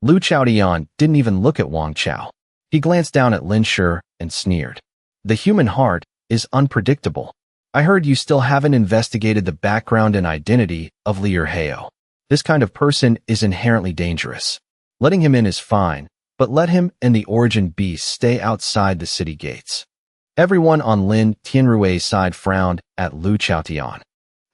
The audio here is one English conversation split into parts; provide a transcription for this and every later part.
Lu Chaotian didn't even look at Wang Chao. He glanced down at Lin Shi and sneered. The human heart is unpredictable. I heard you still haven't investigated the background and identity of Liu Hao. This kind of person is inherently dangerous. Letting him in is fine, but let him and the origin beast stay outside the city gates. Everyone on Lin Tianrui's side frowned at Lu Chaotian.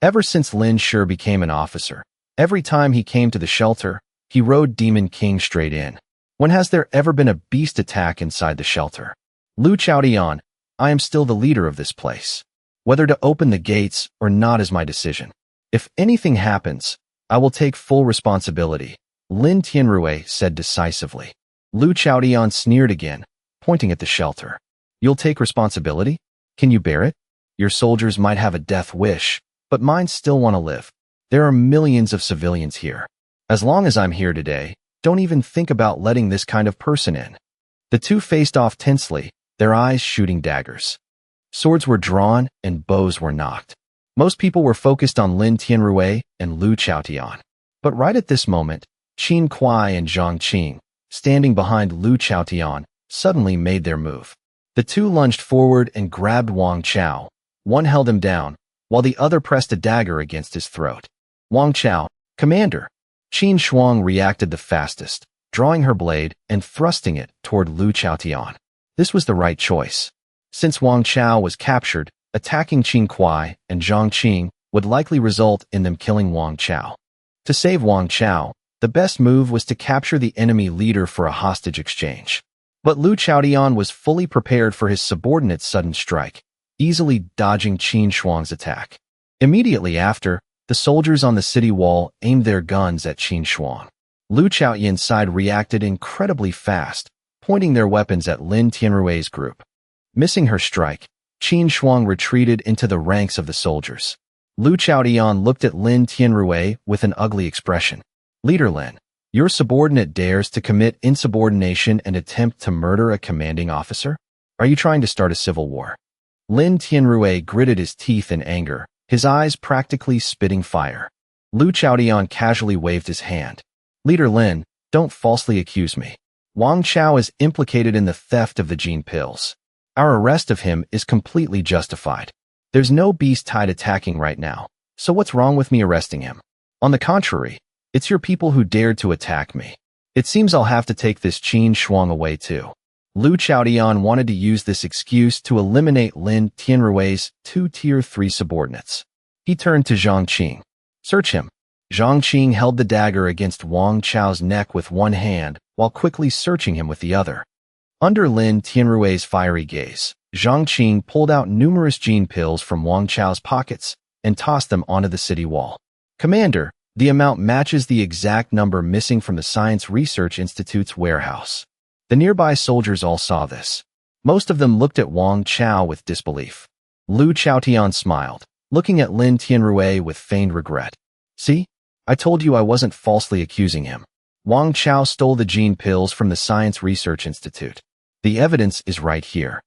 Ever since Lin Shi became an officer, every time he came to the shelter, he rode Demon King straight in. When has there ever been a beast attack inside the shelter? Lu Chaotian, I am still the leader of this place. Whether to open the gates or not is my decision. If anything happens, I will take full responsibility, Lin Tianrui said decisively. Lu Chaotian sneered again, pointing at the shelter. You'll take responsibility? Can you bear it? Your soldiers might have a death wish, but mine still want to live. There are millions of civilians here. As long as I'm here today, don't even think about letting this kind of person in. The two faced off tensely, their eyes shooting daggers. Swords were drawn and bows were nocked. Most people were focused on Lin Tianrui and Lu Chaotian. But right at this moment, Qin Kuai and Zhang Qing, standing behind Lu Chaotian, suddenly made their move. The two lunged forward and grabbed Wang Chao. One held him down, while the other pressed a dagger against his throat. Wang Chao, Commander! Qin Shuang reacted the fastest, drawing her blade and thrusting it toward Lu Chaotian. This was the right choice. Since Wang Chao was captured, attacking Qin Kuai and Zhang Qing would likely result in them killing Wang Chao. To save Wang Chao, the best move was to capture the enemy leader for a hostage exchange. But Lu Chaotian was fully prepared for his subordinate's sudden strike, easily dodging Qin Shuang's attack. Immediately after, the soldiers on the city wall aimed their guns at Qin Shuang. Lu Chaotian's side reacted incredibly fast, pointing their weapons at Lin Tianrui's group. Missing her strike, Qin Shuang retreated into the ranks of the soldiers. Lu Chaotian looked at Lin Tianrui with an ugly expression. Leader Lin, your subordinate dares to commit insubordination and attempt to murder a commanding officer? Are you trying to start a civil war? Lin Tianrui gritted his teeth in anger, his eyes practically spitting fire. Lu Chaotian casually waved his hand. Leader Lin, don't falsely accuse me. Wang Chao is implicated in the theft of the gene pills. Our arrest of him is completely justified. There's no beast tide attacking right now, so what's wrong with me arresting him? On the contrary, it's your people who dared to attack me. It seems I'll have to take this Qin Shuang away too. Lu Chaotian wanted to use this excuse to eliminate Lin Tianrui's two Tier 3 subordinates. He turned to Zhang Qing. Search him. Zhang Qing held the dagger against Wang Chao's neck with one hand while quickly searching him with the other. Under Lin Tianrui's fiery gaze, Zhang Qing pulled out numerous gene pills from Wang Chao's pockets and tossed them onto the city wall. Commander, the amount matches the exact number missing from the Science Research Institute's warehouse. The nearby soldiers all saw this. Most of them looked at Wang Chao with disbelief. Lu Chaotian smiled, looking at Lin Tianrui with feigned regret. See? I told you I wasn't falsely accusing him. Wang Chao stole the gene pills from the Science Research Institute. The evidence is right here.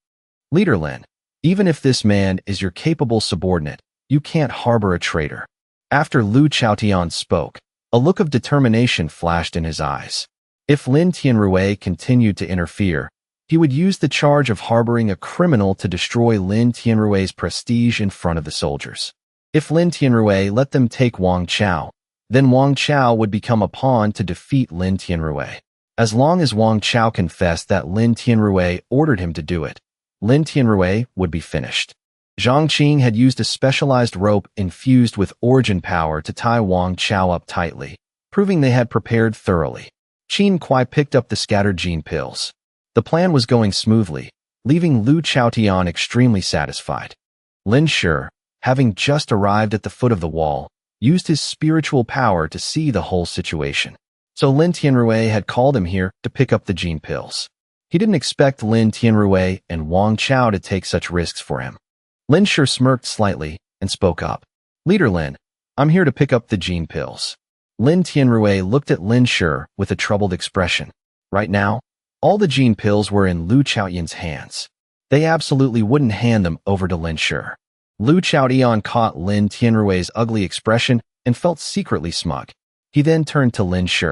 Leader Lin, even if this man is your capable subordinate, you can't harbor a traitor. After Lu Chaotian spoke, a look of determination flashed in his eyes. If Lin Tianrui continued to interfere, he would use the charge of harboring a criminal to destroy Lin Tianrui's prestige in front of the soldiers. If Lin Tianrui let them take Wang Chao, then Wang Chao would become a pawn to defeat Lin Tianrui. As long as Wang Chao confessed that Lin Tianrui ordered him to do it, Lin Tianrui would be finished. Zhang Qing had used a specialized rope infused with origin power to tie Wang Chao up tightly, proving they had prepared thoroughly. Qin Kuai picked up the scattered gene pills. The plan was going smoothly, leaving Lu Chaotian extremely satisfied. Lin Shi, having just arrived at the foot of the wall, used his spiritual power to see the whole situation. So Lin Tianrui had called him here to pick up the gene pills. He didn't expect Lin Tianrui and Wang Chao to take such risks for him. Lin Shi smirked slightly and spoke up. Leader Lin, I'm here to pick up the gene pills. Lin Tianrui looked at Lin Shi with a troubled expression. Right now, all the gene pills were in Lu Chaotian's hands. They absolutely wouldn't hand them over to Lin Shi. Lu Chaotian caught Lin Tianrui's ugly expression and felt secretly smug. He then turned to Lin Shi.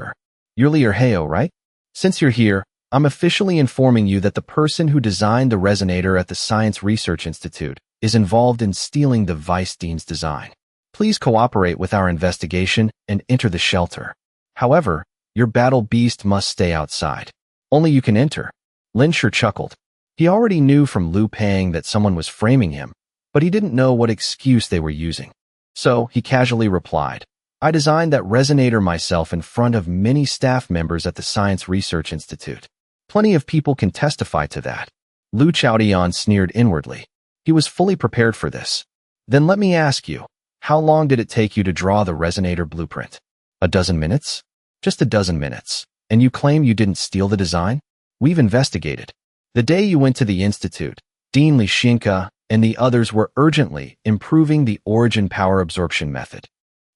You're Liu Hao, right? Since you're here, I'm officially informing you that the person who designed the resonator at the Science Research Institute is involved in stealing the Vice Dean's design. Please cooperate with our investigation and enter the shelter. However, your battle beast must stay outside. Only you can enter. Lin Shi chuckled. He already knew from Liu Pang that someone was framing him, but he didn't know what excuse they were using. So he casually replied, I designed that resonator myself in front of many staff members at the Science Research Institute. Plenty of people can testify to that. Lu Chaotian sneered inwardly. He was fully prepared for this. Then let me ask you, how long did it take you to draw the resonator blueprint? A dozen minutes? Just a dozen minutes. And you claim you didn't steal the design? We've investigated. The day you went to the institute, Dean Li Xinka and the others were urgently improving the origin power absorption method.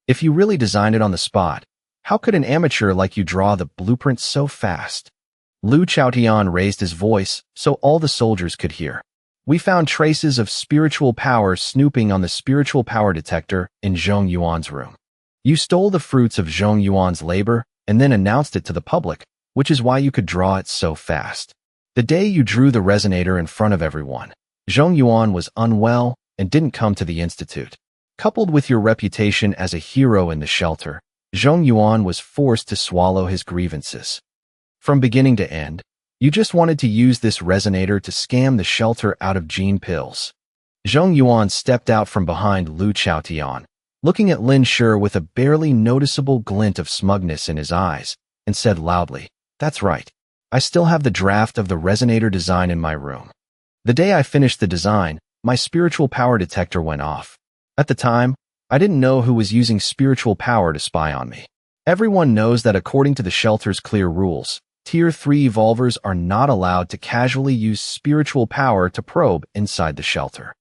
If you really designed it on the spot, how could an amateur like you draw the blueprint so fast? Lu Chaotian raised his voice so all the soldiers could hear. We found traces of spiritual power snooping on the spiritual power detector in Zhong Yuan's room. You stole the fruits of Zhong Yuan's labor and then announced it to the public, which is why you could draw it so fast. The day you drew the resonator in front of everyone, Zhong Yuan was unwell and didn't come to the institute. Coupled with your reputation as a hero in the shelter, Zhong Yuan was forced to swallow his grievances. From beginning to end, you just wanted to use this resonator to scam the shelter out of gene pills. Zhong Yuan stepped out from behind Lu Chaotian, looking at Lin Shi with a barely noticeable glint of smugness in his eyes, and said loudly, That's right. I still have the draft of the resonator design in my room. The day I finished the design, my spiritual power detector went off. At the time, I didn't know who was using spiritual power to spy on me. Everyone knows that according to the shelter's clear rules, Tier 3 evolvers are not allowed to casually use spiritual power to probe inside the shelter.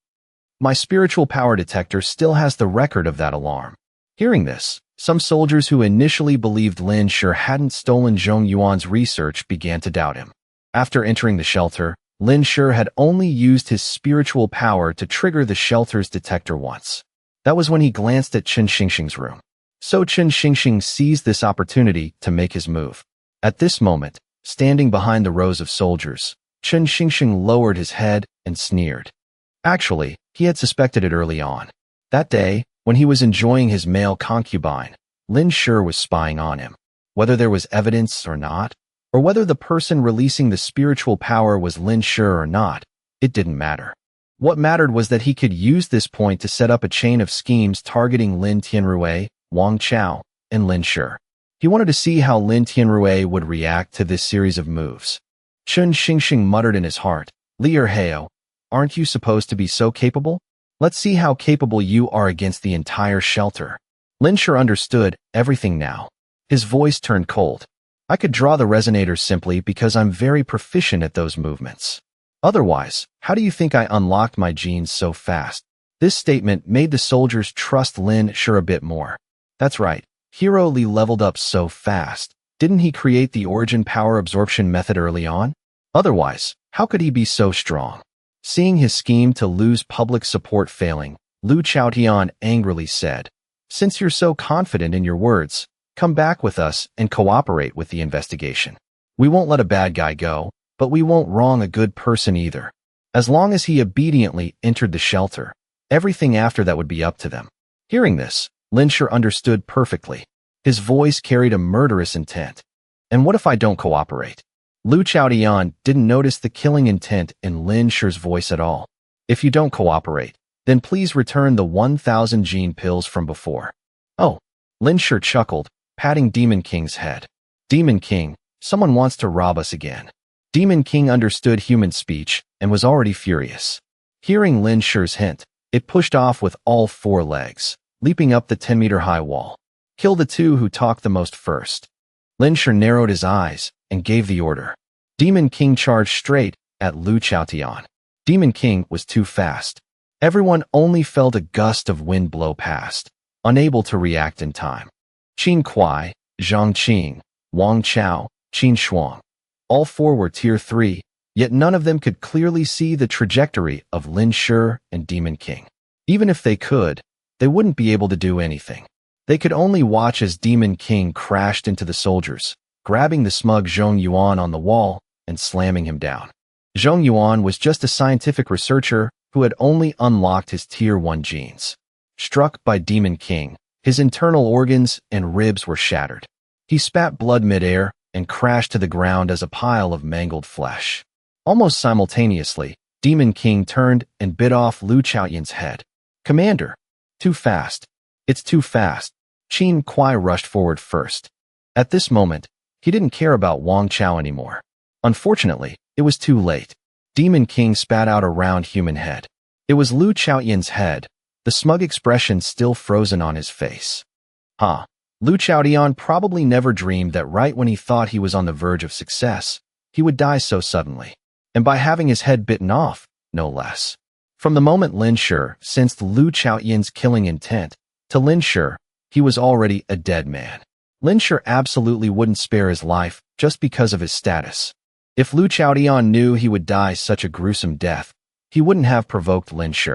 My spiritual power detector still has the record of that alarm. Hearing this, some soldiers who initially believed Lin Shi hadn't stolen Zhong Yuan's research began to doubt him. After entering the shelter, Lin Shi had only used his spiritual power to trigger the shelter's detector once. That was when he glanced at Chen Xingxing's room. So Chen Xingxing seized this opportunity to make his move. At this moment, standing behind the rows of soldiers, Chen Xingxing lowered his head and sneered. Actually, he had suspected it early on. That day, when he was enjoying his male concubine, Lin Shi was spying on him. Whether there was evidence or not, or whether the person releasing the spiritual power was Lin Shi or not, it didn't matter. What mattered was that he could use this point to set up a chain of schemes targeting Lin Tianrui, Wang Chao, and Lin Shi. He wanted to see how Lin Tianrui would react to this series of moves. Chen Xingxing muttered in his heart, Li Erheo, aren't you supposed to be so capable? Let's see how capable you are against the entire shelter. Lin Shi understood everything now. His voice turned cold. I could draw the resonator simply because I'm very proficient at those movements. Otherwise, how do you think I unlocked my genes so fast? This statement made the soldiers trust Lin Shi a bit more. That's right. Hero Li leveled up so fast. Didn't he create the origin power absorption method early on? Otherwise, how could he be so strong? Seeing his scheme to lose public support failing, Lu Chaotian angrily said, Since you're so confident in your words, come back with us and cooperate with the investigation. We won't let a bad guy go, but we won't wrong a good person either. As long as he obediently entered the shelter, everything after that would be up to them. Hearing this, Lin Shi understood perfectly. His voice carried a murderous intent. And what if I don't cooperate? Lu Chaotian didn't notice the killing intent in Lin Shi's voice at all. If you don't cooperate, then please return the 1,000 gene pills from before. Oh, Lin Shi chuckled, patting Demon King's head. Demon King, someone wants to rob us again. Demon King understood human speech and was already furious. Hearing Lin Shi's hint, it pushed off with all four legs, leaping up the 10-meter-high wall. Kill the two who talk the most first. Lin Shi narrowed his eyes and gave the order. Demon King charged straight at Lu Chaotian. Demon King was too fast. Everyone only felt a gust of wind blow past, unable to react in time. Qin Kuai, Zhang Qing, Wang Chao, Qin Shuang. All four were Tier 3, yet none of them could clearly see the trajectory of Lin Shi and Demon King. Even if they could, they wouldn't be able to do anything. They could only watch as Demon King crashed into the soldiers, grabbing the smug Zhong Yuan on the wall and slamming him down. Zhong Yuan was just a scientific researcher who had only unlocked his Tier 1 genes. Struck by Demon King, his internal organs and ribs were shattered. He spat blood midair and crashed to the ground as a pile of mangled flesh. Almost simultaneously, Demon King turned and bit off Lu Chaoyan's head. "Commander! Too fast. It's too fast." Qin Kuai rushed forward first. At this moment, he didn't care about Wang Chao anymore. Unfortunately, it was too late. Demon King spat out a round human head. It was Lu Chaoyan's head, the smug expression still frozen on his face. Lu Chaoyan probably never dreamed that right when he thought he was on the verge of success, he would die so suddenly. And by having his head bitten off, no less. From the moment Lin Shi sensed Lu Chaoyan's killing intent, to Lin Shi, he was already a dead man. Lin Shi absolutely wouldn't spare his life just because of his status. If Lu Chaoyan knew he would die such a gruesome death, he wouldn't have provoked Lin Shi.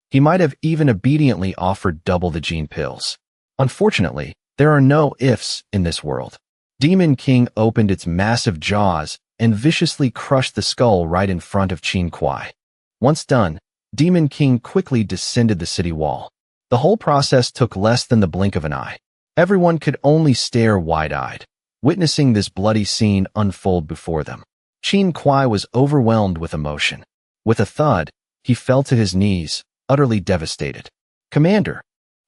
He might have even obediently offered double the gene pills. Unfortunately, there are no ifs in this world. Demon King opened its massive jaws and viciously crushed the skull right in front of Qin Kuai. Once done, Demon King quickly descended the city wall. The whole process took less than the blink of an eye. Everyone could only stare wide-eyed, witnessing this bloody scene unfold before them. Qin Kuai was overwhelmed with emotion. With a thud, he fell to his knees, utterly devastated. "Commander!"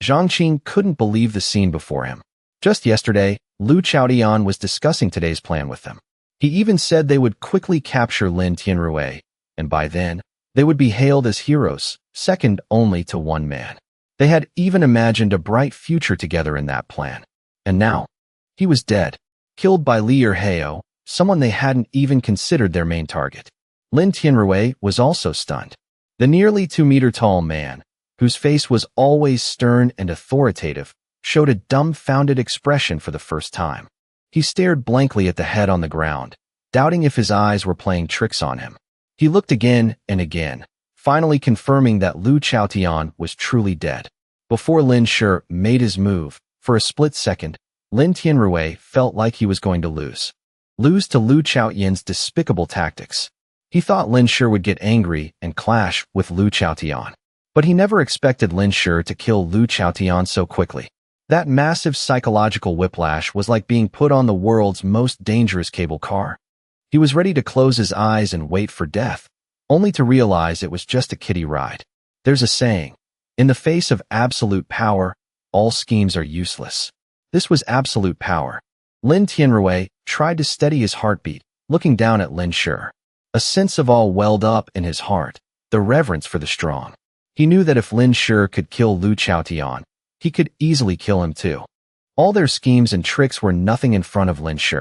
Zhang Qin couldn't believe the scene before him. Just yesterday, Lu Chaoyan was discussing today's plan with them. He even said they would quickly capture Lin Tianrui, and by then, they would be hailed as heroes, second only to one man. They had even imagined a bright future together in that plan. And now, he was dead, killed by Li Erheo, someone they hadn't even considered their main target. Lin Tianrui was also stunned. The nearly 2-meter-tall man, whose face was always stern and authoritative, showed a dumbfounded expression for the first time. He stared blankly at the head on the ground, doubting if his eyes were playing tricks on him. He looked again and again, finally confirming that Lu Chaoyan was truly dead. Before Lin Shi made his move, for a split second, Lin Tianrui felt like he was going to lose. Lose to Lu Chaoyan's despicable tactics. He thought Lin Shi would get angry and clash with Lu Chaoyan. But he never expected Lin Shi to kill Lu Chaoyan so quickly. That massive psychological whiplash was like being put on the world's most dangerous cable car. He was ready to close his eyes and wait for death, only to realize it was just a kiddie ride. There's a saying, in the face of absolute power, all schemes are useless. This was absolute power. Lin Tianrui tried to steady his heartbeat, looking down at Lin Shi. A sense of awe welled up in his heart, the reverence for the strong. He knew that if Lin Shi could kill Lu Chaoyan, he could easily kill him too. All their schemes and tricks were nothing in front of Lin Shi.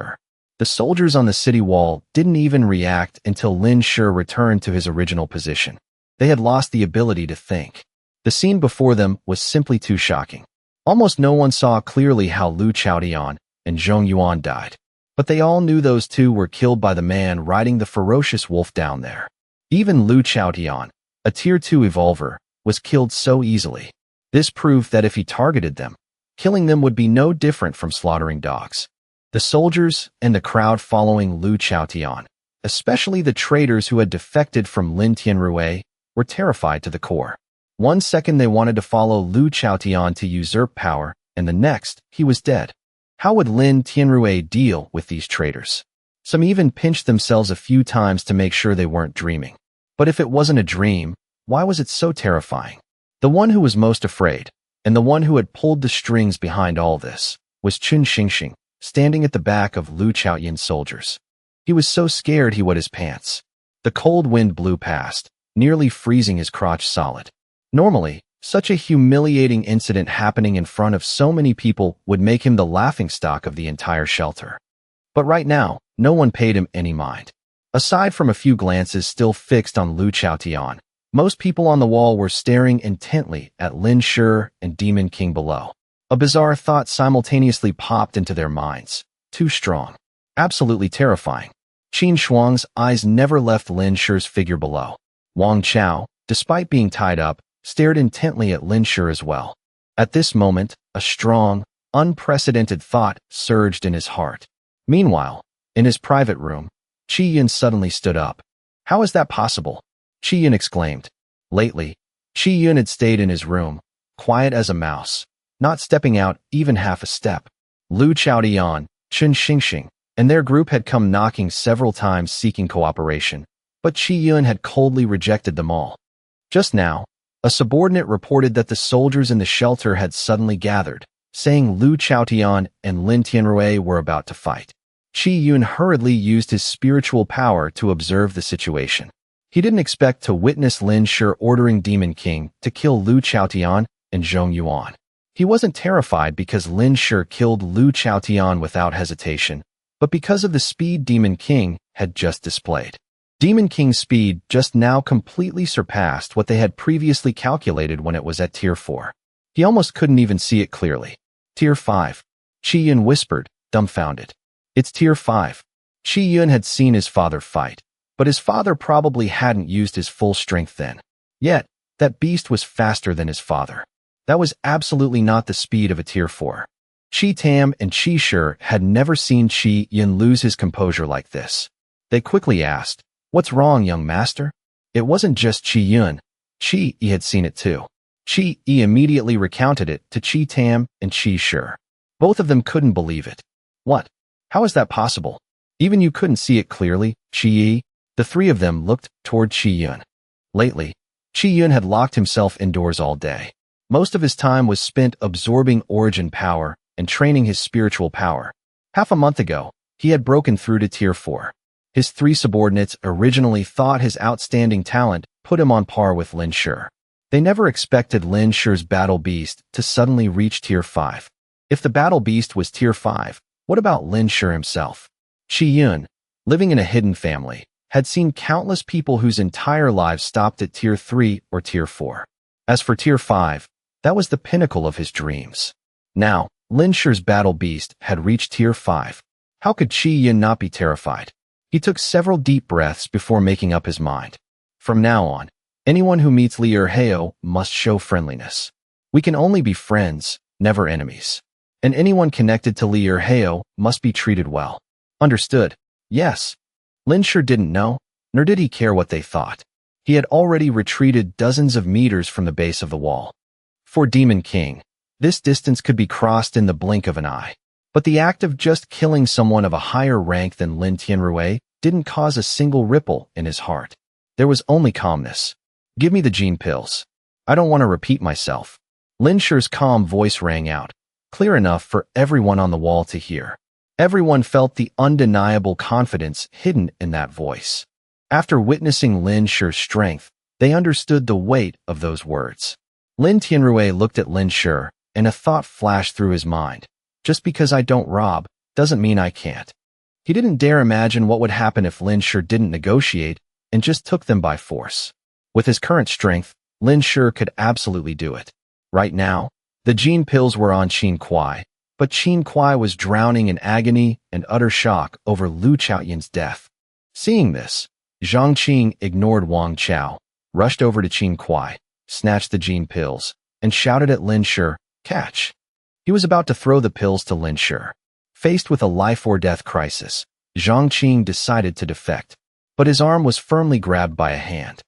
The soldiers on the city wall didn't even react until Lin Shi returned to his original position. They had lost the ability to think. The scene before them was simply too shocking. Almost no one saw clearly how Lu Chaoyan and Zhong Yuan died. But they all knew those two were killed by the man riding the ferocious wolf down there. Even Lu Chaoyan, a Tier 2 evolver, was killed so easily. This proved that if he targeted them, killing them would be no different from slaughtering dogs. The soldiers and the crowd following Lu Chaoyan, especially the traitors who had defected from Lin Tianrui, were terrified to the core. One second they wanted to follow Lu Chaoyan to usurp power, and the next, he was dead. How would Lin Tianrui deal with these traitors? Some even pinched themselves a few times to make sure they weren't dreaming. But if it wasn't a dream, why was it so terrifying? The one who was most afraid, and the one who had pulled the strings behind all this, was Chun Xingxing, standing at the back of Lu Chaoyan's soldiers. He was so scared he wet his pants. The cold wind blew past, nearly freezing his crotch solid. Normally, such a humiliating incident happening in front of so many people would make him the laughingstock of the entire shelter. But right now, no one paid him any mind. Aside from a few glances still fixed on Lu Chaoyan, most people on the wall were staring intently at Lin Shi and Demon King below. A bizarre thought simultaneously popped into their minds. Too strong. Absolutely terrifying. Qin Shuang's eyes never left Lin Shi's figure below. Wang Chao, despite being tied up, stared intently at Lin Shi as well. At this moment, a strong, unprecedented thought surged in his heart. Meanwhile, in his private room, Chi Yun suddenly stood up. "How is that possible?" Chi Yun exclaimed. Lately, Chi Yun had stayed in his room, quiet as a mouse, not stepping out even half a step. Lu Chaotian, Chen Xingxing, and their group had come knocking several times seeking cooperation, but Chi Yun had coldly rejected them all. Just now, a subordinate reported that the soldiers in the shelter had suddenly gathered, saying Lu Chaotian and Lin Tianrui were about to fight. Chi Yun hurriedly used his spiritual power to observe the situation. He didn't expect to witness Lin Shi ordering Demon King to kill Lu Chaotian and Zhong Yuan. He wasn't terrified because Lin Shi killed Lu Chaotian without hesitation, but because of the speed Demon King had just displayed. Demon King's speed just now completely surpassed what they had previously calculated when it was at Tier 4. He almost couldn't even see it clearly. Tier 5. Chi Yun whispered, dumbfounded. "It's Tier 5. Chi Yun had seen his father fight, but his father probably hadn't used his full strength then. Yet, that beast was faster than his father. That was absolutely not the speed of a Tier 4. Chi Tam and Chi Shi had never seen Chi Yun lose his composure like this. They quickly asked, "What's wrong, young master?" It wasn't just Chi Yun. Chi Yi had seen it too. Chi Yi immediately recounted it to Chi Tam and Chi Shi. Both of them couldn't believe it. "What? How is that possible? Even you couldn't see it clearly, Chi Yi?" The three of them looked toward Chi Yun. Lately, Chi Yun had locked himself indoors all day. Most of his time was spent absorbing origin power and training his spiritual power. Half a month ago, he had broken through to Tier 4. His three subordinates originally thought his outstanding talent put him on par with Lin Shi. They never expected Lin Shi's battle beast to suddenly reach Tier 5. If the battle beast was Tier 5, what about Lin Shi himself? Chi Yun, living in a hidden family, had seen countless people whose entire lives stopped at Tier 3 or Tier 4. As for Tier 5, that was the pinnacle of his dreams. Now, Lin Shi's battle beast had reached Tier 5. How could Chi Yun not be terrified? He took several deep breaths before making up his mind. From now on, anyone who meets Li Erheo must show friendliness. We can only be friends, never enemies. And anyone connected to Li Erheo must be treated well. Understood? Yes. Lin Shi didn't know, nor did he care what they thought. He had already retreated dozens of meters from the base of the wall. For Demon King, this distance could be crossed in the blink of an eye. But the act of just killing someone of a higher rank than Lin Tianrui didn't cause a single ripple in his heart. There was only calmness. "Give me the gene pills. I don't want to repeat myself." Lin Shi's calm voice rang out, clear enough for everyone on the wall to hear. Everyone felt the undeniable confidence hidden in that voice. After witnessing Lin Shi's strength, they understood the weight of those words. Lin Tianrui looked at Lin Shi, and a thought flashed through his mind. Just because I don't rob, doesn't mean I can't. He didn't dare imagine what would happen if Lin Shi didn't negotiate and just took them by force. With his current strength, Lin Shi could absolutely do it. Right now, the gene pills were on Qin Kuai, but Qin Kuai was drowning in agony and utter shock over Lu Chaoyun's death. Seeing this, Zhang Qing ignored Wang Chao, rushed over to Qin Kuai, snatched the gene pills, and shouted at Lin Shi, "Catch!" He was about to throw the pills to Lin Shi. Faced with a life-or-death crisis, Zhang Qing decided to defect, but his arm was firmly grabbed by a hand.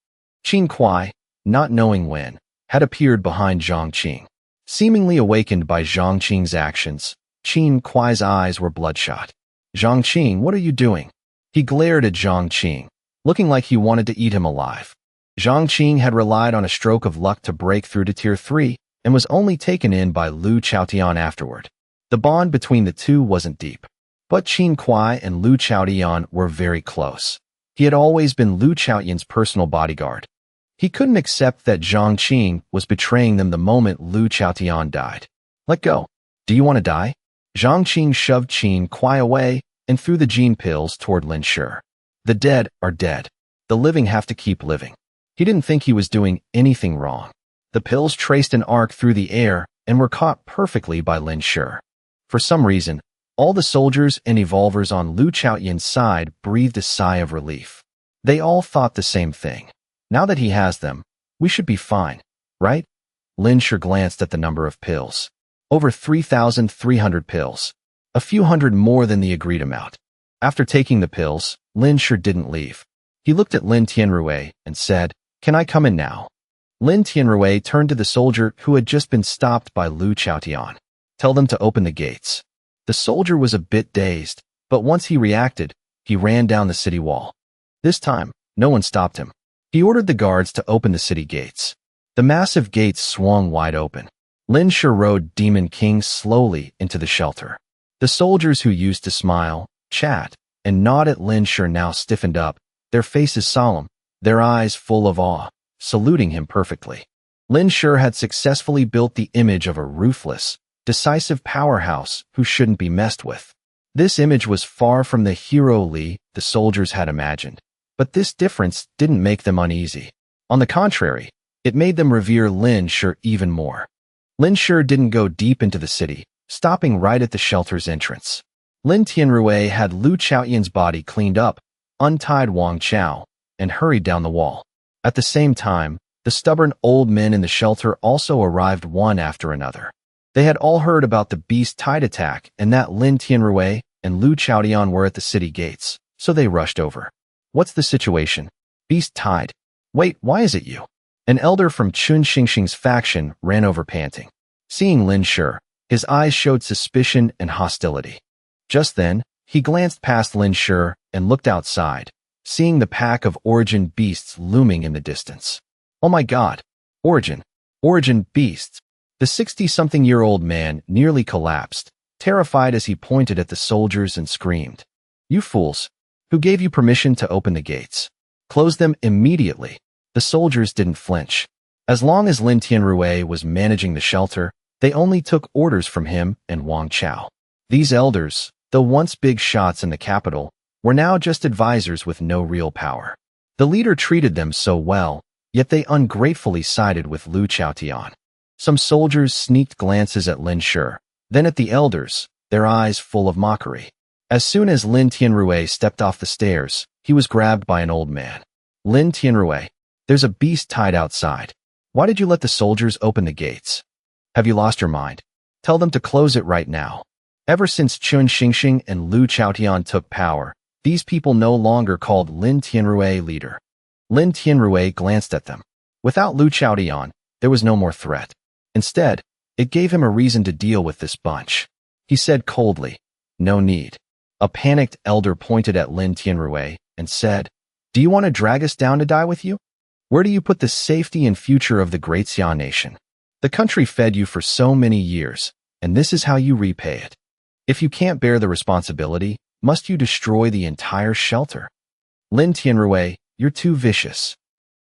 Qin Kuai, not knowing when, had appeared behind Zhang Qing. Seemingly awakened by Zhang Qing's actions, Qin Kuai's eyes were bloodshot. "Zhang Qing, what are you doing?" He glared at Zhang Qing, looking like he wanted to eat him alive. Zhang Qing had relied on a stroke of luck to break through to Tier 3 and was only taken in by Lu Chaotian afterward. The bond between the two wasn't deep, but Qin Kuai and Lu Chaotian were very close. He had always been Lu Chaotian's personal bodyguard. He couldn't accept that Zhang Qing was betraying them the moment Lu Chaotian died. "Let go. Do you want to die?" Zhang Qing shoved Qin Kuai away and threw the gene pills toward Lin Shi. "The dead are dead. The living have to keep living." He didn't think he was doing anything wrong. The pills traced an arc through the air and were caught perfectly by Lin Shi. For some reason, all the soldiers and evolvers on Lu Chaoyun's side breathed a sigh of relief. They all thought the same thing. Now that he has them, we should be fine, right? Lin Shi glanced at the number of pills. Over 3,300 pills. a few hundred more than the agreed amount. After taking the pills, Lin Shi didn't leave. He looked at Lin Tianrui and said, "Can I come in now?" Lin Tianrui turned to the soldier who had just been stopped by Lu Chaotian. "Tell them to open the gates." The soldier was a bit dazed, but once he reacted, he ran down the city wall. This time, no one stopped him. He ordered the guards to open the city gates. The massive gates swung wide open. Lin Shi rode Demon King slowly into the shelter. The soldiers who used to smile, chat, and nod at Lin Shi now stiffened up, their faces solemn, their eyes full of awe, saluting him perfectly. Lin Shi had successfully built the image of a ruthless, decisive powerhouse who shouldn't be messed with. This image was far from the hero Li the soldiers had imagined, but this difference didn't make them uneasy. On the contrary, it made them revere Lin Shi even more. Lin Shi didn't go deep into the city, stopping right at the shelter's entrance. Lin Tianrui had Lu Chaotian's body cleaned up, untied Wang Chao, and hurried down the wall. At the same time, the stubborn old men in the shelter also arrived one after another. They had all heard about the beast tide attack and that Lin Tianrui and Lu Chaotian were at the city gates, so they rushed over. "What's the situation? Beast tide. Wait, why is it you?" An elder from Chun Xingxing's faction ran over panting. Seeing Lin Shi, his eyes showed suspicion and hostility. Just then, he glanced past Lin Shi and looked outside, seeing the pack of origin beasts looming in the distance. "Oh my god! Origin beasts!" The 60-something-year-old man nearly collapsed, terrified as he pointed at the soldiers and screamed, "You fools! Who gave you permission to open the gates? Close them immediately!" The soldiers didn't flinch. As long as Lin Tianrui was managing the shelter, they only took orders from him and Wang Chao. These elders, though once big shots in the capital, were now just advisors with no real power. The leader treated them so well, yet they ungratefully sided with Lu Chaotian. Some soldiers sneaked glances at Lin Shi, then at the elders, their eyes full of mockery. As soon as Lin Tianrui stepped off the stairs, he was grabbed by an old man. "Lin Tianrui, there's a beast tied outside. Why did you let the soldiers open the gates? Have you lost your mind? Tell them to close it right now." Ever since Chun Xingxing and Lu Chaotian took power, these people no longer called Lin Tianrui leader. Lin Tianrui glanced at them. Without Lu Chaotian, there was no more threat. Instead, it gave him a reason to deal with this bunch. He said coldly, "No need." A panicked elder pointed at Lin Tianrui and said, "Do you want to drag us down to die with you? Where do you put the safety and future of the great Xia nation? The country fed you for so many years, and this is how you repay it. If you can't bear the responsibility, must you destroy the entire shelter? Lin Tianrui, you're too vicious."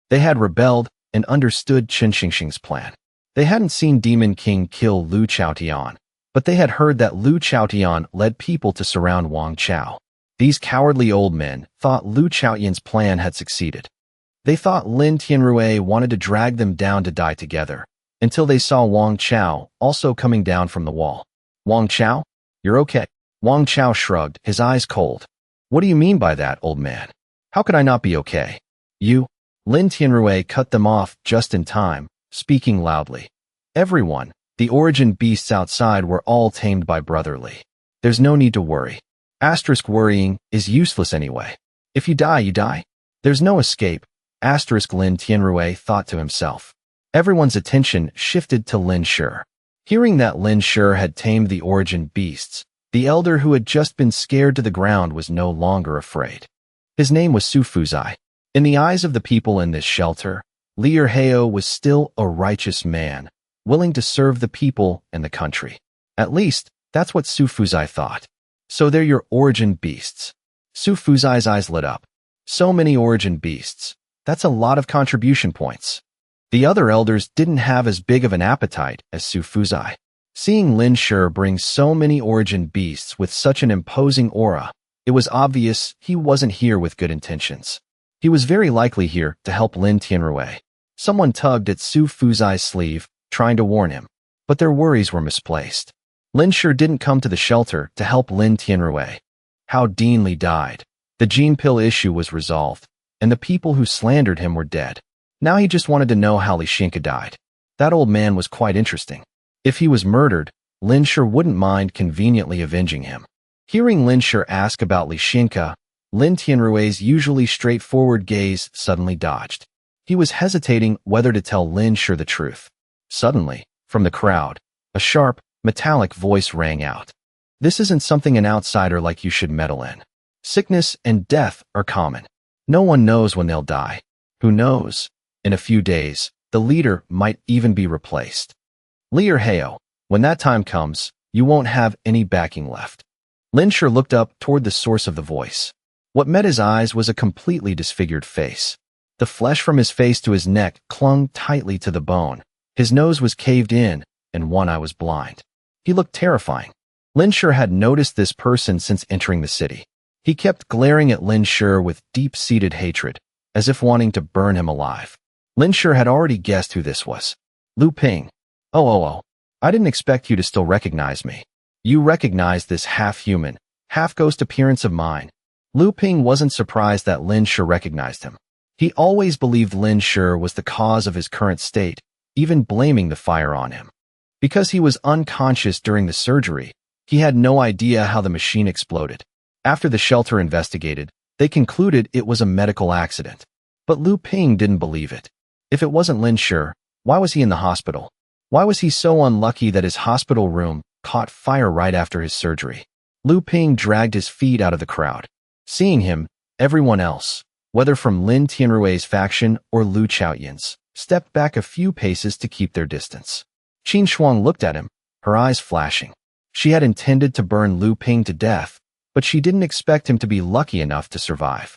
They had rebelled and understood Chun Xingxing's plan. They hadn't seen Demon King kill Lu Chaotian, but they had heard that Lu Chaotian led people to surround Wang Chao. These cowardly old men thought Lu Chaotian's plan had succeeded. They thought Lin Tianrui wanted to drag them down to die together, until they saw Wang Chao also coming down from the wall. "Wang Chao, you're okay." Wang Chao shrugged, his eyes cold. "What do you mean by that, old man? How could I not be okay?" "You..." Lin Tianrui cut them off just in time, speaking loudly. "Everyone, the origin beasts outside were all tamed by Brotherly. There's no need to worry. Worrying is useless anyway. If you die, you die. There's no escape." Lin Tianrui thought to himself. Everyone's attention shifted to Lin Shi. Hearing that Lin Shi had tamed the origin beasts, the elder who had just been scared to the ground was no longer afraid. His name was Su Fuzai. In the eyes of the people in this shelter, Li Erheo was still a righteous man, willing to serve the people and the country. At least, that's what Su Fuzai thought. "So they're your origin beasts." Su Fuzai's eyes lit up. "So many origin beasts. That's a lot of contribution points." The other elders didn't have as big of an appetite as Su Fuzai. Seeing Lin Shi bring so many origin beasts with such an imposing aura, it was obvious he wasn't here with good intentions. He was very likely here to help Lin Tianrui. Someone tugged at Su Fuzai's sleeve, trying to warn him, but their worries were misplaced. Lin Shi didn't come to the shelter to help Lin Tianrui. How Dean Li died. The gene pill issue was resolved, and the people who slandered him were dead. Now he just wanted to know how Li Xinka died. That old man was quite interesting. If he was murdered, Lin Shi wouldn't mind conveniently avenging him. Hearing Lin Shi ask about Li Xinke, Lin Tianrui's usually straightforward gaze suddenly dodged. He was hesitating whether to tell Lin Shi the truth. Suddenly, from the crowd, a sharp, metallic voice rang out. This isn't something an outsider like you should meddle in. Sickness and death are common. No one knows when they'll die. Who knows? In a few days, the leader might even be replaced. Lier Heo, when that time comes, you won't have any backing left. Lin Shi looked up toward the source of the voice. What met his eyes was a completely disfigured face. The flesh from his face to his neck clung tightly to the bone. His nose was caved in, and one eye was blind. He looked terrifying. Lin Shi had noticed this person since entering the city. He kept glaring at Lin Shi with deep-seated hatred, as if wanting to burn him alive. Lin Shi had already guessed who this was. Lu Ping. Oh, I didn't expect you to still recognize me. You recognize this half-human, half-ghost appearance of mine. Lu Ping wasn't surprised that Lin Shi recognized him. He always believed Lin Shi was the cause of his current state, even blaming the fire on him. Because he was unconscious during the surgery, he had no idea how the machine exploded. After the shelter investigated, they concluded it was a medical accident. But Lu Ping didn't believe it. If it wasn't Lin Shi, why was he in the hospital? Why was he so unlucky that his hospital room caught fire right after his surgery? Lu Ping dragged his feet out of the crowd. Seeing him, everyone else, whether from Lin Tianrui's faction or Lu Chaoyan's, stepped back a few paces to keep their distance. Qin Shuang looked at him, her eyes flashing. She had intended to burn Lu Ping to death, but she didn't expect him to be lucky enough to survive.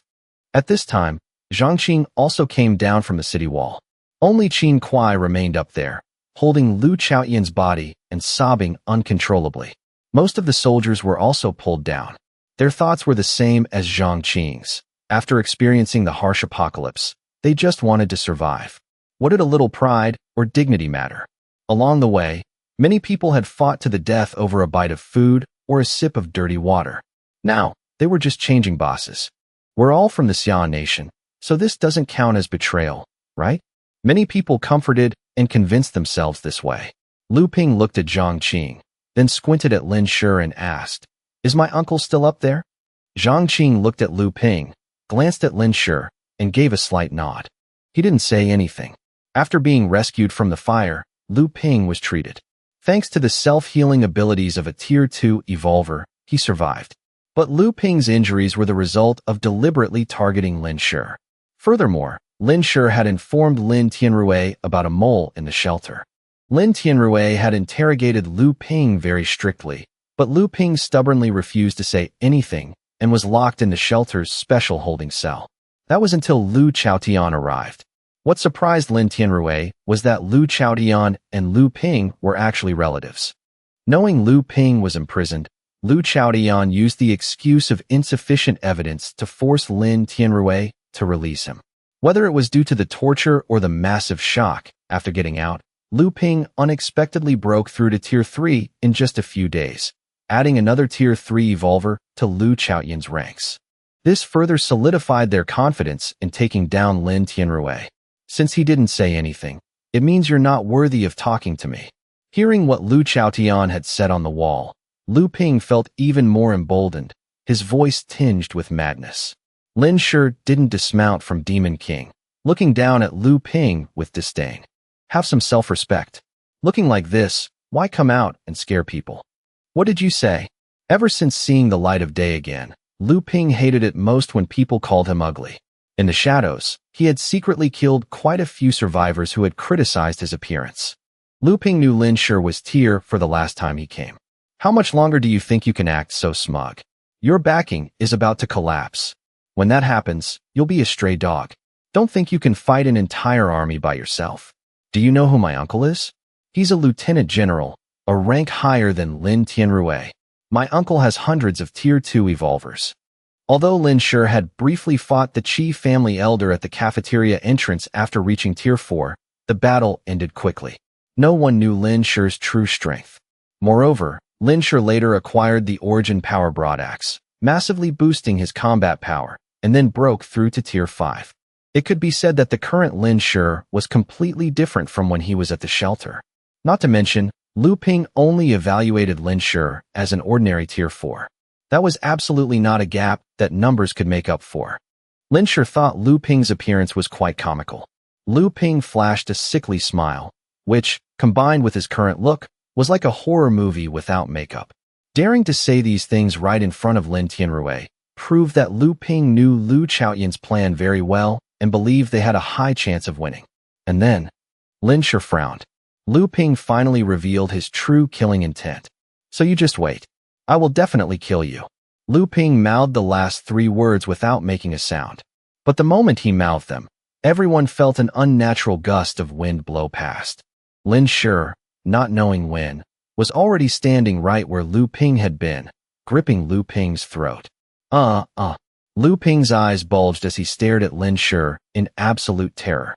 At this time, Zhang Qing also came down from the city wall. Only Qin Kuai remained up there, holding Lu Chaoyan's body and sobbing uncontrollably. Most of the soldiers were also pulled down. Their thoughts were the same as Zhang Qing's. After experiencing the harsh apocalypse, they just wanted to survive. What did a little pride or dignity matter? Along the way, many people had fought to the death over a bite of food or a sip of dirty water. Now, they were just changing bosses. We're all from the Xia nation, so this doesn't count as betrayal, right? Many people comforted and convinced themselves this way. Lu Ping looked at Zhang Qing, then squinted at Lin Shi and asked, "Is my uncle still up there?" Zhang Qing looked at Lu Ping, glanced at Lin Shi, and gave a slight nod. He didn't say anything. After being rescued from the fire, Lu Ping was treated. Thanks to the self-healing abilities of a Tier 2 evolver, he survived. But Lu Ping's injuries were the result of deliberately targeting Lin Shi. Furthermore, Lin Shi had informed Lin Tianrui about a mole in the shelter. Lin Tianrui had interrogated Lu Ping very strictly, but Lu Ping stubbornly refused to say anything and was locked in the shelter's special holding cell. That was until Lu Chaotian arrived. What surprised Lin Tianrui was that Lu Chaotian and Lu Ping were actually relatives. Knowing Lu Ping was imprisoned, Lu Chaotian used the excuse of insufficient evidence to force Lin Tianrui to release him. Whether it was due to the torture or the massive shock after getting out, Lu Ping unexpectedly broke through to Tier 3 in just a few days, adding another Tier 3 evolver to Lu Chaoyan's ranks. This further solidified their confidence in taking down Lin Tianrui. Since he didn't say anything, it means you're not worthy of talking to me. Hearing what Lu Chaotian had said on the wall, Lu Ping felt even more emboldened, his voice tinged with madness. Lin Shi didn't dismount from Demon King, looking down at Lu Ping with disdain. Have some self-respect. Looking like this, why come out and scare people? What did you say? Ever since seeing the light of day again, Lu Ping hated it most when people called him ugly. In the shadows, he had secretly killed quite a few survivors who had criticized his appearance. Lu Ping knew Lin Shi was Tier for the last time he came. How much longer do you think you can act so smug? Your backing is about to collapse. When that happens, you'll be a stray dog. Don't think you can fight an entire army by yourself. Do you know who my uncle is? He's a lieutenant general, a rank higher than Lin Tianrui. My uncle has hundreds of Tier 2 evolvers. Although Lin Shi had briefly fought the Qi family elder at the cafeteria entrance after reaching Tier 4, the battle ended quickly. No one knew Lin Shi's true strength. Moreover, Lin Shi later acquired the Origin Power Broadaxe, massively boosting his combat power, and then broke through to Tier 5. It could be said that the current Lin Shi was completely different from when he was at the shelter. Not to mention, Lu Ping only evaluated Lin Shi as an ordinary tier 4. That was absolutely not a gap that numbers could make up for. Lin Shi thought Lu Ping's appearance was quite comical. Lu Ping flashed a sickly smile, which, combined with his current look, was like a horror movie without makeup. Daring to say these things right in front of Lin Tianrui proved that Lu Ping knew Lu Chaoyan's plan very well and believed they had a high chance of winning. And then, Lin Shi frowned. Lu Ping finally revealed his true killing intent. So you just wait. I will definitely kill you. Lu Ping mouthed the last 3 words without making a sound. But the moment he mouthed them, everyone felt an unnatural gust of wind blow past. Lin Shi, not knowing when, was already standing right where Lu Ping had been, gripping Lu Ping's throat. Lu Ping's eyes bulged as he stared at Lin Shi in absolute terror.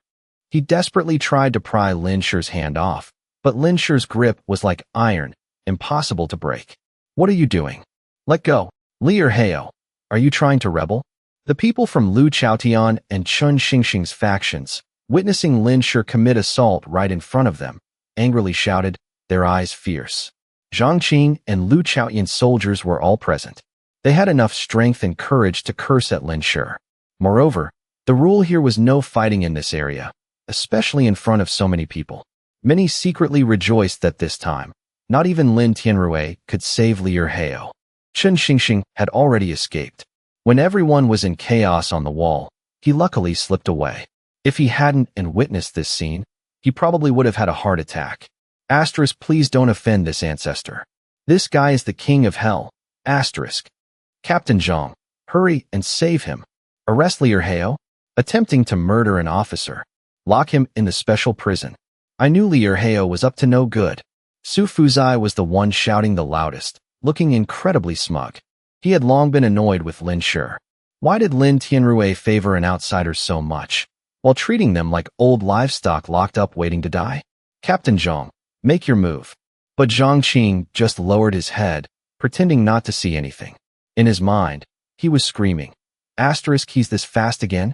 He desperately tried to pry Lin Shi's hand off, but Lin Shi's grip was like iron, impossible to break. What are you doing? Let go. Li Erhao, are you trying to rebel? The people from Lu Chaotian and Chun Xingxing's factions, witnessing Lin Shi commit assault right in front of them, angrily shouted, their eyes fierce. Zhang Qing and Lu Chaoyan's soldiers were all present. They had enough strength and courage to curse at Lin Shi. Moreover, the rule here was no fighting in this area, especially in front of so many people. Many secretly rejoiced that this time, not even Lin Tianrui could save Li Erhao. Chun Xingxing had already escaped. When everyone was in chaos on the wall, he luckily slipped away. If he hadn't and witnessed this scene, he probably would have had a heart attack. Asterisk, please don't offend this ancestor. This guy is the king of hell. Asterisk. Captain Zhang, hurry and save him. Arrest Li Erhao, attempting to murder an officer. Lock him in the special prison. I knew Li Erhao was up to no good. Su Fuzai was the one shouting the loudest, looking incredibly smug. He had long been annoyed with Lin Shi. Why did Lin Tianrui favor an outsider so much, while treating them like old livestock locked up waiting to die? Captain Zhang, make your move. But Zhang Qing just lowered his head, pretending not to see anything. In his mind, he was screaming, asterisk, he's this fast again?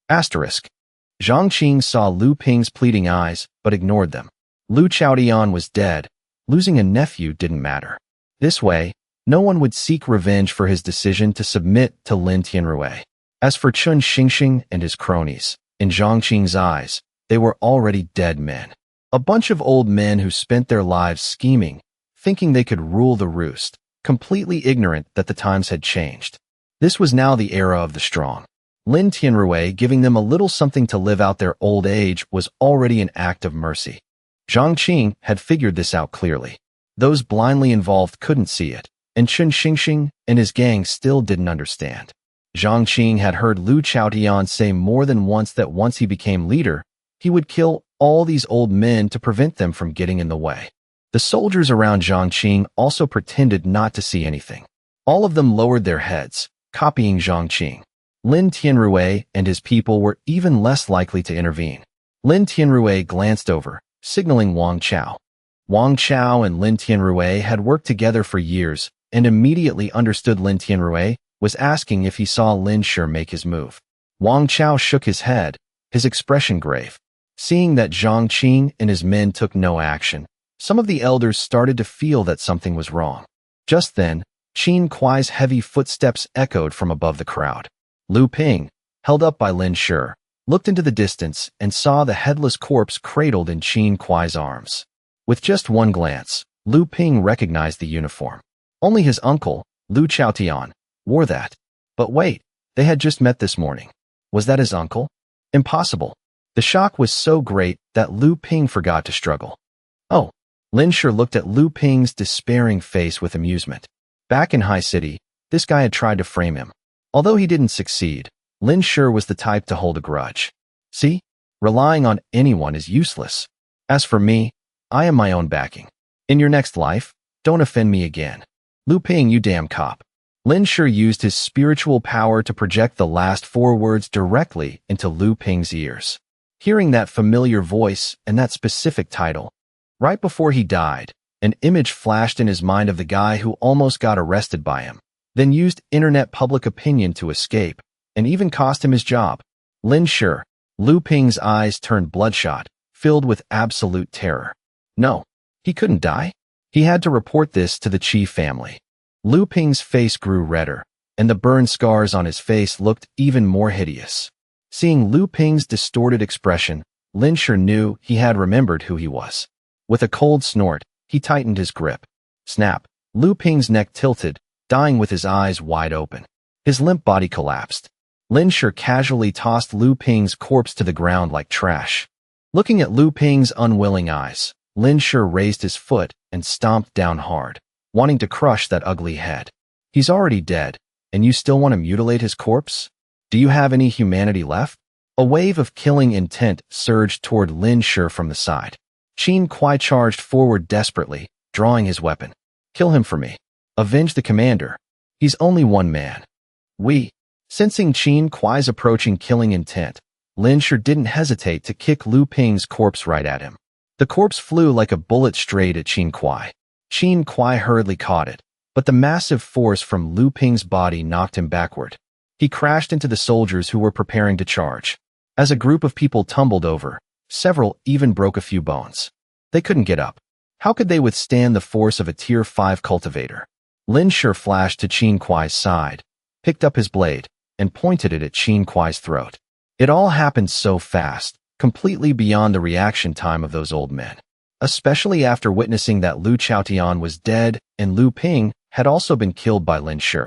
Asterisk. Zhang Qing saw Lu Ping's pleading eyes, but ignored them. Lu Chaotian was dead. Losing a nephew didn't matter. This way, no one would seek revenge for his decision to submit to Lin Tianrui. As for Chun Xingxing and his cronies, in Zhang Qing's eyes, they were already dead men. A bunch of old men who spent their lives scheming, thinking they could rule the roost, completely ignorant that the times had changed. This was now the era of the strong. Lin Tianrui giving them a little something to live out their old age was already an act of mercy. Zhang Qing had figured this out clearly. Those blindly involved couldn't see it, and Chun Xingxing and his gang still didn't understand. Zhang Qing had heard Lu Chaotian say more than once that once he became leader, he would kill all these old men to prevent them from getting in the way. The soldiers around Zhang Qing also pretended not to see anything. All of them lowered their heads, copying Zhang Qing. Lin Tianrui and his people were even less likely to intervene. Lin Tianrui glanced over, signaling Wang Chao. Wang Chao and Lin Tianrui had worked together for years and immediately understood Lin Tianrui was asking if he saw Lin Shi make his move. Wang Chao shook his head, his expression grave. Seeing that Zhang Qing and his men took no action, some of the elders started to feel that something was wrong. Just then, Qin Kuai's heavy footsteps echoed from above the crowd. Lu Ping, held up by Lin Shi, looked into the distance and saw the headless corpse cradled in Qin Kuai's arms. With just one glance, Lu Ping recognized the uniform. Only his uncle, Lu Chaotian, wore that. But wait, they had just met this morning. Was that his uncle? Impossible. The shock was so great that Lu Ping forgot to struggle. Oh, Lin Shi looked at Lu Ping's despairing face with amusement. Back in High City, this guy had tried to frame him. Although he didn't succeed, Lin Shi was the type to hold a grudge. See, relying on anyone is useless. As for me, I am my own backing. In your next life, don't offend me again. Lu Ping, you damn cop. Lin Shi used his spiritual power to project the last 4 words directly into Lu Ping's ears. Hearing that familiar voice and that specific title, right before he died, an image flashed in his mind of the guy who almost got arrested by him, then used internet public opinion to escape, and even cost him his job. Lin Shi. Lu Ping's eyes turned bloodshot, filled with absolute terror. No, He couldn't die. He had to report this to the Qi family. Lu Ping's face grew redder, and the burn scars on his face looked even more hideous. Seeing Lu Ping's distorted expression, Lin Shi knew he had remembered who he was. With a cold snort, he tightened his grip. Snap! Lu Ping's neck tilted, dying with his eyes wide open. His limp body collapsed. Lin Shi casually tossed Lu Ping's corpse to the ground like trash. Looking at Lu Ping's unwilling eyes, Lin Shi raised his foot and stomped down hard, wanting to crush that ugly head. He's already dead, and you still want to mutilate his corpse? Do you have any humanity left? A wave of killing intent surged toward Lin Shi from the side. Qin Kuai charged forward desperately, drawing his weapon. Kill him for me. Avenge the commander. He's only one man. Sensing Qin Kuai's approaching killing intent, Lin Shi didn't hesitate to kick Lu Ping's corpse right at him. The corpse flew like a bullet straight at Qin Kuai. Qin Kuai hurriedly caught it, but the massive force from Lu Ping's body knocked him backward. He crashed into the soldiers who were preparing to charge. As a group of people tumbled over, several even broke a few bones. They couldn't get up. How could they withstand the force of a Tier 5 cultivator? Lin Shi flashed to Qin Kuai's side, picked up his blade, and pointed it at Qin Kuai's throat. It all happened so fast, completely beyond the reaction time of those old men. Especially after witnessing that Lu Chaotian was dead and Lu Ping had also been killed by Lin Shi.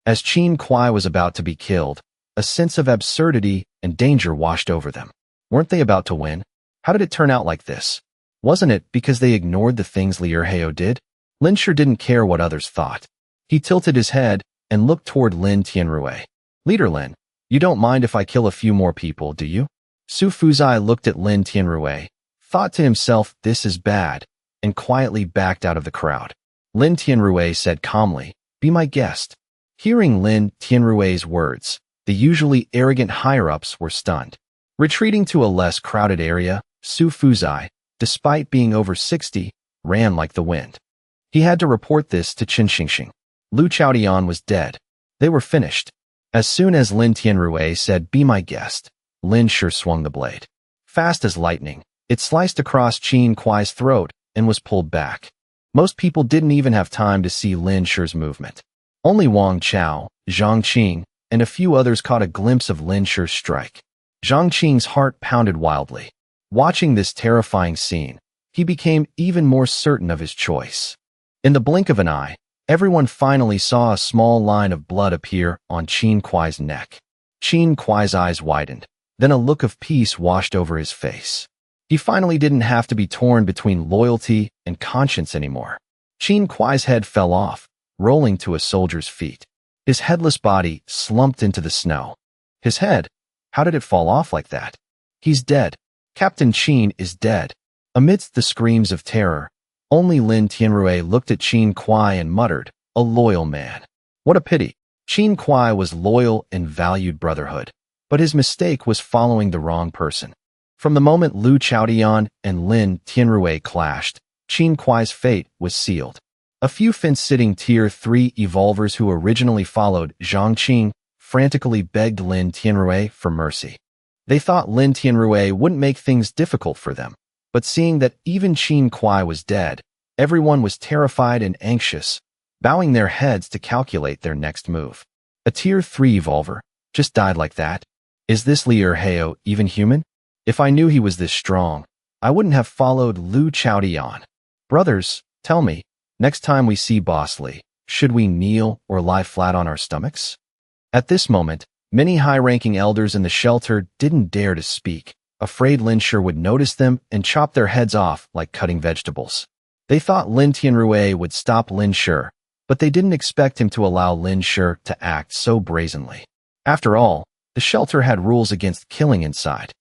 As Qin Kuai was about to be killed, a sense of absurdity and danger washed over them. Weren't they about to win? How did it turn out like this? Wasn't it because they ignored the things Liu Heo did? Lin Shi didn't care what others thought. He tilted his head and looked toward Lin Tianrui. Leader Lin, you don't mind if I kill a few more people, do you? Su Fuzai looked at Lin Tianrui, thought to himself this is bad, and quietly backed out of the crowd. Lin Tianrui said calmly, be my guest. Hearing Lin Tianrui's words, the usually arrogant higher-ups were stunned. Retreating to a less crowded area, Su Fuzai, despite being over 60, ran like the wind. He had to report this to Qin Xingxing. Lu Chaotian was dead. They were finished. As soon as Lin Tianrui said, be my guest, Lin Shi swung the blade. Fast as lightning, it sliced across Qin Kuai's throat and was pulled back. Most people didn't even have time to see Lin Shi's movement. Only Wang Chao, Zhang Qing, and a few others caught a glimpse of Lin Shi's strike. Zhang Qing's heart pounded wildly. Watching this terrifying scene, he became even more certain of his choice. In the blink of an eye, everyone finally saw a small line of blood appear on Qin Kuai's neck. Qin Kuai's eyes widened, then a look of peace washed over his face. He finally didn't have to be torn between loyalty and conscience anymore. Qin Kuai's head fell off, rolling to a soldier's feet. His headless body slumped into the snow. His head? How did it fall off like that? He's dead. Captain Qin is dead. Amidst the screams of terror, only Lin Tianrui looked at Qin Kuai and muttered, a loyal man. What a pity. Qin Kuai was loyal and valued brotherhood, but his mistake was following the wrong person. From the moment Lu Chaotian and Lin Tianrui clashed, Qin Kuai's fate was sealed. A few fence-sitting Tier 3 evolvers who originally followed Zhang Qing frantically begged Lin Tianrui for mercy. They thought Lin Tianrui wouldn't make things difficult for them, but seeing that even Qin Kuai was dead, everyone was terrified and anxious, bowing their heads to calculate their next move. A Tier 3 evolver just died like that? Is this Liu Heo even human? If I knew he was this strong, I wouldn't have followed Lu Chaotian. Brothers, tell me, next time we see Boss Li, should we kneel or lie flat on our stomachs? At this moment, many high-ranking elders in the shelter didn't dare to speak, afraid Lin Shi would notice them and chop their heads off like cutting vegetables. They thought Lin Tianrui would stop Lin Shi, but they didn't expect him to allow Lin Shi to act so brazenly. After all, the shelter had rules against killing inside.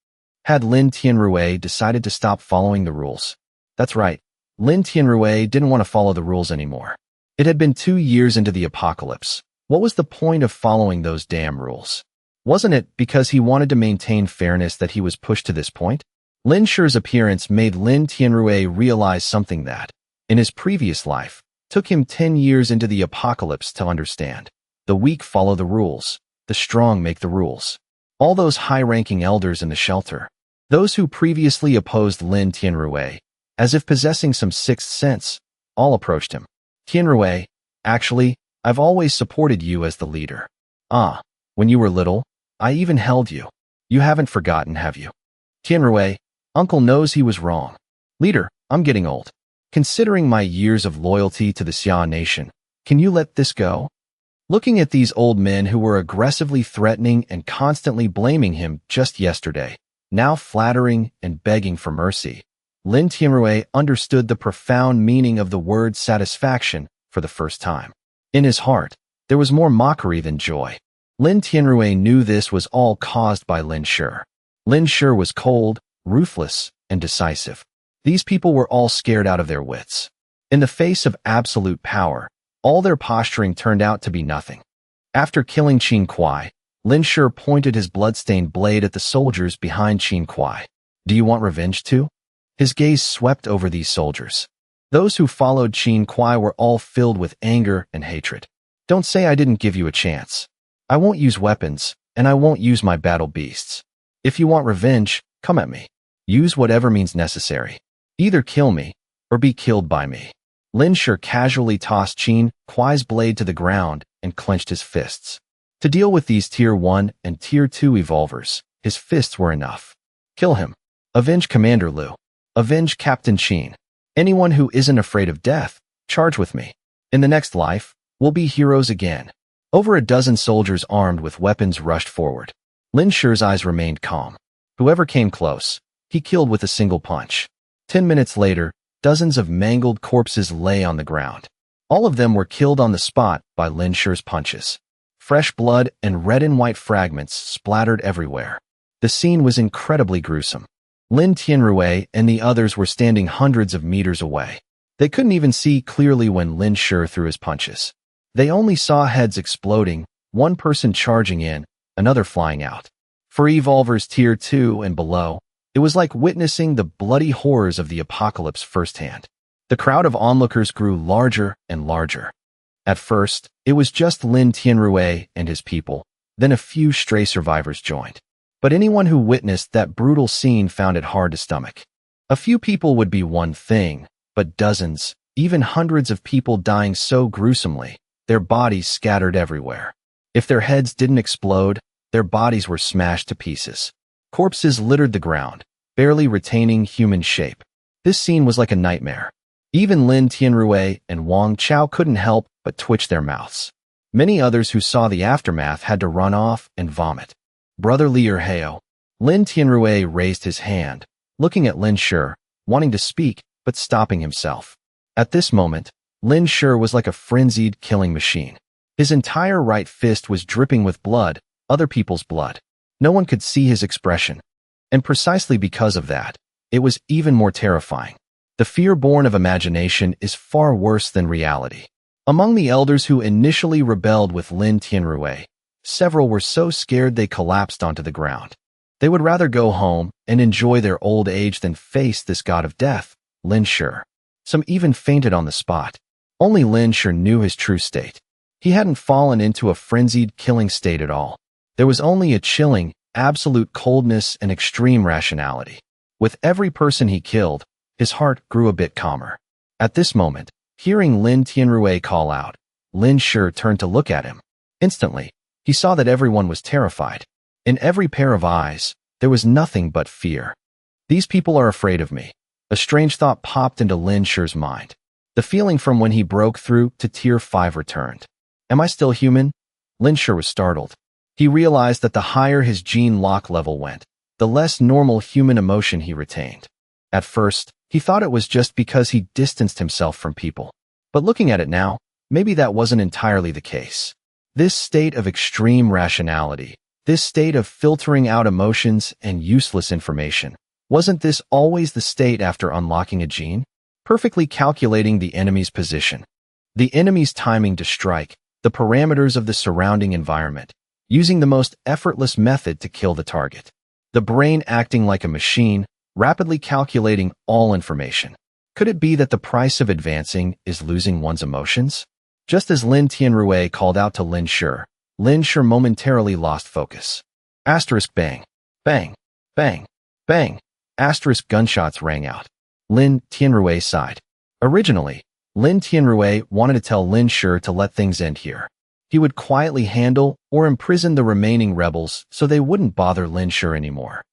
Had Lin Tianrui decided to stop following the rules? That's right, Lin Tianrui didn't want to follow the rules anymore. It had been 2 years into the apocalypse. What was the point of following those damn rules? Wasn't it because he wanted to maintain fairness that he was pushed to this point? Lin Shi's appearance made Lin Tianrui realize something that, in his previous life, took him 10 years into the apocalypse to understand. The weak follow the rules. The strong make the rules. All those high-ranking elders in the shelter, those who previously opposed Lin Tianrui, As if possessing some sixth sense, all approached him. Tianrui, actually, I've always supported you as the leader. Ah, when you were little, I even held you. You haven't forgotten, have you? Tianrui, Uncle knows he was wrong. Leader, I'm getting old. Considering my years of loyalty to the Xia nation, can you let this go? Looking at these old men who were aggressively threatening and constantly blaming him just yesterday, now flattering and begging for mercy, Lin Tianrui understood the profound meaning of the word satisfaction for the first time. In his heart, there was more mockery than joy. Lin Tianrui knew this was all caused by Lin Shi. Lin Shi was cold, ruthless, and decisive. These people were all scared out of their wits. In the face of absolute power, all their posturing turned out to be nothing. After killing Qin Kuai, Lin Shi pointed his blood-stained blade at the soldiers behind Qin Kuai. Do you want revenge too? His gaze swept over these soldiers. Those who followed Qin Kuai were all filled with anger and hatred. Don't say I didn't give you a chance. I won't use weapons, and I won't use my battle beasts. If you want revenge, come at me. Use whatever means necessary. Either kill me, or be killed by me. Lin Shi casually tossed Qin Kuai's blade to the ground and clenched his fists. To deal with these Tier 1 and Tier 2 evolvers, his fists were enough. Kill him. Avenge Commander Liu. Avenge Captain Qin. Anyone who isn't afraid of death, charge with me. In the next life, we'll be heroes again. Over a dozen soldiers armed with weapons rushed forward. Lin Shi's eyes remained calm. Whoever came close, he killed with a single punch. 10 minutes later, dozens of mangled corpses lay on the ground. All of them were killed on the spot by Lin Shi's punches. Fresh blood and red and white fragments splattered everywhere. The scene was incredibly gruesome. Lin Tianrui and the others were standing hundreds of meters away. They couldn't even see clearly when Lin Shi threw his punches. They only saw heads exploding, one person charging in, another flying out. For evolvers Tier 2 and below, it was like witnessing the bloody horrors of the apocalypse firsthand. The crowd of onlookers grew larger and larger. At first, it was just Lin Tianrui and his people, then a few stray survivors joined. But anyone who witnessed that brutal scene found it hard to stomach. A few people would be one thing, but dozens, even hundreds of people dying so gruesomely, their bodies scattered everywhere. If their heads didn't explode, their bodies were smashed to pieces. Corpses littered the ground, barely retaining human shape. This scene was like a nightmare. Even Lin Tianrui and Wang Chao couldn't help but twitch their mouths. Many others who saw the aftermath had to run off and vomit. Brother Liu Hao. Lin Tianrui raised his hand, looking at Lin Shi, wanting to speak, but stopping himself. At this moment, Lin Shi was like a frenzied killing machine. His entire right fist was dripping with blood, other people's blood. No one could see his expression. And precisely because of that, it was even more terrifying. The fear born of imagination is far worse than reality. Among the elders who initially rebelled with Lin Tianrui, several were so scared they collapsed onto the ground. They would rather go home and enjoy their old age than face this god of death, Lin Shi. Some even fainted on the spot. Only Lin Shi knew his true state. He hadn't fallen into a frenzied killing state at all. There was only a chilling, absolute coldness and extreme rationality. With every person he killed, his heart grew a bit calmer. At this moment, hearing Lin Tianrui call out, Lin Shi turned to look at him. Instantly, he saw that everyone was terrified. In every pair of eyes, there was nothing but fear. These people are afraid of me. A strange thought popped into Lin Shi's mind. The feeling from when he broke through to Tier 5 returned. Am I still human? Lin Shi was startled. He realized that the higher his gene lock level went, the less normal human emotion he retained. At first, he thought it was just because he distanced himself from people. But looking at it now, maybe that wasn't entirely the case. This state of extreme rationality, this state of filtering out emotions and useless information, wasn't this always the state after unlocking a gene? Perfectly calculating the enemy's position, the enemy's timing to strike, the parameters of the surrounding environment, using the most effortless method to kill the target. The brain acting like a machine, rapidly calculating all information. Could it be that the price of advancing is losing one's emotions? Just as Lin Tianrui called out to Lin Shi momentarily lost focus. Asterisk bang, bang, bang, bang. Asterisk gunshots rang out. Lin Tianrui sighed. Originally, Lin Tianrui wanted to tell Lin Shi to let things end here. He would quietly handle or imprison the remaining rebels so they wouldn't bother Lin Shi anymore.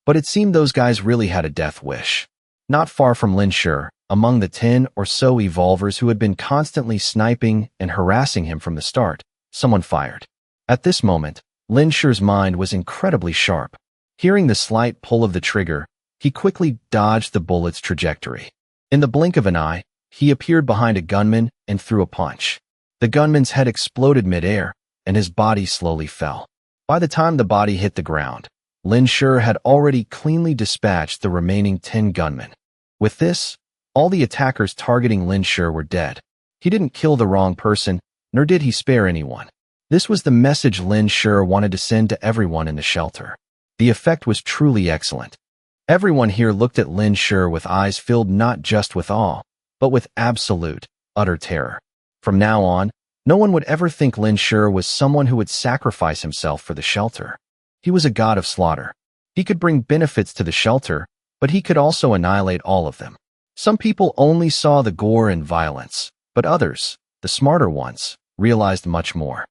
But it seemed those guys really had a death wish. Not far from Lin Shi, among the 10 or so evolvers who had been constantly sniping and harassing him from the start, someone fired. At this moment, Lin Shi's mind was incredibly sharp. Hearing the slight pull of the trigger, he quickly dodged the bullet's trajectory. In the blink of an eye, he appeared behind a gunman and threw a punch. The gunman's head exploded midair, and his body slowly fell. By the time the body hit the ground, Lin Shi had already cleanly dispatched the remaining 10 gunmen. With this, all the attackers targeting Lin Shi were dead. He didn't kill the wrong person, nor did he spare anyone. This was the message Lin Shi wanted to send to everyone in the shelter. The effect was truly excellent. Everyone here looked at Lin Shi with eyes filled not just with awe, but with absolute, utter terror. From now on, no one would ever think Lin Shi was someone who would sacrifice himself for the shelter. He was a god of slaughter. He could bring benefits to the shelter, but he could also annihilate all of them. Some people only saw the gore and violence, but others, the smarter ones, realized much more.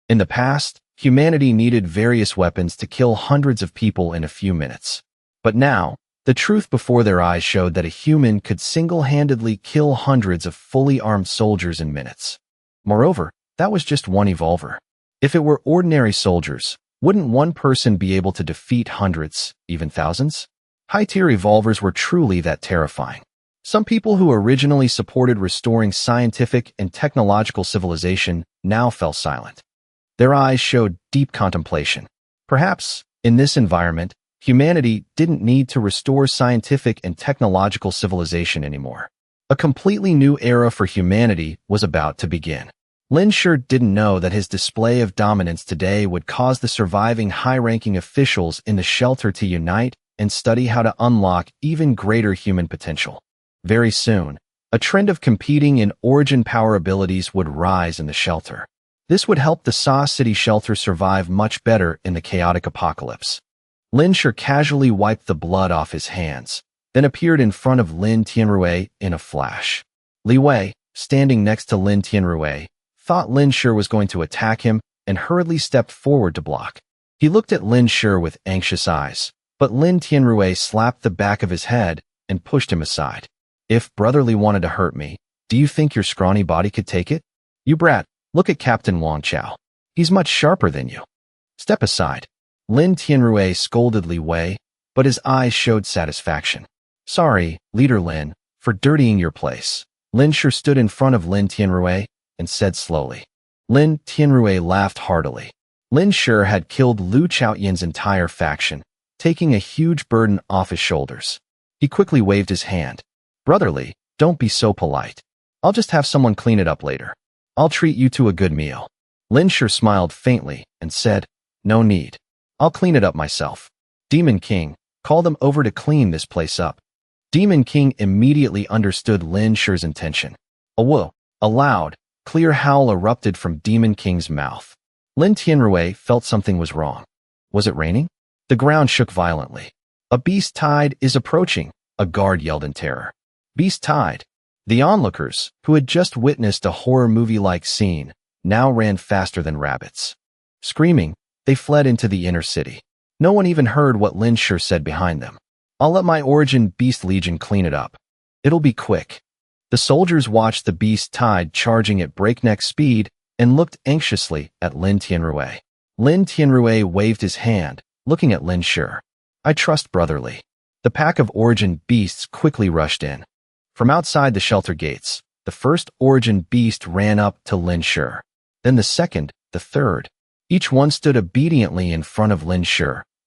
In the past, humanity needed various weapons to kill hundreds of people in a few minutes. But now, the truth before their eyes showed that a human could single-handedly kill hundreds of fully armed soldiers in minutes. Moreover, that was just one evolver. If it were ordinary soldiers, wouldn't one person be able to defeat hundreds, even thousands? High-tier evolvers were truly that terrifying. Some people who originally supported restoring scientific and technological civilization now fell silent. Their eyes showed deep contemplation. Perhaps, in this environment, humanity didn't need to restore scientific and technological civilization anymore. A completely new era for humanity was about to begin. Lin Shi didn't know that his display of dominance today would cause the surviving high-ranking officials in the shelter to unite and study how to unlock even greater human potential. Very soon, a trend of competing in origin power abilities would rise in the shelter. This would help the Sa City shelter survive much better in the chaotic apocalypse. Lin Shi casually wiped the blood off his hands, then appeared in front of Lin Tianrui in a flash. Li Wei, standing next to Lin Tianrui, thought Lin Shi was going to attack him and hurriedly stepped forward to block. He looked at Lin Shi with anxious eyes, but Lin Tianrui slapped the back of his head and pushed him aside. If brotherly wanted to hurt me, do you think your scrawny body could take it? You brat, look at Captain Wang Chao. He's much sharper than you. Step aside. Lin Tianrui scolded Li Wei, but his eyes showed satisfaction. Sorry, Leader Lin, for dirtying your place. Lin Shi stood in front of Lin Tianrui and said slowly. Lin Tianrui laughed heartily. Lin Shi had killed Lu Chaoyin's entire faction, taking a huge burden off his shoulders. He quickly waved his hand. Brotherly, don't be so polite. I'll just have someone clean it up later. I'll treat you to a good meal. Lin Shi smiled faintly and said, No need. I'll clean it up myself. Demon King, call them over to clean this place up. Demon King immediately understood Lin Shi's intention. A loud, clear howl erupted from Demon King's mouth. Lin Tianrui felt something was wrong. Was it raining? The ground shook violently. A beast tide is approaching, a guard yelled in terror. Beast tide. The onlookers, who had just witnessed a horror movie-like scene, now ran faster than rabbits. Screaming, they fled into the inner city. No one even heard what Lin Shi said behind them. I'll let my origin Beast Legion clean it up. It'll be quick. The soldiers watched the beast tide charging at breakneck speed and looked anxiously at Lin Tianrui. Lin Tianrui waved his hand, looking at Lin Shi. I trust brotherly. The pack of origin beasts quickly rushed in. From outside the shelter gates, the first origin beast ran up to Lin Shi. Then the second, the third. Each one stood obediently in front of Lin Shi,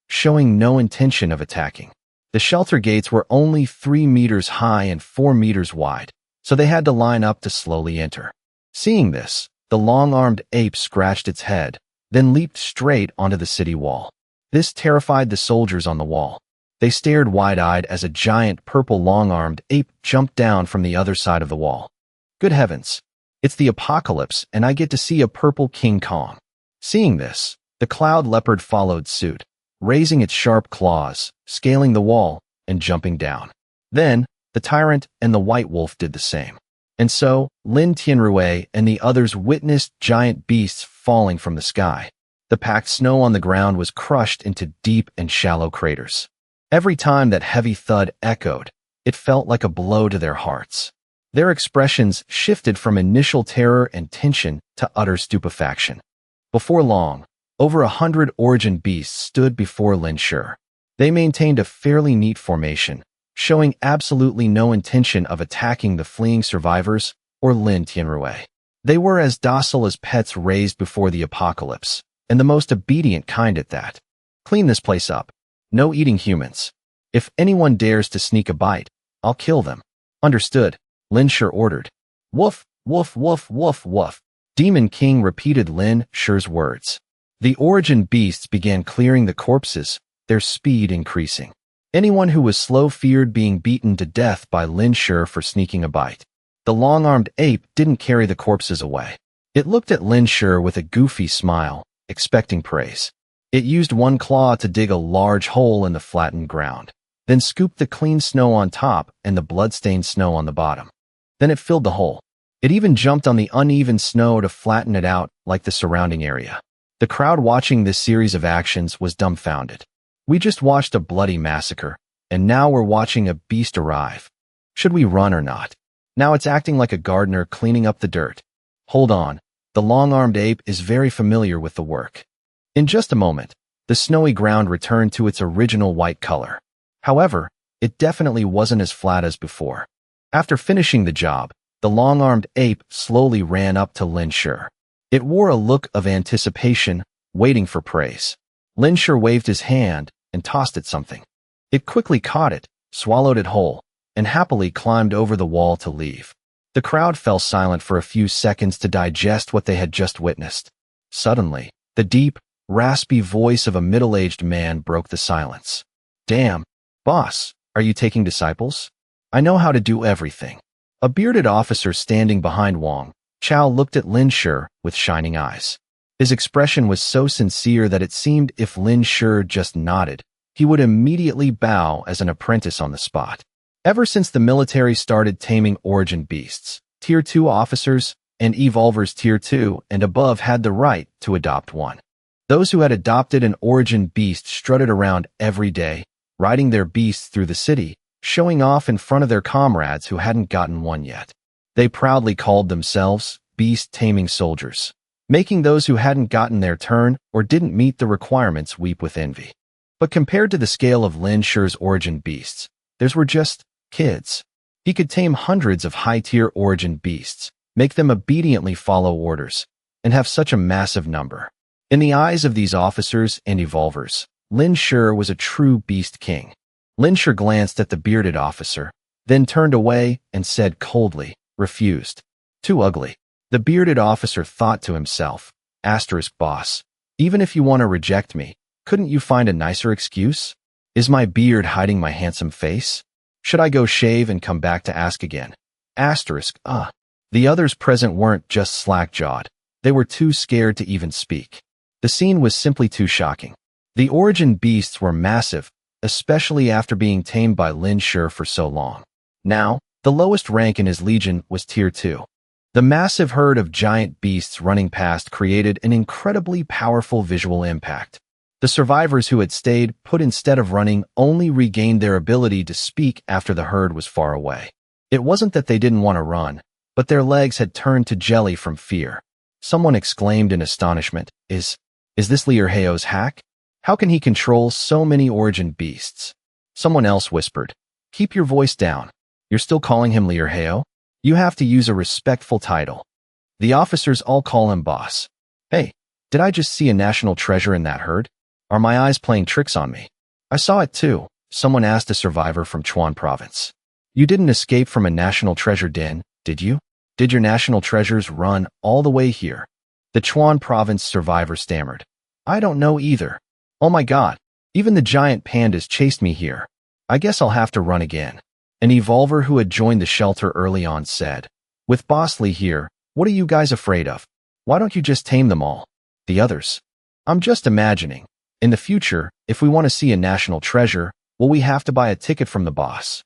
showing no intention of attacking. The shelter gates were only 3 meters high and 4 meters wide, so they had to line up to slowly enter. Seeing this, the long-armed ape scratched its head, then leaped straight onto the city wall. This terrified the soldiers on the wall. They stared wide-eyed as a giant purple long-armed ape jumped down from the other side of the wall. Good heavens! It's the apocalypse, and I get to see a purple King Kong. Seeing this, the cloud leopard followed suit, raising its sharp claws, scaling the wall, and jumping down. Then, The tyrant and the white wolf did the same. And so, Lin Tianrui and the others witnessed giant beasts falling from the sky. The packed snow on the ground was crushed into deep and shallow craters. Every time that heavy thud echoed, it felt like a blow to their hearts. Their expressions shifted from initial terror and tension to utter stupefaction. Before long, over 100 origin beasts stood before Lin Shi. They maintained a fairly neat formation, showing absolutely no intention of attacking the fleeing survivors or Lin Tianrui. They were as docile as pets raised before the apocalypse, and the most obedient kind at that. Clean this place up. No eating humans. If anyone dares to sneak a bite, I'll kill them. Understood, Lin Shi ordered. Woof, woof, woof, woof, woof. Demon King repeated Lin Shi's words. The origin beasts began clearing the corpses, their speed increasing. Anyone who was slow feared being beaten to death by Lin Shi for sneaking a bite. The long-armed ape didn't carry the corpses away. It looked at Lin Shi with a goofy smile, expecting praise. It used one claw to dig a large hole in the flattened ground, then scooped the clean snow on top and the blood-stained snow on the bottom. Then it filled the hole. It even jumped on the uneven snow to flatten it out like the surrounding area. The crowd watching this series of actions was dumbfounded. We just watched a bloody massacre, and now we're watching a beast arrive. Should we run or not? Now it's acting like a gardener cleaning up the dirt. Hold on, the long-armed ape is very familiar with the work. In just a moment, the snowy ground returned to its original white color. However, it definitely wasn't as flat as before. After finishing the job, the long-armed ape slowly ran up to Lin Shi. It wore a look of anticipation, waiting for praise. Lin Shi waved his hand and tossed it something. It quickly caught it, swallowed it whole, and happily climbed over the wall to leave. The crowd fell silent for a few seconds to digest what they had just witnessed. Suddenly, the deep, raspy voice of a middle-aged man broke the silence. Damn, boss, are you taking disciples? I know how to do everything. A bearded officer standing behind Wang Chao looked at Lin Shi with shining eyes. His expression was so sincere that it seemed if Lin Shi just nodded, he would immediately bow as an apprentice on the spot. Ever since the military started taming origin beasts, Tier 2 officers and evolvers Tier 2 and above had the right to adopt one. Those who had adopted an origin beast strutted around every day, riding their beasts through the city, showing off in front of their comrades who hadn't gotten one yet. They proudly called themselves beast-taming soldiers, making those who hadn't gotten their turn or didn't meet the requirements weep with envy. But compared to the scale of Lin Shi's origin beasts, theirs were just kids. He could tame hundreds of high-tier origin beasts, make them obediently follow orders, and have such a massive number. In the eyes of these officers and evolvers, Lin Shi was a true beast king. Lin Shi glanced at the bearded officer, then turned away and said coldly, refused. Too ugly. The bearded officer thought to himself, boss, even if you want to reject me, couldn't you find a nicer excuse? Is my beard hiding my handsome face? Should I go shave and come back to ask again? The others present weren't just slack-jawed. They were too scared to even speak. The scene was simply too shocking. The origin beasts were massive, especially after being tamed by Lin Shi for so long. Now, the lowest rank in his legion was Tier 2. The massive herd of giant beasts running past created an incredibly powerful visual impact. The survivors who had stayed put instead of running only regained their ability to speak after the herd was far away. It wasn't that they didn't want to run, but their legs had turned to jelly from fear. Someone exclaimed in astonishment, Is this Liu Heo's hack? How can he control so many origin beasts? Someone else whispered, Keep your voice down. You're still calling him Liu Heo? You have to use a respectful title. The officers all call him boss. Hey, did I just see a national treasure in that herd? Are my eyes playing tricks on me? I saw it too, someone asked a survivor from Chuan province. You didn't escape from a national treasure den, did you? Did your national treasures run all the way here? The Chuan province survivor stammered. I don't know either. Oh my god, even the giant pandas chased me here. I guess I'll have to run again. An evolver who had joined the shelter early on said, With Boss Lee here, what are you guys afraid of? Why don't you just tame them all? The others. I'm just imagining. In the future, if we want to see a national treasure, will we have to buy a ticket from the boss?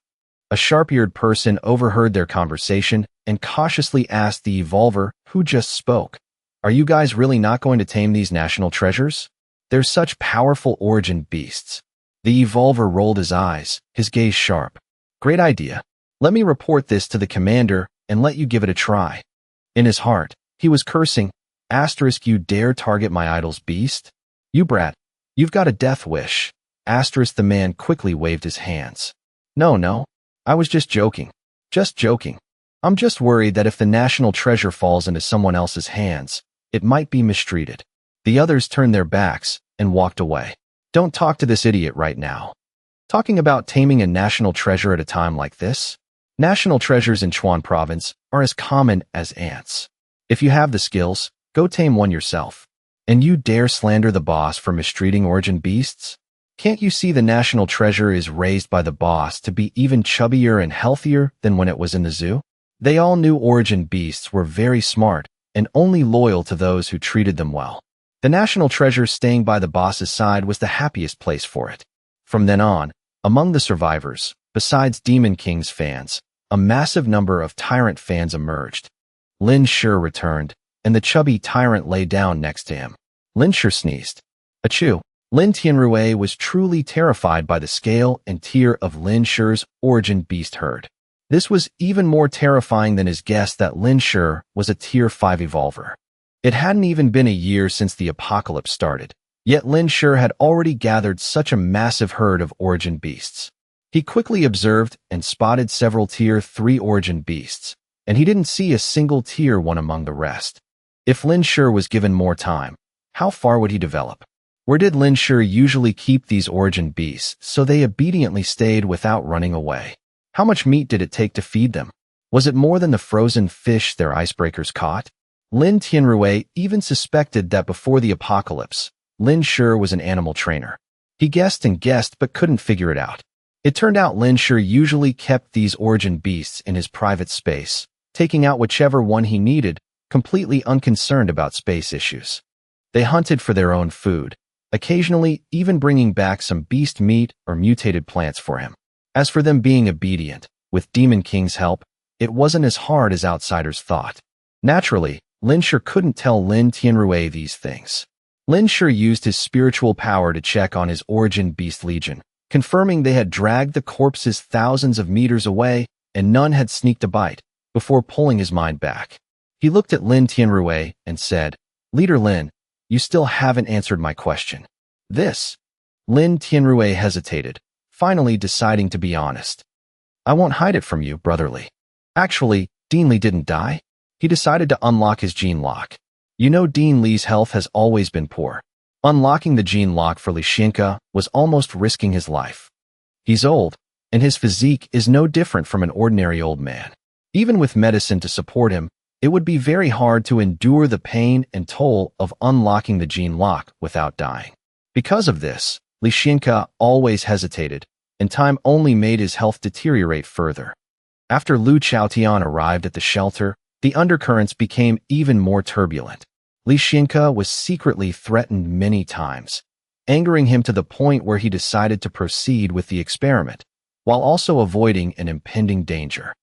A sharp-eared person overheard their conversation and cautiously asked the evolver who just spoke, "Are you guys really not going to tame these national treasures? They're such powerful origin beasts." The evolver rolled his eyes, his gaze sharp. "Great idea. Let me report this to the commander and let you give it a try." In his heart, he was cursing, "You dare target my idol's beast? You brat, you've got a death wish." The man quickly waved his hands. No, I was just joking. Just joking. I'm just worried that if the national treasure falls into someone else's hands, it might be mistreated." The others turned their backs and walked away. "Don't talk to this idiot right now. Talking about taming a national treasure at a time like this? National treasures in Chuan province are as common as ants. If you have the skills, go tame one yourself. And you dare slander the boss for mistreating origin beasts? Can't you see the national treasure is raised by the boss to be even chubbier and healthier than when it was in the zoo?" They all knew origin beasts were very smart and only loyal to those who treated them well. The national treasure staying by the boss's side was the happiest place for it. From then on, among the survivors, besides Demon King's fans, a massive number of tyrant fans emerged. Lin Shi returned, and the chubby tyrant lay down next to him. Lin Shi sneezed. Achoo! Lin Tianrui was truly terrified by the scale and tier of Lin Shi's origin beast herd. This was even more terrifying than his guess that Lin Shi was a tier 5 evolver. It hadn't even been a year since the apocalypse started, yet Lin Shi had already gathered such a massive herd of origin beasts. He quickly observed and spotted several tier 3 origin beasts, and he didn't see a single tier 1 among the rest. If Lin Shi was given more time, how far would he develop? Where did Lin Shi usually keep these origin beasts so they obediently stayed without running away? How much meat did it take to feed them? Was it more than the frozen fish their icebreakers caught? Lin Tianrui even suspected that before the apocalypse, Lin Shi was an animal trainer. He guessed and guessed but couldn't figure it out. It turned out Lin Shi usually kept these origin beasts in his private space, taking out whichever one he needed, completely unconcerned about space issues. They hunted for their own food, occasionally even bringing back some beast meat or mutated plants for him. As for them being obedient, with Demon King's help, it wasn't as hard as outsiders thought. Naturally, Lin Shi couldn't tell Lin Tianrui these things. Lin Shi used his spiritual power to check on his origin beast legion, confirming they had dragged the corpses thousands of meters away and none had sneaked a bite, before pulling his mind back. He looked at Lin Tianrui and said, "Leader Lin, you still haven't answered my question." This? Lin Tianrui hesitated, finally deciding to be honest. "I won't hide it from you, brotherly. Actually, Dean Li didn't die. He decided to unlock his gene lock. You know Dean Li's health has always been poor. Unlocking the gene lock for Lishinka was almost risking his life. He's old, and his physique is no different from an ordinary old man. Even with medicine to support him, it would be very hard to endure the pain and toll of unlocking the gene lock without dying. Because of this, Lishinka always hesitated, and time only made his health deteriorate further. After Lu Chaotian arrived at the shelter, the undercurrents became even more turbulent. Lishinka was secretly threatened many times, angering him to the point where he decided to proceed with the experiment, while also avoiding an impending danger.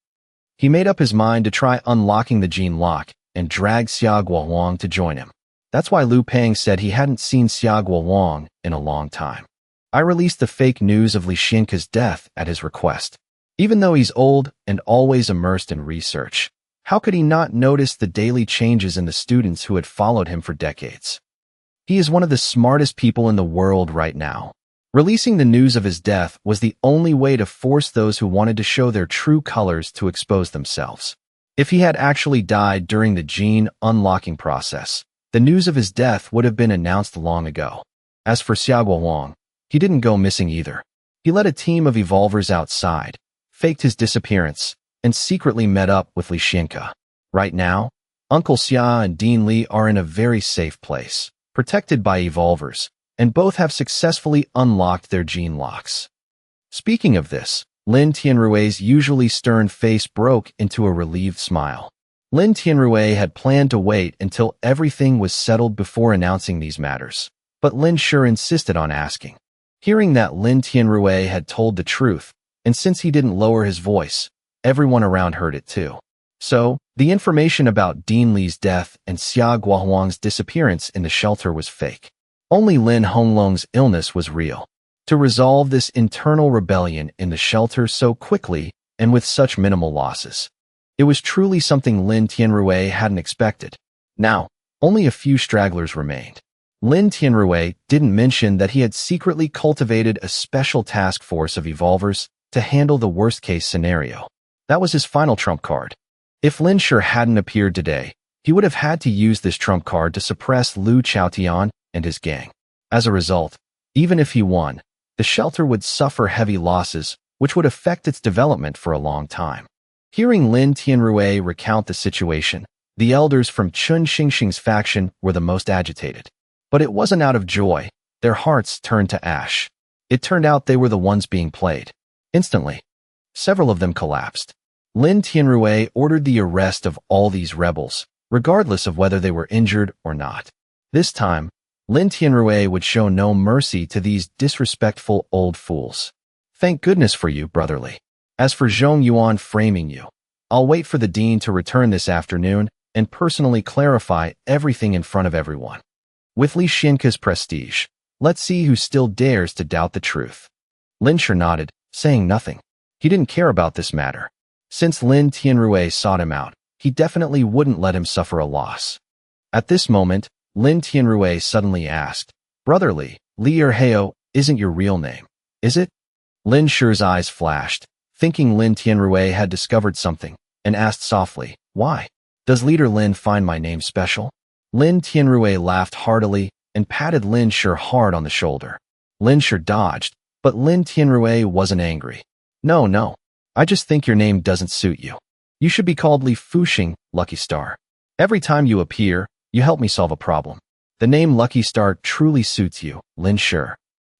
He made up his mind to try unlocking the gene lock and dragged Xia Guohuang to join him. That's why Lu Pang said he hadn't seen Xia Guohuang in a long time. I released the fake news of Lishinka's death at his request. Even though he's old and always immersed in research, how could he not notice the daily changes in the students who had followed him for decades? He is one of the smartest people in the world right now. Releasing the news of his death was the only way to force those who wanted to show their true colors to expose themselves. If he had actually died during the gene unlocking process, the news of his death would have been announced long ago. As for Xia Guohuang, he didn't go missing either. He led a team of evolvers outside, faked his disappearance, and secretly met up with Lishinka. Right now, Uncle Xia and Dean Li are in a very safe place, protected by evolvers, and both have successfully unlocked their gene locks. Speaking of this, Lin Tianrui's usually stern face broke into a relieved smile. Lin Tianrui had planned to wait until everything was settled before announcing these matters, but Lin Shi insisted on asking. Hearing that Lin Tianrui had told the truth, and since he didn't lower his voice, everyone around heard it too. So, the information about Dean Li's death and Xia Guohuang's disappearance in the shelter was fake. Only Lin Honglong's illness was real. To resolve this internal rebellion in the shelter so quickly and with such minimal losses, it was truly something Lin Tianrui hadn't expected. Now, only a few stragglers remained. Lin Tianrui didn't mention that he had secretly cultivated a special task force of evolvers to handle the worst-case scenario. That was his final trump card. If Lin Shi hadn't appeared today, he would have had to use this trump card to suppress Lu Chaotian and his gang. As a result, even if he won, the shelter would suffer heavy losses, which would affect its development for a long time. Hearing Lin Tianrui recount the situation, the elders from Chun Xingxing's faction were the most agitated. But it wasn't out of joy. Their hearts turned to ash. It turned out they were the ones being played. Instantly, several of them collapsed. Lin Tianrui ordered the arrest of all these rebels, regardless of whether they were injured or not. This time, Lin Tianrui would show no mercy to these disrespectful old fools. Thank goodness for you, brotherly. As for Zhong Yuan framing you, I'll wait for the dean to return this afternoon and personally clarify everything in front of everyone. With Li Xinke's prestige, let's see who still dares to doubt the truth. Lin Shi nodded, saying nothing. He didn't care about this matter. Since Lin Tianrui sought him out, he definitely wouldn't let him suffer a loss. At this moment, Lin Tianrui suddenly asked, "Brotherly, Li Erheo isn't your real name, is it?" Lin Shi's eyes flashed, thinking Lin Tianrui had discovered something, and asked softly, "Why? Does Leader Lin find my name special?" Lin Tianrui laughed heartily and patted Lin Shi hard on the shoulder. Lin Shi dodged, but Lin Tianrui wasn't angry. No, I just think your name doesn't suit you. You should be called Li Fuxing, Lucky Star. Every time you appear, you help me solve a problem. The name Lucky Star truly suits you, Lin Shi."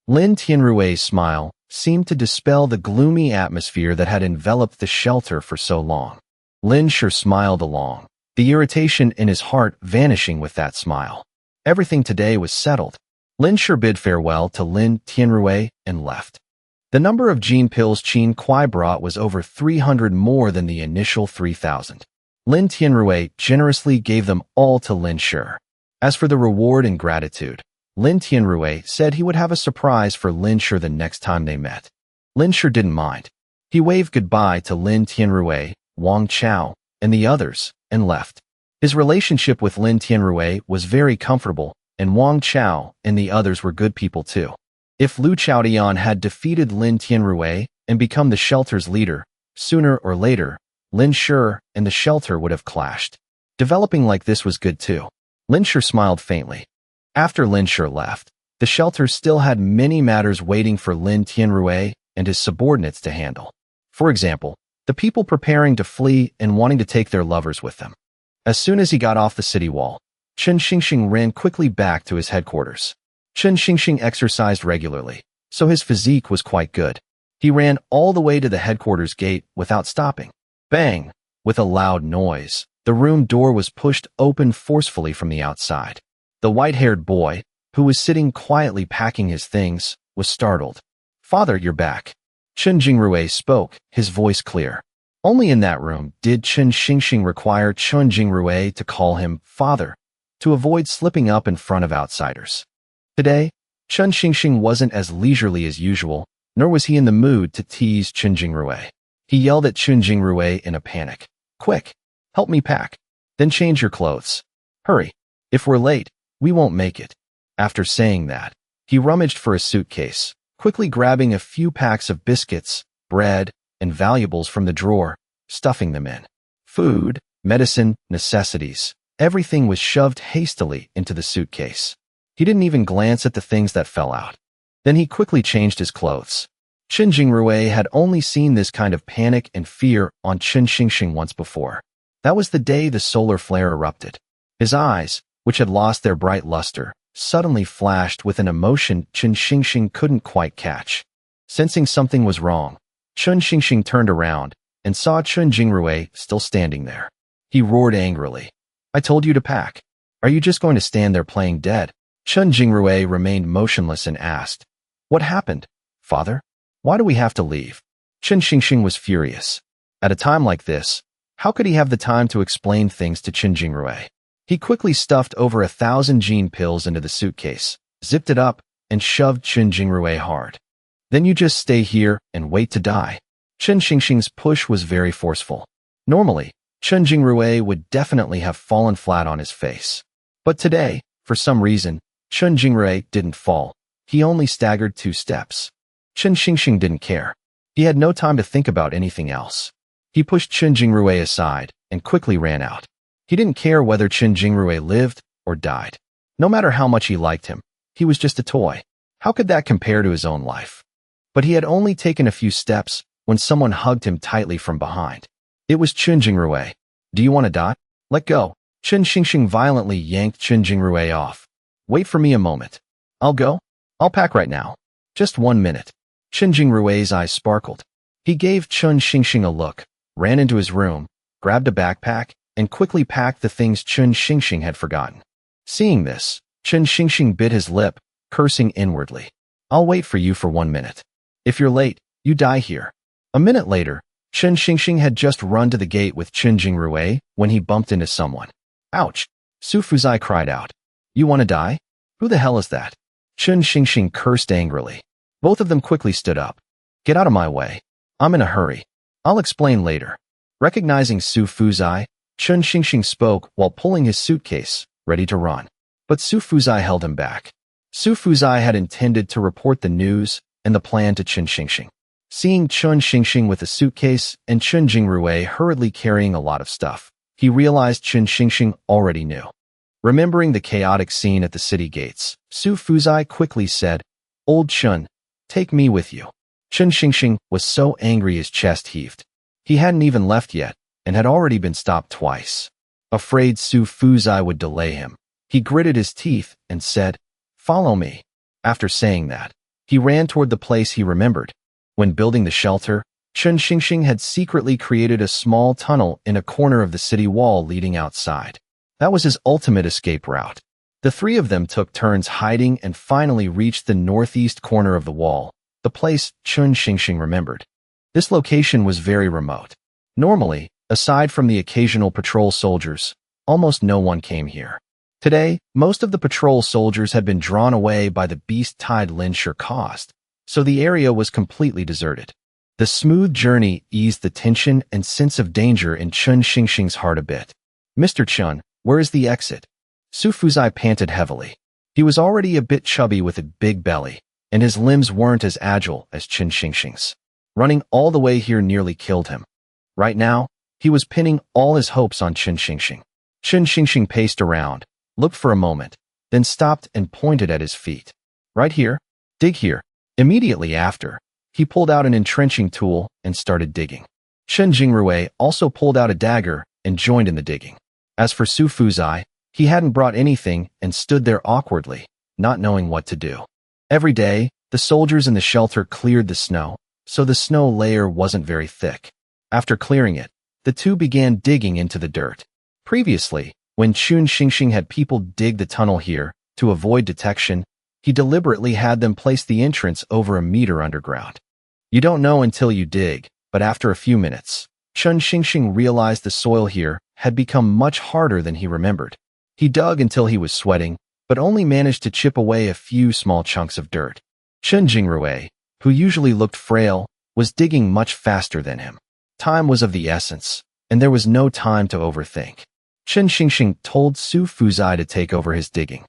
Lin Tianrui's smile seemed to dispel the gloomy atmosphere that had enveloped the shelter for so long. Lin Shi smiled along, the irritation in his heart vanishing with that smile. Everything today was settled. Lin Shi bid farewell to Lin Tianrui and left. The number of gene pills Qin Kuai brought was over 300 more than the initial 3,000. Lin Tianrui generously gave them all to Lin Shi. As for the reward and gratitude, Lin Tianrui said he would have a surprise for Lin Shi the next time they met. Lin Shi didn't mind. He waved goodbye to Lin Tianrui, Wang Chao, and the others, and left. His relationship with Lin Tianrui was very comfortable, and Wang Chao and the others were good people too. If Lu Chaotian had defeated Lin Tianrui and become the shelter's leader, sooner or later, Lin Shi and the shelter would have clashed. Developing like this was good too. Lin Shi smiled faintly. After Lin Shi left, the shelter still had many matters waiting for Lin Tianrui and his subordinates to handle. For example, the people preparing to flee and wanting to take their lovers with them. As soon as he got off the city wall, Chun Xingxing ran quickly back to his headquarters. Chun Xingxing exercised regularly, so his physique was quite good. He ran all the way to the headquarters gate without stopping. Bang! With a loud noise, the room door was pushed open forcefully from the outside. The white-haired boy, who was sitting quietly packing his things, was startled. "Father, you're back." Chun Jingrui spoke, his voice clear. Only in that room did Chun Xingxing require Chun Jingrui to call him father, to avoid slipping up in front of outsiders. Today, Chun Xingxing wasn't as leisurely as usual, nor was he in the mood to tease Chun Jingrui. He yelled at Chun Jingrui in a panic. "Quick, help me pack. Then change your clothes. Hurry. If we're late, we won't make it." After saying that, he rummaged for a suitcase, quickly grabbing a few packs of biscuits, bread, and valuables from the drawer, stuffing them in. Food, medicine, necessities, everything was shoved hastily into the suitcase. He didn't even glance at the things that fell out. Then he quickly changed his clothes. Chun Jingrui had only seen this kind of panic and fear on Chun Xingxing once before. That was the day the solar flare erupted. His eyes, which had lost their bright luster, suddenly flashed with an emotion Chun Xingxing couldn't quite catch. Sensing something was wrong, Chun Xingxing turned around and saw Chun Jingrui still standing there. He roared angrily. "I told you to pack. Are you just going to stand there playing dead?" Chun Jingrui remained motionless and asked, "What happened, father? Why do we have to leave?" Chen Xingxing was furious. At a time like this, how could he have the time to explain things to Chen Jingrui? He quickly stuffed over 1,000 gene pills into the suitcase, zipped it up, and shoved Chen Jingrui hard. Then you just stay here and wait to die. Chen Xingxing's push was very forceful. Normally, Chen Jingrui would definitely have fallen flat on his face. But today, for some reason, Chen Jingrui didn't fall. He only staggered 2 steps. Chen Xingxing didn't care. He had no time to think about anything else. He pushed Chen Jingrui aside and quickly ran out. He didn't care whether Chen Jingrui lived or died. No matter how much he liked him, he was just a toy. How could that compare to his own life? But he had only taken a few steps when someone hugged him tightly from behind. It was Chen Jingrui. Do you want to die? Let go. Chen Xingxing violently yanked Chen Jingrui off. Wait for me a moment. I'll go. I'll pack right now. Just 1 minute. Chen Jingrui's eyes sparkled. He gave Chen Xingxing a look, ran into his room, grabbed a backpack, and quickly packed the things Chen Xingxing had forgotten. Seeing this, Chen Xingxing bit his lip, cursing inwardly. I'll wait for you for 1 minute. If you're late, you die here. A minute later, Chen Xingxing had just run to the gate with Chen Jingrui when he bumped into someone. Ouch! Su Fuzai cried out. You want to die? Who the hell is that? Chen Xingxing cursed angrily. Both of them quickly stood up. Get out of my way. I'm in a hurry. I'll explain later. Recognizing Su Fuzai, Chen Xingxing spoke while pulling his suitcase, ready to run. But Su Fuzai held him back. Su Fuzai had intended to report the news and the plan to Chen Xingxing. Seeing Chen Xingxing with a suitcase and Chen Jingrui hurriedly carrying a lot of stuff, he realized Chen Xingxing already knew. Remembering the chaotic scene at the city gates, Su Fuzai quickly said, Old Chen, take me with you. Chen Xingxing was so angry his chest heaved. He hadn't even left yet, and had already been stopped twice. Afraid Su Fuzai would delay him, he gritted his teeth and said, Follow me. After saying that, he ran toward the place he remembered. When building the shelter, Chen Xingxing had secretly created a small tunnel in a corner of the city wall leading outside. That was his ultimate escape route. The 3 of them took turns hiding and finally reached the northeast corner of the wall, the place Chen Xingxing remembered. This location was very remote. Normally, aside from the occasional patrol soldiers, almost no one came here. Today, most of the patrol soldiers had been drawn away by the beast tide Linshur caused, so the area was completely deserted. The smooth journey eased the tension and sense of danger in Chen Xingxing's heart a bit. Mr. Chen, where is the exit? Su Fuzai panted heavily. He was already a bit chubby with a big belly, and his limbs weren't as agile as Chen Xingxing's. Running all the way here nearly killed him. Right now, he was pinning all his hopes on Chen Xingxing. Chen Xingxing paced around, looked for a moment, then stopped and pointed at his feet. Right here? Dig here. Immediately after, he pulled out an entrenching tool and started digging. Chen Jingrui also pulled out a dagger and joined in the digging. As for Su Fuzai, he hadn't brought anything and stood there awkwardly, not knowing what to do. Every day, the soldiers in the shelter cleared the snow, so the snow layer wasn't very thick. After clearing it, the 2 began digging into the dirt. Previously, when Chen Xingxing had people dig the tunnel here to avoid detection, he deliberately had them place the entrance over a meter underground. You don't know until you dig, but after a few minutes, Chen Xingxing realized the soil here had become much harder than he remembered. He dug until he was sweating, but only managed to chip away a few small chunks of dirt. Chen Jingrui, who usually looked frail, was digging much faster than him. Time was of the essence, and there was no time to overthink. Chen Xingxing told Su Fuzai to take over his digging.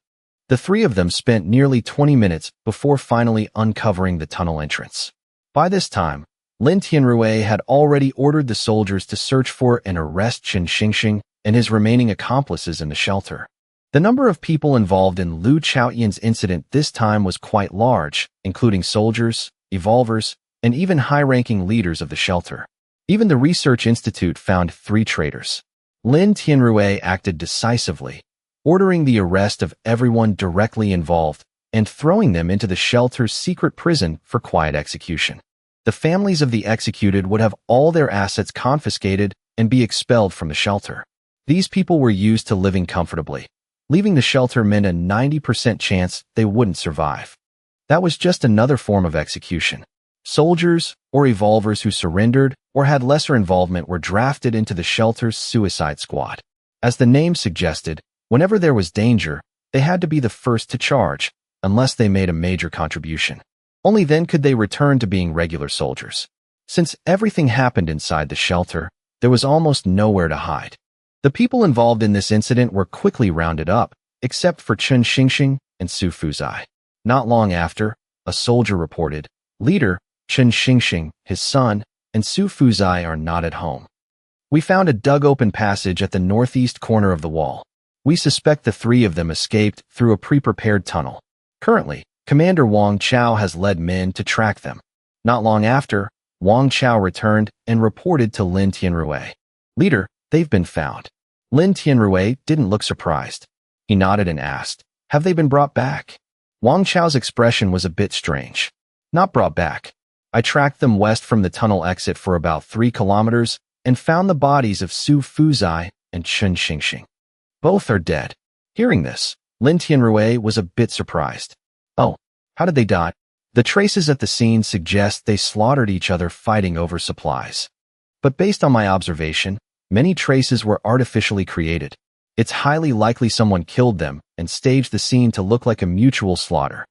The 3 of them spent nearly 20 minutes before finally uncovering the tunnel entrance. By this time, Lin Tianrui had already ordered the soldiers to search for and arrest Chen Xingxing and his remaining accomplices in the shelter. The number of people involved in Lu Chaoyan's incident this time was quite large, including soldiers, evolvers, and even high-ranking leaders of the shelter. Even the Research Institute found 3 traitors. Lin Tianrui acted decisively, ordering the arrest of everyone directly involved and throwing them into the shelter's secret prison for quiet execution. The families of the executed would have all their assets confiscated and be expelled from the shelter. These people were used to living comfortably. Leaving the shelter meant a 90% chance they wouldn't survive. That was just another form of execution. Soldiers or evolvers who surrendered or had lesser involvement were drafted into the shelter's suicide squad. As the name suggested, whenever there was danger, they had to be the first to charge, unless they made a major contribution. Only then could they return to being regular soldiers. Since everything happened inside the shelter, there was almost nowhere to hide. The people involved in this incident were quickly rounded up, except for Chun Xingxing and Su Fuzai. Not long after, a soldier reported, "Leader, Chun Xingxing, his son, and Su Fuzai are not at home. We found a dug-open passage at the northeast corner of the wall. We suspect the three of them escaped through a pre-prepared tunnel. Currently, Commander Wang Chao has led men to track them." Not long after, Wang Chao returned and reported to Lin Tianrui. "Leader, they've been found." Lin Tianrui didn't look surprised. He nodded and asked, "Have they been brought back?" Wang Chao's expression was a bit strange. "Not brought back. I tracked them west from the tunnel exit for about 3 kilometers and found the bodies of Su Fuzai and Chun Xingxing. Both are dead." Hearing this, Lin Tianrui was a bit surprised. "Oh, how did they die?" "The traces at the scene suggest they slaughtered each other fighting over supplies. But based on my observation, many traces were artificially created. It's highly likely someone killed them and staged the scene to look like a mutual slaughter.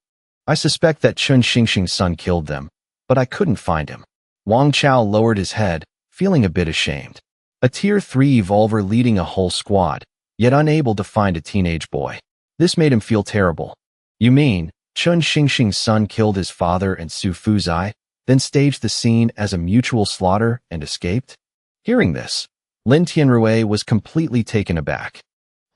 I suspect that Chun Xingxing's son killed them, but I couldn't find him." Wang Chao lowered his head, feeling a bit ashamed. A Tier 3 evolver leading a whole squad, yet unable to find a teenage boy. This made him feel terrible. "You mean, Chun Xingxing's son killed his father and Su Fuzai, then staged the scene as a mutual slaughter and escaped?" Hearing this, Lin Tianrui was completely taken aback.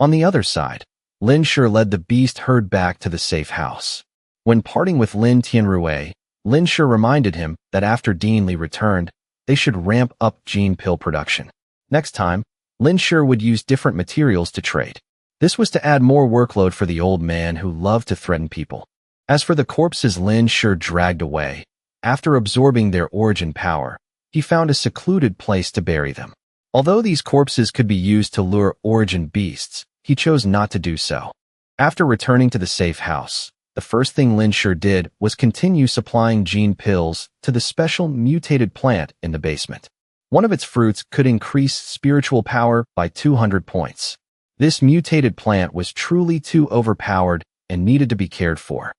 On the other side, Lin Shi led the beast herd back to the safe house. When parting with Lin Tianrui, Lin Shi reminded him that after Dean Li returned, they should ramp up gene pill production. Next time, Lin Shi would use different materials to trade. This was to add more workload for the old man who loved to threaten people. As for the corpses Lin Shi dragged away, after absorbing their origin power, he found a secluded place to bury them. Although these corpses could be used to lure origin beasts, he chose not to do so. After returning to the safe house, the first thing Lin Shi did was continue supplying gene pills to the special mutated plant in the basement. One of its fruits could increase spiritual power by 200 points. This mutated plant was truly too overpowered and needed to be cared for.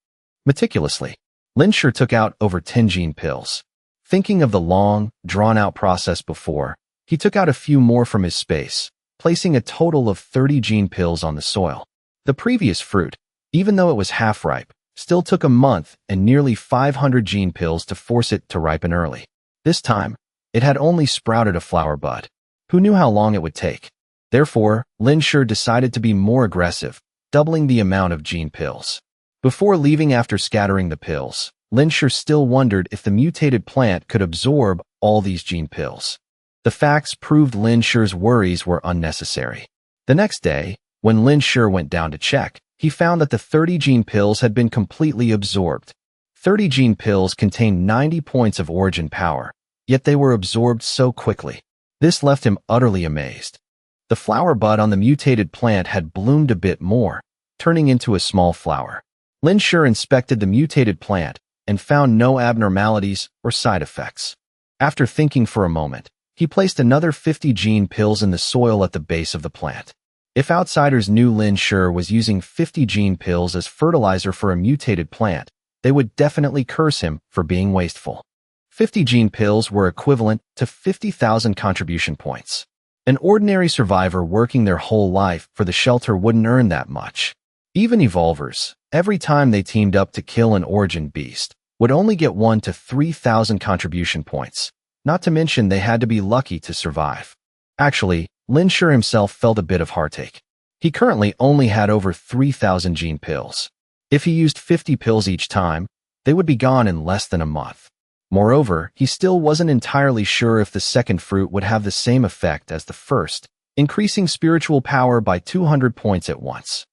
Meticulously, Lin Shi took out over 10 gene pills. Thinking of the long, drawn-out process before, he took out a few more from his space, placing a total of 30 gene pills on the soil. The previous fruit, even though it was half-ripe, still took a month and nearly 500 gene pills to force it to ripen early. This time, it had only sprouted a flower bud. Who knew how long it would take? Therefore, Lin Shi decided to be more aggressive, doubling the amount of gene pills. Before leaving after scattering the pills, Lin Shi still wondered if the mutated plant could absorb all these gene pills. The facts proved Lin Shi's worries were unnecessary. The next day, when Lin Shi went down to check, he found that the 30 gene pills had been completely absorbed. 30 gene pills contained 90 points of origin power, yet they were absorbed so quickly. This left him utterly amazed. The flower bud on the mutated plant had bloomed a bit more, turning into a small flower. Lin Shi inspected the mutated plant and found no abnormalities or side effects. After thinking for a moment, he placed another 50 gene pills in the soil at the base of the plant. If outsiders knew Lin Shi was using 50 gene pills as fertilizer for a mutated plant, they would definitely curse him for being wasteful. 50 gene pills were equivalent to 50,000 contribution points. An ordinary survivor working their whole life for the shelter wouldn't earn that much. Even evolvers, every time they teamed up to kill an origin beast, would only get 1 to 3,000 contribution points. Not to mention they had to be lucky to survive. Actually, Lin Shi himself felt a bit of heartache. He currently only had over 3,000 gene pills. If he used 50 pills each time, they would be gone in less than a month. Moreover, he still wasn't entirely sure if the second fruit would have the same effect as the first, increasing spiritual power by 200 points at once.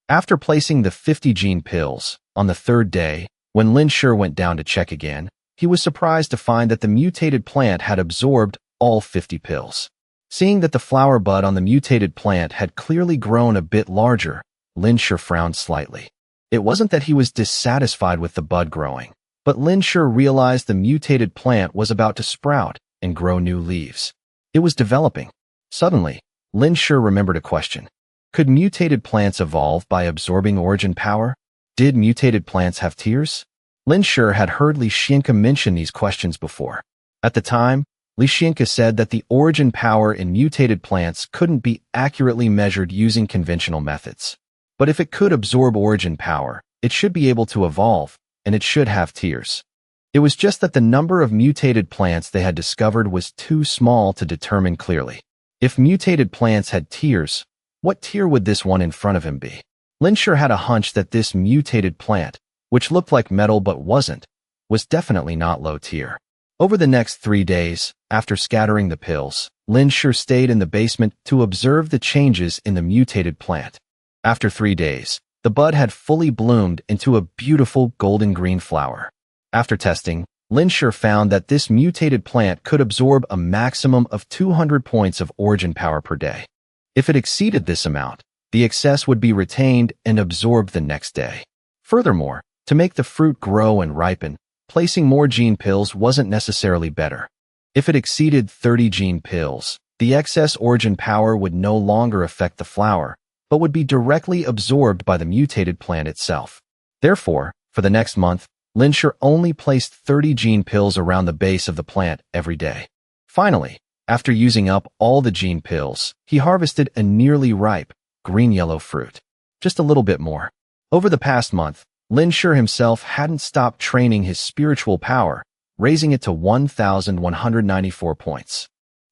After placing the 50 gene pills, on the third day, when Lin Shi went down to check again, he was surprised to find that the mutated plant had absorbed all 50 pills. Seeing that the flower bud on the mutated plant had clearly grown a bit larger, Lin Shi frowned slightly. It wasn't that he was dissatisfied with the bud growing. But Lin Shi realized the mutated plant was about to sprout and grow new leaves. It was developing. Suddenly, Lin Shi remembered a question. Could mutated plants evolve by absorbing origin power? Did mutated plants have tears? Lin Shi had heard Li Xianke mention these questions before. At the time, Li Xianke said that the origin power in mutated plants couldn't be accurately measured using conventional methods. But if it could absorb origin power, it should be able to evolve, and it should have tears. It was just that the number of mutated plants they had discovered was too small to determine clearly. If mutated plants had tears, what tier would this one in front of him be? Lin Shi had a hunch that this mutated plant, which looked like metal but wasn't, was definitely not low tier. Over the next 3 days, after scattering the pills, Lin Shi stayed in the basement to observe the changes in the mutated plant. After 3 days, the bud had fully bloomed into a beautiful golden-green flower. After testing, Lin Shi found that this mutated plant could absorb a maximum of 200 points of origin power per day. If it exceeded this amount, the excess would be retained and absorbed the next day. Furthermore, to make the fruit grow and ripen, placing more gene pills wasn't necessarily better. If it exceeded 30 gene pills, the excess origin power would no longer affect the flower, but would be directly absorbed by the mutated plant itself. Therefore, for the next month, Lin Shi only placed 30 gene pills around the base of the plant every day. Finally, after using up all the gene pills, he harvested a nearly ripe, green-yellow fruit. Just a little bit more. Over the past month, Lin Shi himself hadn't stopped training his spiritual power, raising it to 1,194 points.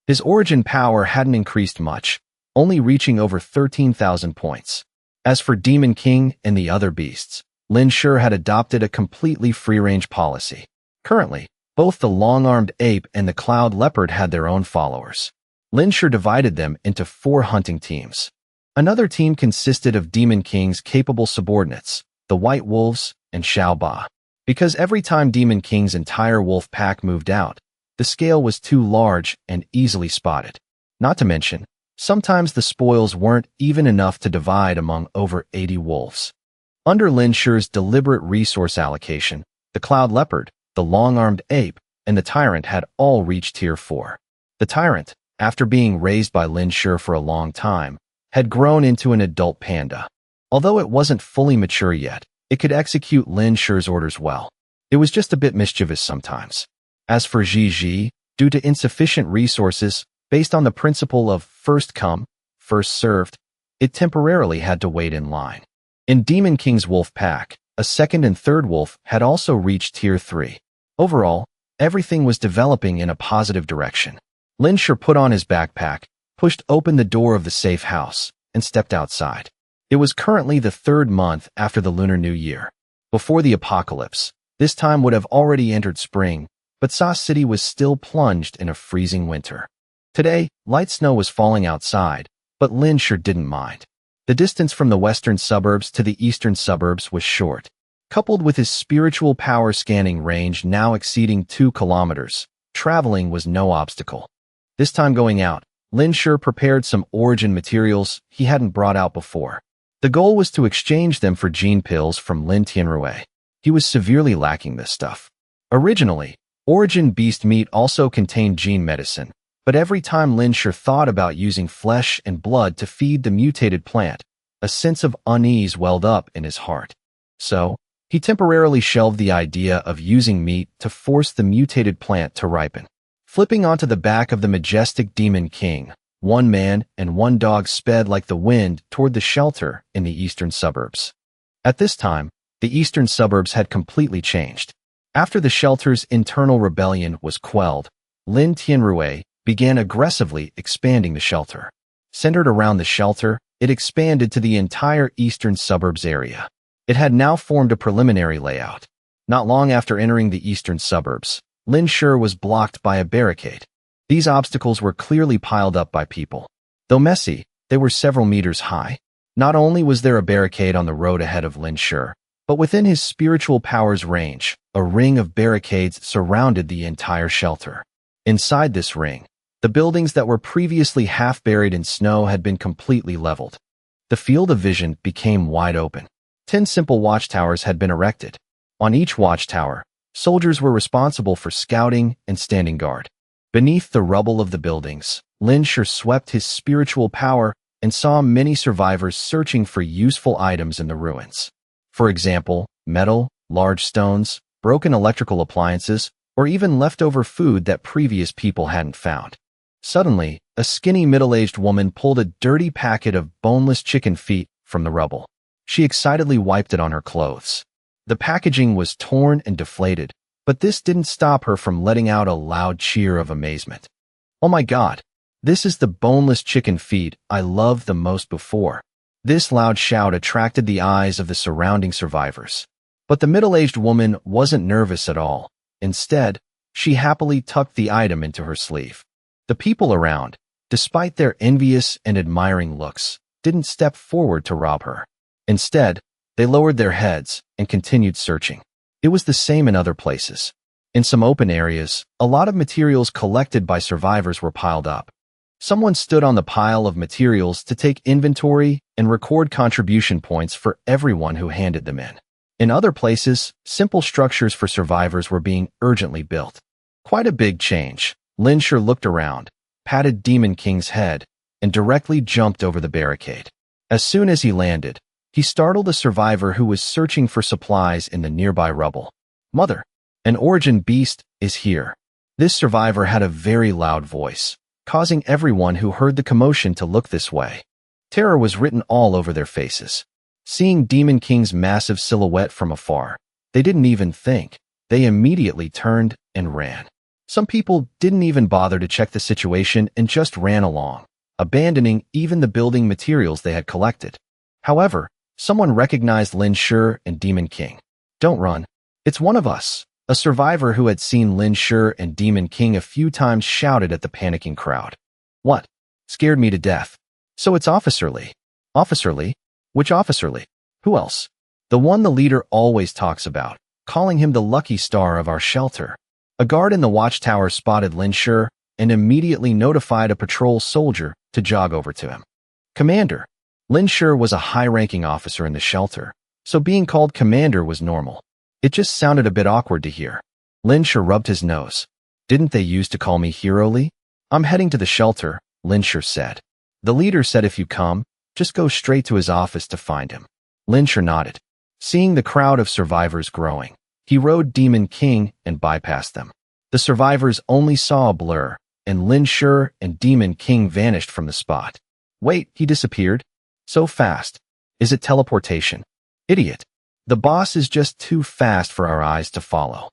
His origin power hadn't increased much, only reaching over 13,000 points. As for Demon King and the other beasts, Lin Shi had adopted a completely free-range policy. Currently, both the long-armed ape and the cloud leopard had their own followers. Lin Shi divided them into 4 hunting teams. Another team consisted of Demon King's capable subordinates, the White Wolves and Xiao Ba. Because every time Demon King's entire wolf pack moved out, the scale was too large and easily spotted. Not to mention, sometimes the spoils weren't even enough to divide among over 80 wolves. Under Lin Shi's deliberate resource allocation, the cloud leopard, the long-armed ape, and the tyrant had all reached Tier 4. The tyrant, after being raised by Lin Shi for a long time, had grown into an adult panda. Although it wasn't fully mature yet, it could execute Lin Shi's orders well. It was just a bit mischievous sometimes. As for Ji, due to insufficient resources, based on the principle of first come, first served, it temporarily had to wait in line. In Demon King's wolf pack, a second and third wolf had also reached Tier 3. Overall, everything was developing in a positive direction. Lin Shi put on his backpack, pushed open the door of the safe house, and stepped outside. It was currently the 3rd month after the Lunar New Year. Before the apocalypse, this time would have already entered spring, but Sa City was still plunged in a freezing winter. Today, light snow was falling outside, but Lin Shi didn't mind. The distance from the western suburbs to the eastern suburbs was short. Coupled with his spiritual power scanning range now exceeding 2 kilometers, traveling was no obstacle. This time going out, Lin Shi prepared some origin materials he hadn't brought out before. The goal was to exchange them for gene pills from Lin Tianrui. He was severely lacking this stuff. Originally, origin beast meat also contained gene medicine, but every time Lin Shi thought about using flesh and blood to feed the mutated plant, a sense of unease welled up in his heart. So, he temporarily shelved the idea of using meat to force the mutated plant to ripen. Flipping onto the back of the majestic Demon King, 1 man and 1 dog sped like the wind toward the shelter in the eastern suburbs. At this time, the eastern suburbs had completely changed. After the shelter's internal rebellion was quelled, Lin Tianrui began aggressively expanding the shelter. Centered around the shelter, it expanded to the entire eastern suburbs area. It had now formed a preliminary layout. Not long after entering the eastern suburbs, Lin Shi was blocked by a barricade. These obstacles were clearly piled up by people. Though messy, they were several meters high. Not only was there a barricade on the road ahead of Lin Shi, but within his spiritual power's range, a ring of barricades surrounded the entire shelter. Inside this ring, the buildings that were previously half buried in snow had been completely leveled. The field of vision became wide open. 10 simple watchtowers had been erected. On each watchtower, Soldiers were responsible for scouting and standing guard. Beneath the rubble of the buildings, Lin Shi swept his spiritual power and saw many survivors searching for useful items in the ruins. For example, metal, large stones, broken electrical appliances, or even leftover food that previous people hadn't found. Suddenly, a skinny middle-aged woman pulled a dirty packet of boneless chicken feet from the rubble. She excitedly wiped it on her clothes. The packaging was torn and deflated, but this didn't stop her from letting out a loud cheer of amazement. "Oh my God! This is the boneless chicken feet I loved the most before." This loud shout attracted the eyes of the surrounding survivors. But the middle-aged woman wasn't nervous at all. Instead, she happily tucked the item into her sleeve. The people around, despite their envious and admiring looks, didn't step forward to rob her. Instead, they lowered their heads and continued searching. It was the same in other places. In some open areas, a lot of materials collected by survivors were piled up. Someone stood on the pile of materials to take inventory and record contribution points for everyone who handed them in. In other places, simple structures for survivors were being urgently built. Quite a big change. Lin Shi looked around, patted Demon King's head, and directly jumped over the barricade. As soon as he landed, he startled a survivor who was searching for supplies in the nearby rubble. "Mother, an origin beast is here." This survivor had a very loud voice, causing everyone who heard the commotion to look this way. Terror was written all over their faces. Seeing Demon King's massive silhouette from afar, they didn't even think. They immediately turned and ran. Some people didn't even bother to check the situation and just ran along, abandoning even the building materials they had collected. However, someone recognized Lin Shi and Demon King. "Don't run. It's one of us." A survivor who had seen Lin Shi and Demon King a few times shouted at the panicking crowd. "What? Scared me to death. So it's Officer Lee." "Officer Lee? Which Officer Lee? Who else?" "The one the leader always talks about, calling him the lucky star of our shelter." A guard in the watchtower spotted Lin Shi and immediately notified a patrol soldier to jog over to him. "Commander." Lin Shi was a high-ranking officer in the shelter, so being called commander was normal. It just sounded a bit awkward to hear. Lin Shi rubbed his nose. "Didn't they used to call me Hero Lee?" "I'm heading to the shelter," Lin Shi said. "The leader said if you come, just go straight to his office to find him." Lin Shi nodded. Seeing the crowd of survivors growing, he rode Demon King and bypassed them. The survivors only saw a blur, and Lin Shi and Demon King vanished from the spot. "Wait, he disappeared? So fast. Is it teleportation?" "Idiot. The boss is just too fast for our eyes to follow."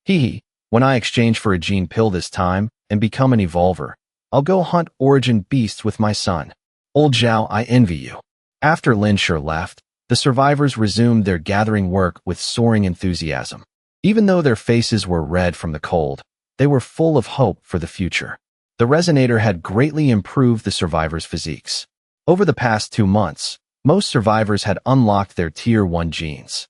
"Hee. When I exchange for a gene pill this time and become an evolver, I'll go hunt origin beasts with my son. Old Zhao, I envy you." After Lin Shi left, the survivors resumed their gathering work with soaring enthusiasm. Even though their faces were red from the cold, they were full of hope for the future. The resonator had greatly improved the survivors' physiques. Over the past 2 months, most survivors had unlocked their Tier 1 genes.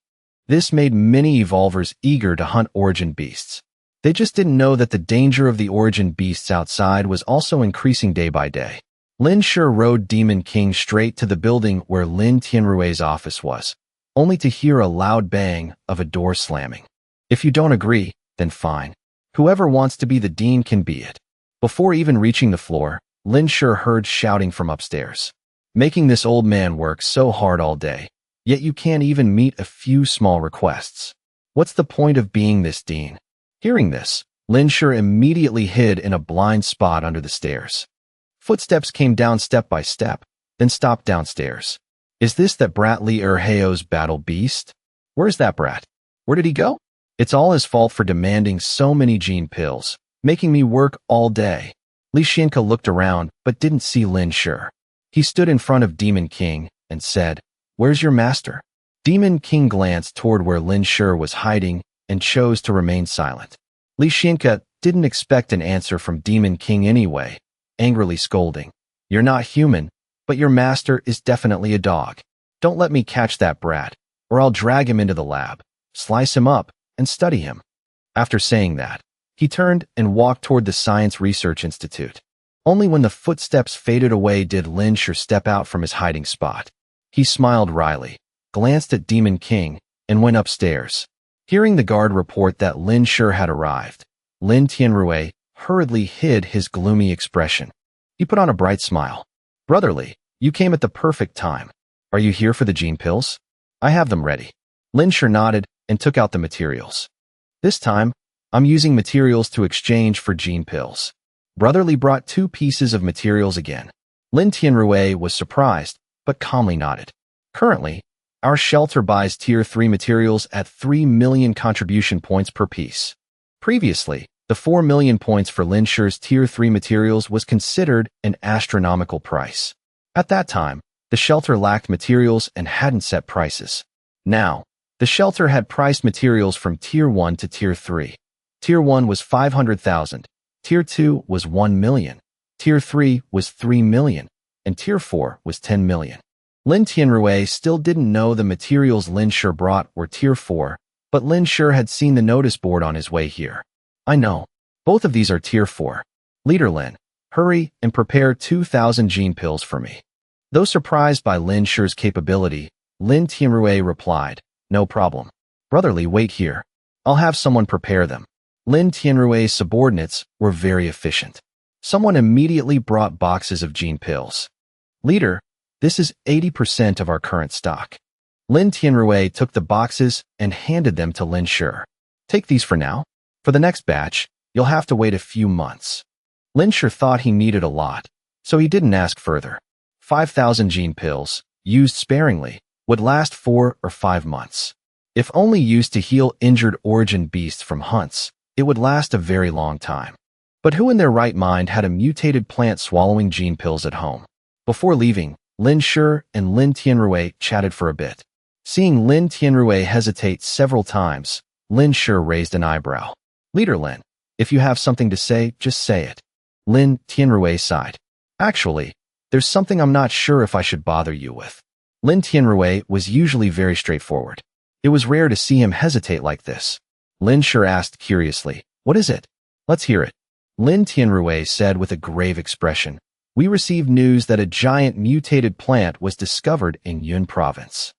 This made many evolvers eager to hunt origin beasts. They just didn't know that the danger of the origin beasts outside was also increasing day by day. Lin Shi rode Demon King straight to the building where Lin Tianrui's office was, only to hear a loud bang of a door slamming. "If you don't agree, then fine. Whoever wants to be the dean can be it." Before even reaching the floor, Lin Shi heard shouting from upstairs. "Making this old man work so hard all day, yet you can't even meet a few small requests. What's the point of being this dean?" Hearing this, Lin Shi immediately hid in a blind spot under the stairs. Footsteps came down step by step, then stopped downstairs. "Is this that brat Li Erheo's battle beast? Where's that brat? Where did he go? It's all his fault for demanding so many gene pills, making me work all day." Li Xianke looked around but didn't see Lin Shi. He stood in front of Demon King and said, "Where's your master?" Demon King glanced toward where Lin Shi was hiding and chose to remain silent. Li Xianke didn't expect an answer from Demon King anyway, angrily scolding, "You're not human, but your master is definitely a dog. Don't let me catch that brat, or I'll drag him into the lab, slice him up, and study him." After saying that, he turned and walked toward the Science Research Institute. Only when the footsteps faded away did Lin Shi step out from his hiding spot. He smiled wryly, glanced at Demon King, and went upstairs. Hearing the guard report that Lin Shi had arrived, Lin Tianrui hurriedly hid his gloomy expression. He put on a bright smile. Brotherly, you came at the perfect time. Are you here for the gene pills? I have them ready. Lin Shi nodded and took out the materials. This time, I'm using materials to exchange for gene pills. Brotherly brought 2 pieces of materials again. Lin Tianrui was surprised, but calmly nodded. Currently, our shelter buys Tier 3 materials at 3 million contribution points per piece. Previously, the 4 million points for Lin Shi's Tier 3 materials was considered an astronomical price. At that time, the shelter lacked materials and hadn't set prices. Now, the shelter had priced materials from Tier 1 to Tier 3. Tier 1 was 500,000, Tier 2 was 1 million, Tier 3 was 3 million, and Tier 4 was 10 million. Lin Tianrui still didn't know the materials Lin Shi brought were Tier 4, but Lin Shi had seen the notice board on his way here. I know. Both of these are Tier 4. Leader Lin, hurry and prepare 2,000 gene pills for me. Though surprised by Lin Shi's capability, Lin Tianrui replied, no problem. Brotherly, wait here. I'll have someone prepare them. Lin Tianrui's subordinates were very efficient. Someone immediately brought boxes of gene pills. Leader, this is 80% of our current stock. Lin Tianrui took the boxes and handed them to Lin Shi. Take these for now. For the next batch, you'll have to wait a few months. Lin Shi thought he needed a lot, so he didn't ask further. 5,000 gene pills, used sparingly, would last 4 or 5 months. If only used to heal injured origin beasts from hunts, it would last a very long time. But who in their right mind had a mutated plant swallowing gene pills at home? Before leaving, Lin Shi and Lin Tianrui chatted for a bit. Seeing Lin Tianrui hesitate several times, Lin Shi raised an eyebrow. Leader Lin, if you have something to say, just say it. Lin Tianrui sighed. Actually, there's something I'm not sure if I should bother you with. Lin Tianrui was usually very straightforward. It was rare to see him hesitate like this. Lin Shi asked curiously, what is it? Let's hear it. Lin Tianrui said with a grave expression, we received news that a giant mutated plant was discovered in Yun province.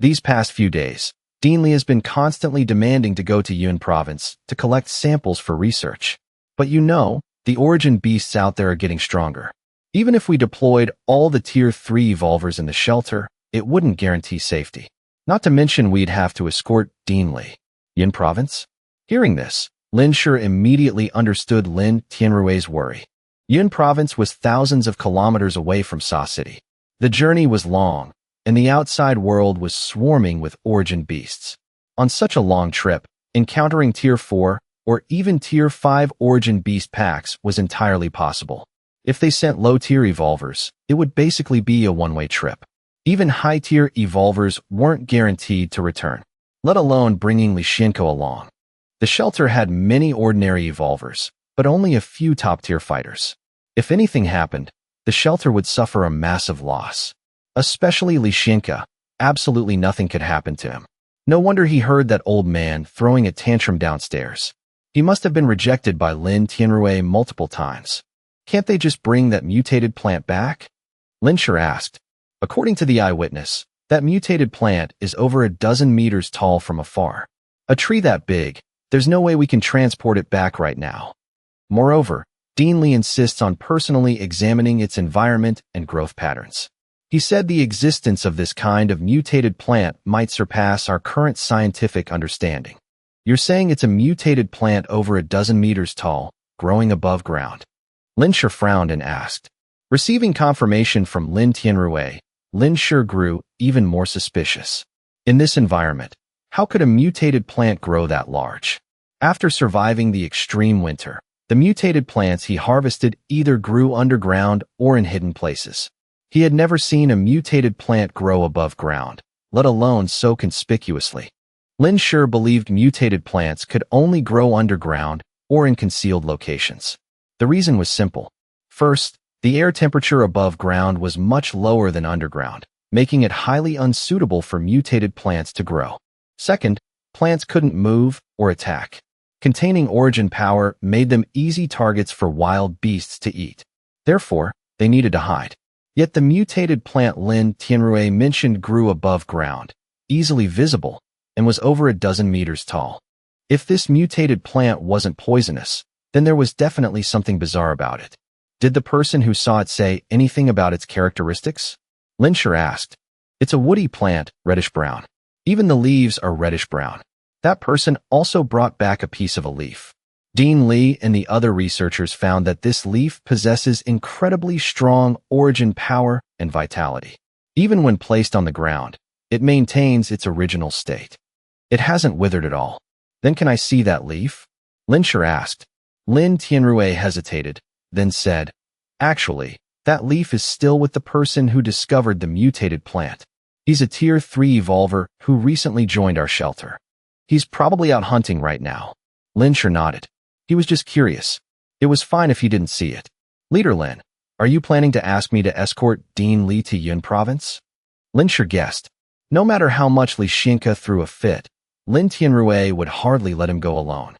These past few days, Dean Li has been constantly demanding to go to Yun province to collect samples for research. But you know, the origin beasts out there are getting stronger. Even if we deployed all the Tier 3 evolvers in the shelter, it wouldn't guarantee safety. Not to mention we'd have to escort Dean Li. Yun province? Hearing this, Lin Shi immediately understood Lin Tianrui's worry. Yun province was thousands of kilometers away from Sa City. The journey was long, and the outside world was swarming with origin beasts. On such a long trip, encountering Tier 4 or even Tier 5 origin beast packs was entirely possible. If they sent low-tier evolvers, it would basically be a one-way trip. Even high-tier evolvers weren't guaranteed to return, let alone bringing Lishinko along. The shelter had many ordinary evolvers, but only a few top-tier fighters. If anything happened, the shelter would suffer a massive loss. Especially Lishinka, absolutely nothing could happen to him. No wonder he heard that old man throwing a tantrum downstairs. He must have been rejected by Lin Tianrui multiple times. Can't they just bring that mutated plant back? Lin Shi asked. According to the eyewitness, that mutated plant is over a dozen meters tall from afar. A tree that big, there's no way we can transport it back right now. Moreover, Dean Li insists on personally examining its environment and growth patterns. He said the existence of this kind of mutated plant might surpass our current scientific understanding. You're saying it's a mutated plant over a dozen meters tall, growing above ground? Lin Shi frowned and asked. Receiving confirmation from Lin Tianrui, Lin Shi grew even more suspicious. In this environment, how could a mutated plant grow that large? After surviving the extreme winter, the mutated plants he harvested either grew underground or in hidden places. He had never seen a mutated plant grow above ground, let alone so conspicuously. Lin Shi believed mutated plants could only grow underground or in concealed locations. The reason was simple. First, the air temperature above ground was much lower than underground, making it highly unsuitable for mutated plants to grow. Second, plants couldn't move or attack. Containing origin power made them easy targets for wild beasts to eat. Therefore, they needed to hide. Yet the mutated plant Lin Tianrui mentioned grew above ground, easily visible, and was over a dozen meters tall. If this mutated plant wasn't poisonous, then there was definitely something bizarre about it. Did the person who saw it say anything about its characteristics? Linsher asked. It's a woody plant, reddish-brown. Even the leaves are reddish-brown. That person also brought back a piece of a leaf. Dean Lee and the other researchers found that this leaf possesses incredibly strong origin power and vitality. Even when placed on the ground, it maintains its original state. It hasn't withered at all. Then can I see that leaf? Linsher asked. Lin Tianrui hesitated, then said, Actually, that leaf is still with the person who discovered the mutated plant. He's a Tier 3 evolver who recently joined our shelter. He's probably out hunting right now. Linsher nodded. He was just curious. It was fine if he didn't see it. Leader Lin, are you planning to ask me to escort Dean Li to Yun Province? Linsher guessed. No matter how much Li Xinka threw a fit, Lin Tianrui would hardly let him go alone.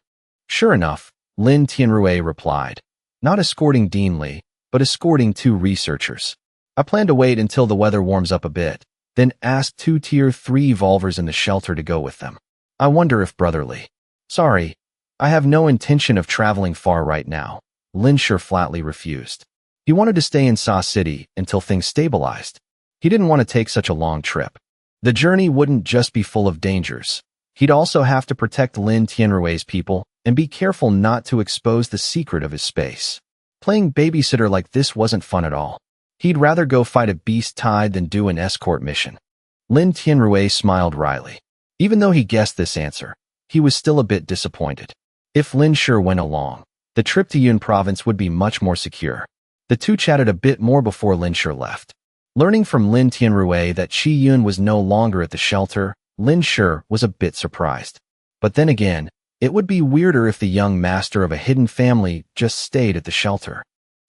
Sure enough, Lin Tianrui replied, not escorting Dean Li, but escorting 2 researchers. I plan to wait until the weather warms up a bit, then ask 2 Tier 3 evolvers in the shelter to go with them. I wonder if Brother Li. Sorry, I have no intention of traveling far right now. Linsher flatly refused. He wanted to stay in Sa City until things stabilized. He didn't want to take such a long trip. The journey wouldn't just be full of dangers. He'd also have to protect Lin Tianrui's people and be careful not to expose the secret of his space. Playing babysitter like this wasn't fun at all. He'd rather go fight a beast tide than do an escort mission. Lin Tianrui smiled wryly. Even though he guessed this answer, he was still a bit disappointed. If Linsher went along, the trip to Yun Province would be much more secure. The 2 chatted a bit more before Linsher left. Learning from Lin Tianrui that Qi Yun was no longer at the shelter, Linsher was a bit surprised. But then again, it would be weirder if the young master of a hidden family just stayed at the shelter.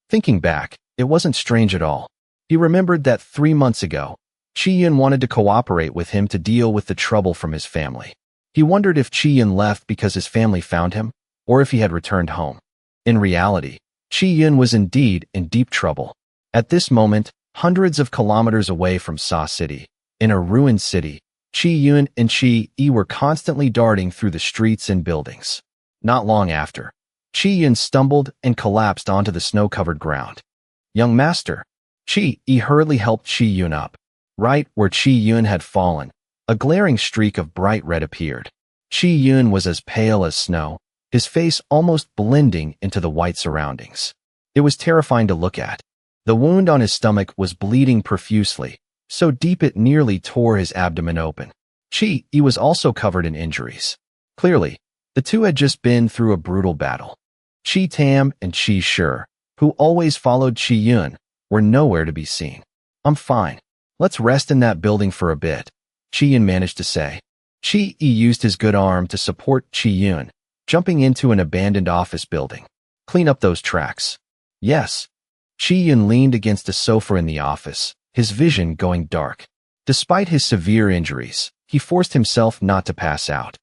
Thinking back, it wasn't strange at all. He remembered that 3 months ago, Qi Yun wanted to cooperate with him to deal with the trouble from his family. He wondered if Qi Yun left because his family found him, or if he had returned home. In reality, Qi Yun was indeed in deep trouble. At this moment, hundreds of kilometers away from Sa City, in a ruined city, Qi Yun and Qi Yi were constantly darting through the streets and buildings. Not long after, Qi Yun stumbled and collapsed onto the snow-covered ground. Young master, Qi Yi hurriedly helped Qi Yun up. Right where Qi Yun had fallen, a glaring streak of bright red appeared. Qi Yun was as pale as snow, his face almost blending into the white surroundings. It was terrifying to look at. The wound on his stomach was bleeding profusely, so deep it nearly tore his abdomen open. Qi Yi was also covered in injuries. Clearly, the 2 had just been through a brutal battle. Qi Tam and Qi Shi, who always followed Qi Yun, were nowhere to be seen. I'm fine. Let's rest in that building for a bit, Qi Yun managed to say. Qi Yi used his good arm to support Qi Yun, jumping into an abandoned office building. Clean up those tracks. Yes. Qi Yun leaned against a sofa in the office, his vision going dark. Despite his severe injuries, he forced himself not to pass out.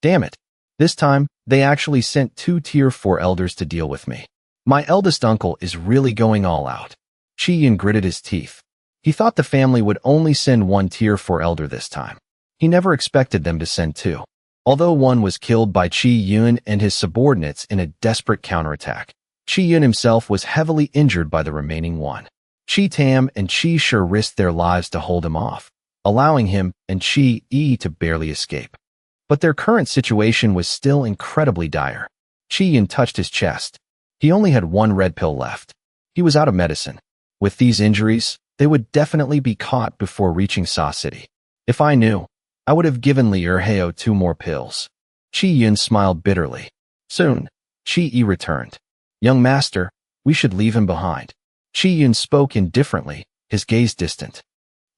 Damn it. This time, they actually sent 2 Tier 4 elders to deal with me. My eldest uncle is really going all out. Qi Yun gritted his teeth. He thought the family would only send 1 Tier 4 elder this time. He never expected them to send 2. Although one was killed by Qi Yun and his subordinates in a desperate counterattack, Qi Yun himself was heavily injured by the remaining 1. Qi Tam and Qi Shi risked their lives to hold him off, allowing him and Qi Yi to barely escape. But their current situation was still incredibly dire. Qi Yun touched his chest. He only had 1 red pill left. He was out of medicine. With these injuries, they would definitely be caught before reaching Sa City. If I knew, I would have given Li Erheo 2 more pills. Qi Yun smiled bitterly. Soon, Qi Yi returned. Young master, we should leave him behind. Qi Yun spoke indifferently, his gaze distant.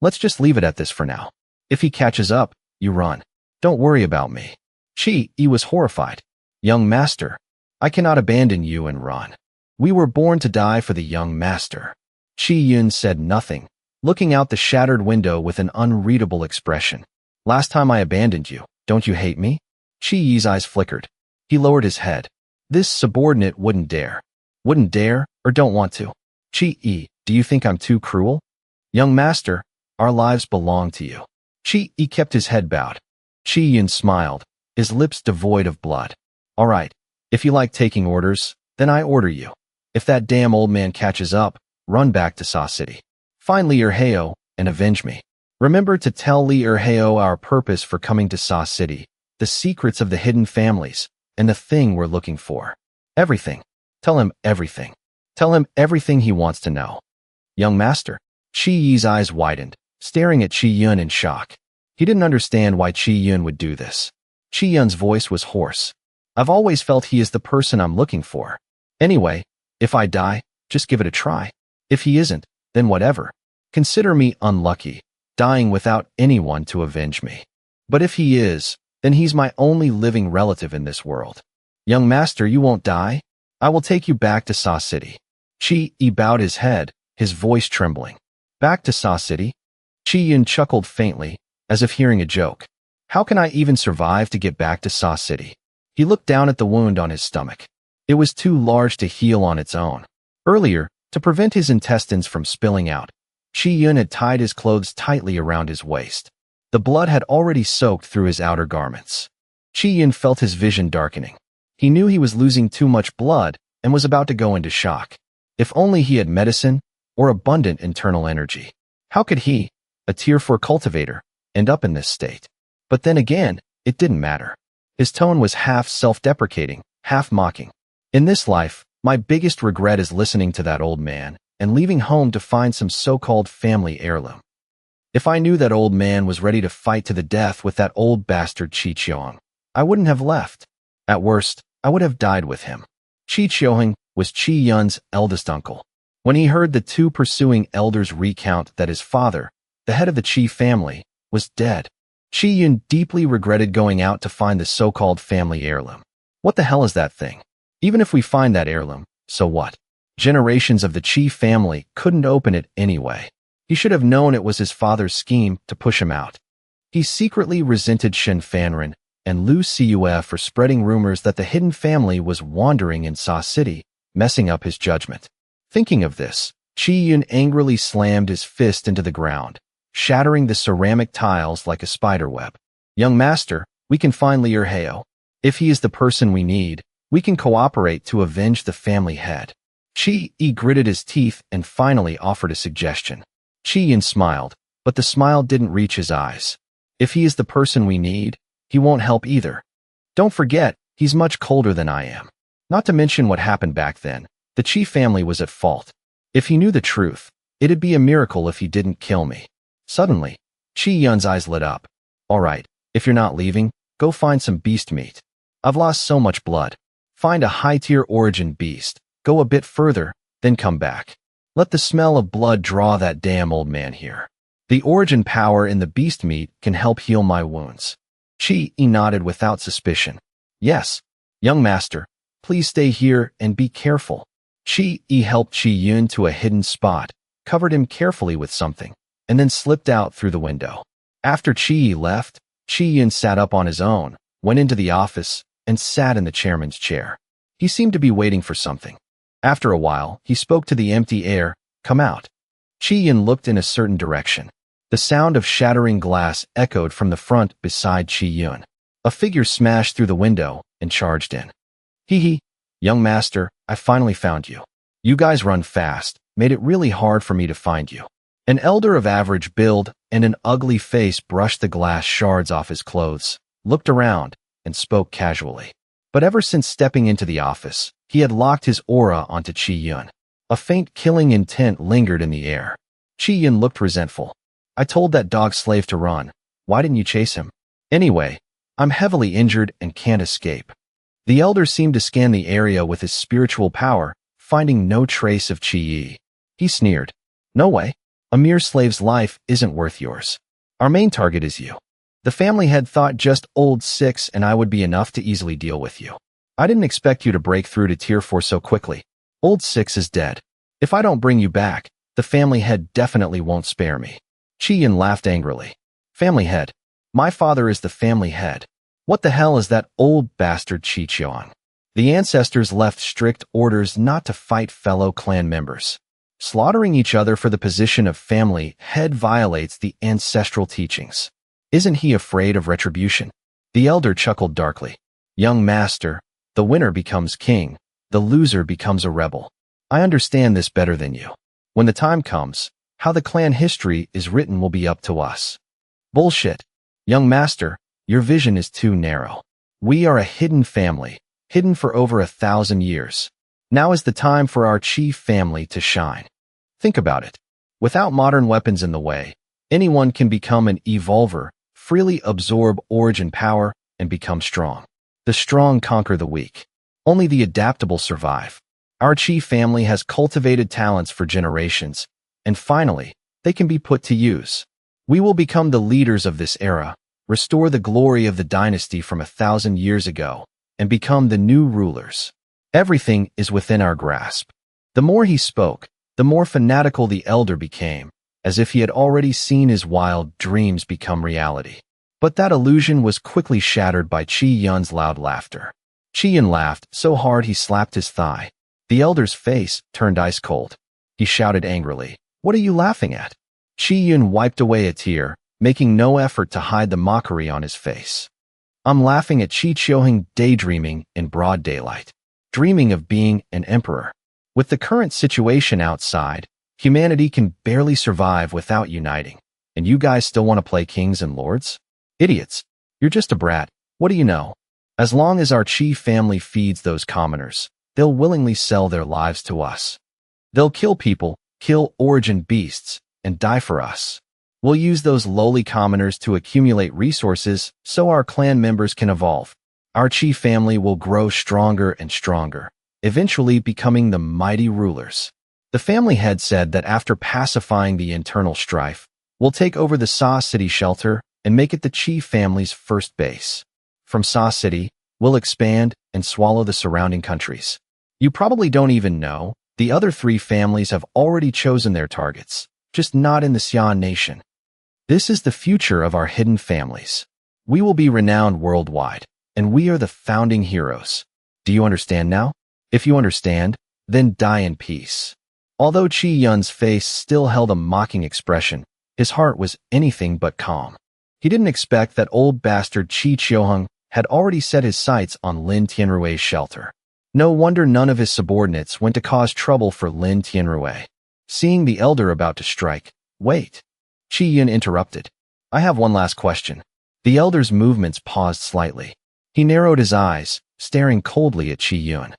Let's just leave it at this for now. If he catches up, you run. Don't worry about me. Qi Yi was horrified. Young master, I cannot abandon you and run. We were born to die for the young master. Qi Yun said nothing, looking out the shattered window with an unreadable expression. Last time I abandoned you, don't you hate me? Qi Yi's eyes flickered. He lowered his head. This subordinate wouldn't dare. Wouldn't dare, or don't want to. Qi Yi, do you think I'm too cruel? Young master, our lives belong to you. Qi Yi kept his head bowed. Chi Yun smiled, his lips devoid of blood. All right, if you like taking orders, then I order you. If that damn old man catches up, run back to Saw City. Find Lee Erheo and avenge me. Remember to tell Lee Erheo our purpose for coming to Saw City, the secrets of the hidden families, and the thing we're looking for. Everything. Tell him everything. Tell him everything he wants to know. Young master. Chi Yi's eyes widened, staring at Chi Yun in shock. He didn't understand why Chi Yun would do this. Chi Yun's voice was hoarse. I've always felt he is the person I'm looking for. Anyway, if I die, just give it a try. If he isn't, then whatever. Consider me unlucky, dying without anyone to avenge me. But if he is, then he's my only living relative in this world. Young master, you won't die? I will take you back to Saw City. Chi Yi bowed his head, his voice trembling. Back to Saw City? Chi Yun chuckled faintly, as if hearing a joke. How can I even survive to get back to Saw City? He looked down at the wound on his stomach. It was too large to heal on its own. Earlier, to prevent his intestines from spilling out, Chi Yun had tied his clothes tightly around his waist. The blood had already soaked through his outer garments. Chi Yun felt his vision darkening. He knew he was losing too much blood and was about to go into shock. If only he had medicine or abundant internal energy. How could he, a Tier 4 cultivator, end up in this state? But then again, it didn't matter. His tone was half self-deprecating, half mocking. In this life, my biggest regret is listening to that old man and leaving home to find some so-called family heirloom. If I knew that old man was ready to fight to the death with that old bastard Chi Chiong, I wouldn't have left. At worst, I would have died with him. Chi Chiong was Chi Yun's eldest uncle. When he heard the two pursuing elders recount that his father, the head of the Chi family, was dead, Chi Yun deeply regretted going out to find the so-called family heirloom. What the hell is that thing? Even if we find that heirloom, so what? Generations of the Chi family couldn't open it anyway. He should have known it was his father's scheme to push him out. He secretly resented Shen Fanren and Lu Cue for spreading rumors that the hidden family was wandering in Saw City, messing up his judgment. Thinking of this, Chi Yun angrily slammed his fist into the ground, shattering the ceramic tiles like a spiderweb. Young master, we can find Lee Erheo. If he is the person we need, we can cooperate to avenge the family head. Chi Yi gritted his teeth and finally offered a suggestion. Chi Yun smiled, but the smile didn't reach his eyes. If he is the person we need, he won't help either. Don't forget, he's much colder than I am. Not to mention what happened back then. The Chi family was at fault. If he knew the truth, it'd be a miracle if he didn't kill me. Suddenly, Chi Yun's eyes lit up. All right, if you're not leaving, go find some beast meat. I've lost so much blood. Find a high-tier origin beast, go a bit further, then come back. Let the smell of blood draw that damn old man here. The origin power in the beast meat can help heal my wounds. Chi Yi nodded without suspicion. Yes, young master, please stay here and be careful. Chi Yi helped Chi Yun to a hidden spot, covered him carefully with something, and then slipped out through the window. After Chi Yi left, Chi Yun sat up on his own, went into the office, and sat in the chairman's chair. He seemed to be waiting for something. After a while, he spoke to the empty air, "Come out." Chi Yun looked in a certain direction. The sound of shattering glass echoed from the front beside Chi Yun. A figure smashed through the window and charged in. Hee, young master, I finally found you. You guys run fast, made it really hard for me to find you. An elder of average build and an ugly face brushed the glass shards off his clothes, looked around, and spoke casually. But ever since stepping into the office, he had locked his aura onto Chi Yun. A faint killing intent lingered in the air. Chi Yun looked resentful. I told that dog slave to run. Why didn't you chase him? Anyway, I'm heavily injured and can't escape. The elder seemed to scan the area with his spiritual power, finding no trace of Chi Yi. He sneered. No way. A mere slave's life isn't worth yours. Our main target is you. The family had thought just old 6 and I would be enough to easily deal with you. I didn't expect you to break through to Tier 4 so quickly. Old 6 is dead. If I don't bring you back, the family head definitely won't spare me. Chi Yun laughed angrily. Family head. My father is the family head. What the hell is that old bastard Chi Chiong? The ancestors left strict orders not to fight fellow clan members. Slaughtering each other for the position of family head violates the ancestral teachings. Isn't he afraid of retribution? The elder chuckled darkly. Young master, the winner becomes king, the loser becomes a rebel. I understand this better than you. When the time comes, how the clan history is written will be up to us. Bullshit. Young master, your vision is too narrow. We are a hidden family, hidden for over 1,000 years. Now is the time for our chief family to shine. Think about it. Without modern weapons in the way, anyone can become an evolver, freely absorb origin power, and become strong. The strong conquer the weak. Only the adaptable survive. Our chief family has cultivated talents for generations, and finally, they can be put to use. We will become the leaders of this era, restore the glory of the dynasty from 1,000 years ago, and become the new rulers. Everything is within our grasp. The more he spoke, the more fanatical the elder became, as if he had already seen his wild dreams become reality. But that illusion was quickly shattered by Chi Yun's loud laughter. Chi Yun laughed so hard he slapped his thigh. The elder's face turned ice cold. He shouted angrily, "What are you laughing at?" Chi Yun wiped away a tear, making no effort to hide the mockery on his face. "I'm laughing at Chi Chioheng daydreaming in broad daylight, dreaming of being an emperor. With the current situation outside, humanity can barely survive without uniting, and you guys still want to play kings and lords? Idiots. You're just a brat. What do you know? As long as our chief family feeds those commoners, they'll willingly sell their lives to us. They'll kill people, kill origin beasts, and die for us. We'll use those lowly commoners to accumulate resources so our clan members can evolve. Our chief family will grow stronger and stronger, eventually becoming the mighty rulers." The family head said that after pacifying the internal strife, we'll take over the Sa City shelter and make it the chief family's first base. From Sa City, we'll expand and swallow the surrounding countries. You probably don't even know, the other 3 families have already chosen their targets, just not in the Xian nation. This is the future of our hidden families. We will be renowned worldwide, and we are the founding heroes. Do you understand now? If you understand, then die in peace. Although Chi Yun's face still held a mocking expression, his heart was anything but calm. He didn't expect that old bastard Chi Chioheng had already set his sights on Lin Tianrui's shelter. No wonder none of his subordinates went to cause trouble for Lin Tianrui. Seeing the elder about to strike, "Wait." Chi Yun interrupted. "I have one last question." The elder's movements paused slightly. He narrowed his eyes, staring coldly at Chi Yun.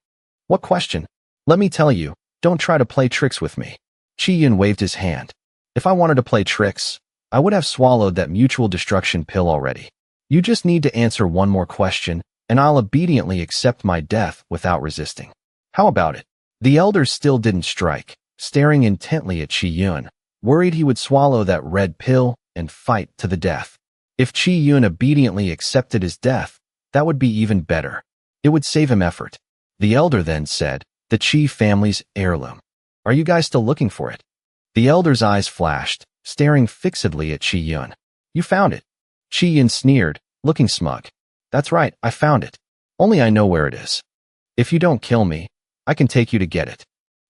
"What question?" "Let me tell you, don't try to play tricks with me." Chi Yun waved his hand. "If I wanted to play tricks, I would have swallowed that mutual destruction pill already. You just need to answer one more question, and I'll obediently accept my death without resisting. How about it?" The elder still didn't strike, staring intently at Chi Yun, worried he would swallow that red pill and fight to the death. If Chi Yun obediently accepted his death, that would be even better. It would save him effort. The elder then said, "The Chi family's heirloom. Are you guys still looking for it?" The elder's eyes flashed, staring fixedly at Chi Yun. "You found it." Chi Yun sneered, looking smug. "That's right, I found it. Only I know where it is. If you don't kill me, I can take you to get it."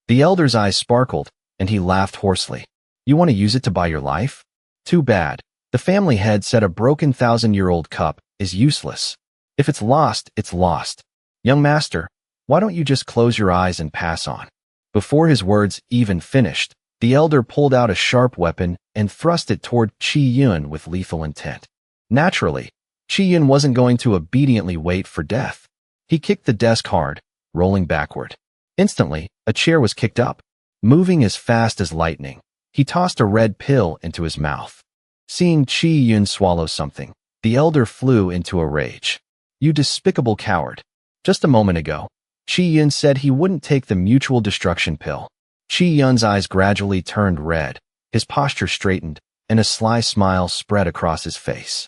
The elder's eyes sparkled, and he laughed hoarsely. "You want to use it to buy your life? Too bad." The family head said a broken 1,000-year-old cup is useless. If it's lost, it's lost. Young master, why don't you just close your eyes and pass on? Before his words even finished, the elder pulled out a sharp weapon and thrust it toward Chi Yun with lethal intent. Naturally, Chi Yun wasn't going to obediently wait for death. He kicked the desk hard, rolling backward. Instantly, a chair was kicked up. Moving as fast as lightning, he tossed a red pill into his mouth. Seeing Chi Yun swallow something, the elder flew into a rage. "You despicable coward. Just a moment ago, Chi Yun said he wouldn't take the mutual destruction pill." Chi Yun's eyes gradually turned red, his posture straightened, and a sly smile spread across his face.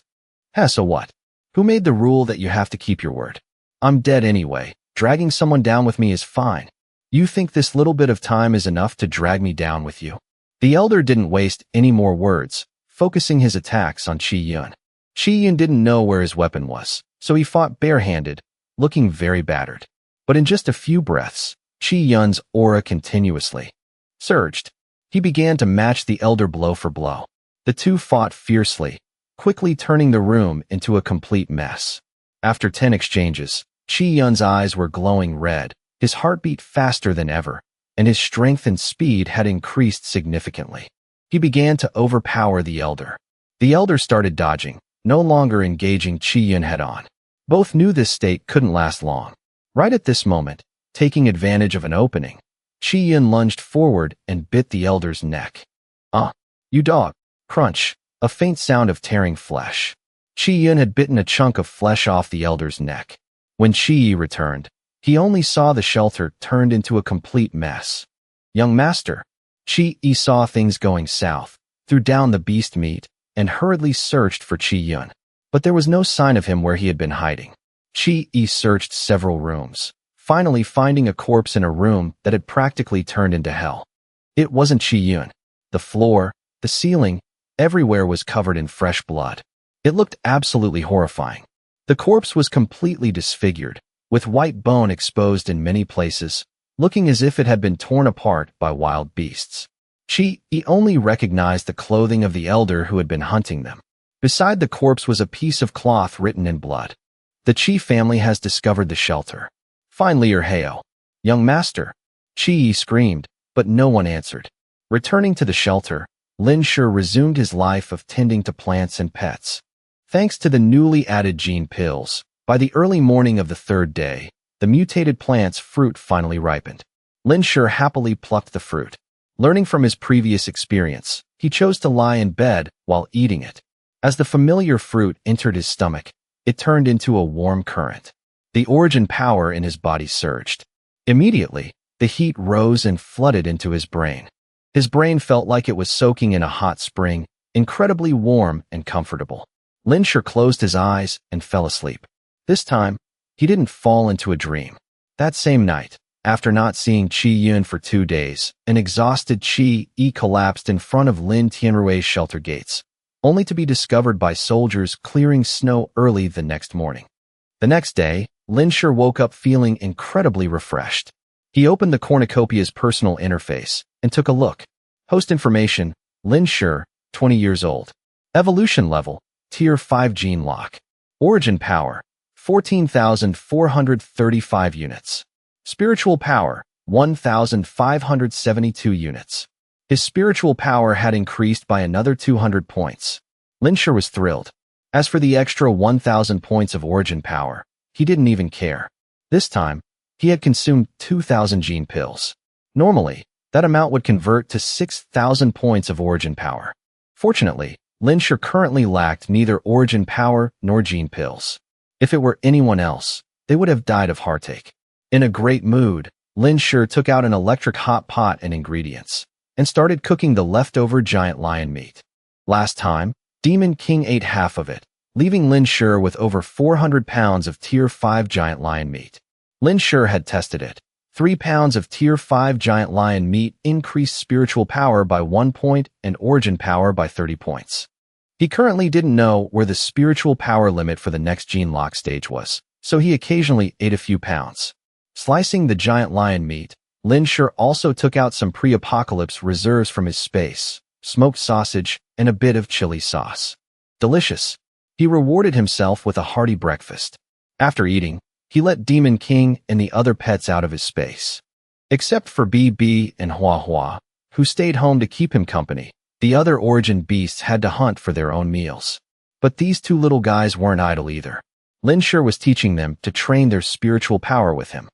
So what? Who made the rule that you have to keep your word? I'm dead anyway. Dragging someone down with me is fine. You think this little bit of time is enough to drag me down with you?" The elder didn't waste any more words, focusing his attacks on Chi Yun. Chi Yun didn't know where his weapon was, so he fought barehanded, looking very battered. But in just a few breaths, Chi Yun's aura continuously surged. He began to match the elder blow for blow. The two fought fiercely, quickly turning the room into a complete mess. After 10 exchanges, Chi-Yun's eyes were glowing red, his heartbeat faster than ever, and his strength and speed had increased significantly. He began to overpower the elder. The elder started dodging, no longer engaging Chi-Yun head-on. Both knew this state couldn't last long. Right at this moment, taking advantage of an opening, Chi-Yun lunged forward and bit the elder's neck. You dog! Crunch! A faint sound of tearing flesh. Chi-Yun had bitten a chunk of flesh off the elder's neck. When Chi-Yi returned, he only saw the shelter turned into a complete mess. Young master. Chi-Yi saw things going south, threw down the beast meat, and hurriedly searched for Chi-Yun. But there was no sign of him where he had been hiding. Chi-Yi searched several rooms, finally finding a corpse in a room that had practically turned into hell. It wasn't Chi-Yun. The floor, the ceiling, everywhere was covered in fresh blood. It looked absolutely horrifying. The corpse was completely disfigured, with white bone exposed in many places, looking as if it had been torn apart by wild beasts. Chi-Yi only recognized the clothing of the elder who had been hunting them. Beside the corpse was a piece of cloth written in blood. The Chi family has discovered the shelter. Find Lier Heo. Young master. Chi-Yi screamed, but no one answered. Returning to the shelter, Lin Shi resumed his life of tending to plants and pets. Thanks to the newly added gene pills, by the early morning of the third day, the mutated plant's fruit finally ripened. Lin Shi happily plucked the fruit. Learning from his previous experience, he chose to lie in bed while eating it. As the familiar fruit entered his stomach, it turned into a warm current. The origin power in his body surged. Immediately, the heat rose and flooded into his brain. His brain felt like it was soaking in a hot spring, incredibly warm and comfortable. Lin Shi closed his eyes and fell asleep. This time, he didn't fall into a dream. That same night, after not seeing Chi-Yun for 2 days, an exhausted Chi-Yi collapsed in front of Lin Tianrui's shelter gates, only to be discovered by soldiers clearing snow early the next morning. The next day, Lin Shi woke up feeling incredibly refreshed. He opened the cornucopia's personal interface and took a look. Host information, Lin Shi, 20 years old. Evolution level, Tier 5 gene lock. Origin power, 14,435 units. Spiritual power, 1,572 units. His spiritual power had increased by another 200 points. Lin Shi was thrilled. As for the extra 1,000 points of origin power, he didn't even care. This time, he had consumed 2,000 gene pills. Normally, that amount would convert to 6,000 points of origin power. Fortunately, Lin Shi currently lacked neither origin power nor gene pills. If it were anyone else, they would have died of heartache. In a great mood, Lin Shi took out an electric hot pot and ingredients, and started cooking the leftover giant lion meat. Last time, Demon King ate half of it, leaving Lin Shi with over 400 pounds of Tier 5 giant lion meat. Lin Shi had tested it. 3 pounds of Tier 5 giant lion meat increased spiritual power by 1 point and origin power by 30 points. He currently didn't know where the spiritual power limit for the next gene lock stage was, so he occasionally ate a few pounds. Slicing the giant lion meat, Lin Shi also took out some pre-apocalypse reserves from his space, smoked sausage, and a bit of chili sauce. Delicious. He rewarded himself with a hearty breakfast. After eating, he let Demon King and the other pets out of his space. Except for BB and Hua Hua, who stayed home to keep him company, the other origin beasts had to hunt for their own meals. But these 2 little guys weren't idle either. Lin Shi was teaching them to train their spiritual power with him.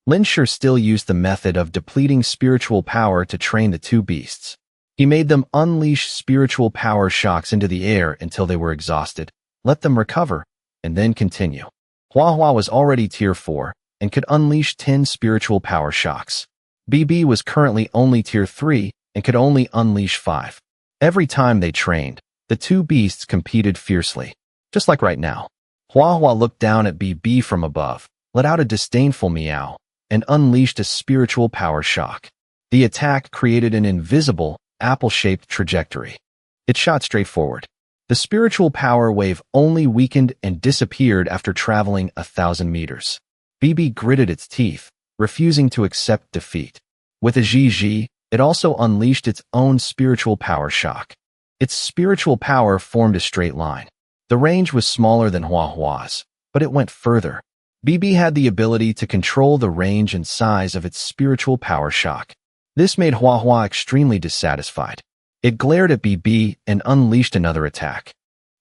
Lin Shi still used the method of depleting spiritual power to train the 2 beasts. He made them unleash spiritual power shocks into the air until they were exhausted, let them recover, and then continue. Hua Hua was already Tier 4 and could unleash 10 spiritual power shocks. BB was currently only Tier 3 and could only unleash 5. Every time they trained, the 2 beasts competed fiercely. Just like right now. Hua Hua looked down at BB from above, let out a disdainful meow, and unleashed a spiritual power shock. The attack created an invisible, apple-shaped trajectory. It shot straight forward. The spiritual power wave only weakened and disappeared after traveling 1,000 meters. BB gritted its teeth, refusing to accept defeat. With a GG, it also unleashed its own spiritual power shock. Its spiritual power formed a straight line, The range was smaller than Hua's, but it went further. BB had the ability to control the range and size of its spiritual power shock. This made Hua extremely dissatisfied. It glared at BB and unleashed another attack.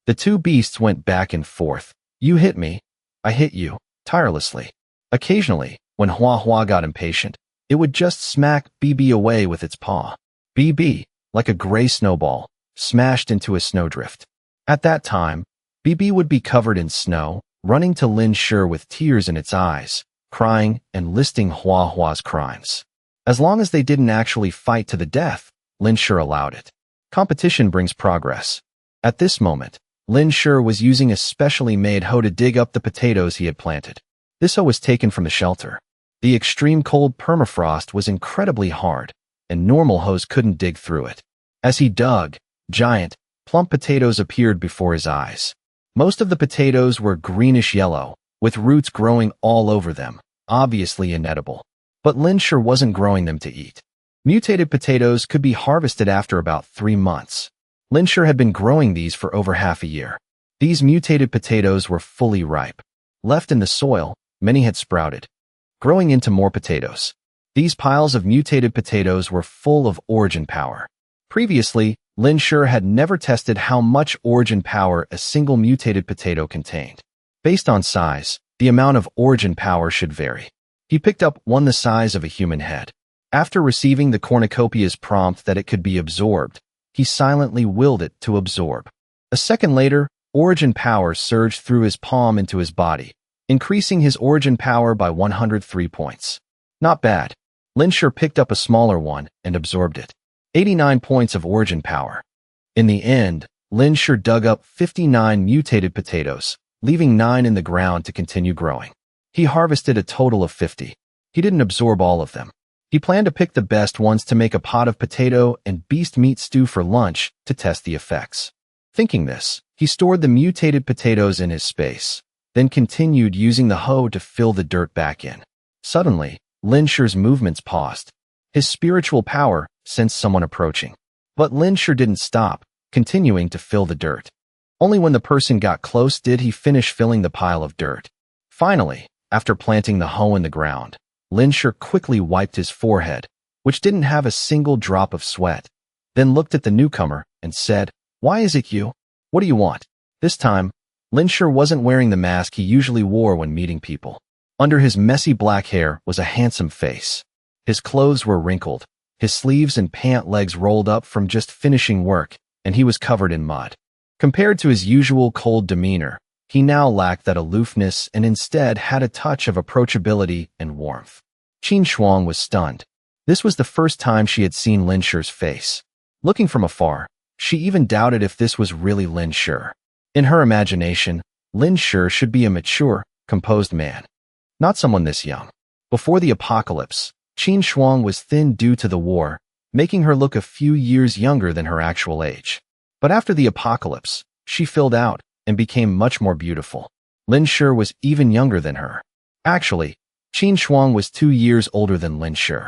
The two beasts went back and forth. You hit me, I hit you, tirelessly. Occasionally, when Hua got impatient, it would just smack BB away with its paw. BB, like a gray snowball, smashed into a snowdrift. At that time, BB would be covered in snow, running to Lin Shi with tears in its eyes, crying and listing Hua's crimes. As long as they didn't actually fight to the death, Lin Shi allowed it. Competition brings progress. At this moment, Lin Shi was using a specially made hoe to dig up the potatoes he had planted. This hoe was taken from the shelter. The extreme cold permafrost was incredibly hard, and normal hoes couldn't dig through it. As he dug, giant, plump potatoes appeared before his eyes. Most of the potatoes were greenish-yellow, with roots growing all over them, obviously inedible. But Lin Shi wasn't growing them to eat. Mutated potatoes could be harvested after about 3 months. Lin Shi had been growing these for over half a year. These mutated potatoes were fully ripe. Left in the soil, many had sprouted, growing into more potatoes. These piles of mutated potatoes were full of origin power. Previously, Lin Shi had never tested how much origin power a single mutated potato contained. Based on size, the amount of origin power should vary. He picked up one the size of a human head. After receiving the cornucopia's prompt that it could be absorbed, he silently willed it to absorb. A second later, origin power surged through his palm into his body, increasing his origin power by 103 points. Not bad. Lin Shi picked up a smaller one and absorbed it. 89 points of origin power. In the end, Lin Shi dug up 59 mutated potatoes, leaving 9 in the ground to continue growing. He harvested a total of 50. He didn't absorb all of them. He planned to pick the best ones to make a pot of potato and beast meat stew for lunch to test the effects. Thinking this, he stored the mutated potatoes in his space, then continued using the hoe to fill the dirt back in. Suddenly, Lin Shi's movements paused. His spiritual power sensed someone approaching. But Lin Shi didn't stop, continuing to fill the dirt. Only when the person got close did he finish filling the pile of dirt. Finally, after planting the hoe in the ground, Lin Shi quickly wiped his forehead, which didn't have a single drop of sweat, then looked at the newcomer and said, "Why is it you? What do you want?" This time, Lin Shi wasn't wearing the mask he usually wore when meeting people. Under his messy black hair was a handsome face. His clothes were wrinkled, his sleeves and pant legs rolled up from just finishing work, and he was covered in mud. Compared to his usual cold demeanor, he now lacked that aloofness and instead had a touch of approachability and warmth. Qin Shuang was stunned. This was the first time she had seen Lin Shi's face. Looking from afar, she even doubted if this was really Lin Shi. In her imagination, Lin Shi should be a mature, composed man, not someone this young. Before the apocalypse, Qin Shuang was thin due to the war, making her look a few years younger than her actual age. But after the apocalypse, she filled out and became much more beautiful. Lin Shi was even younger than her. Actually, Qin Shuang was 2 years older than Lin Shi.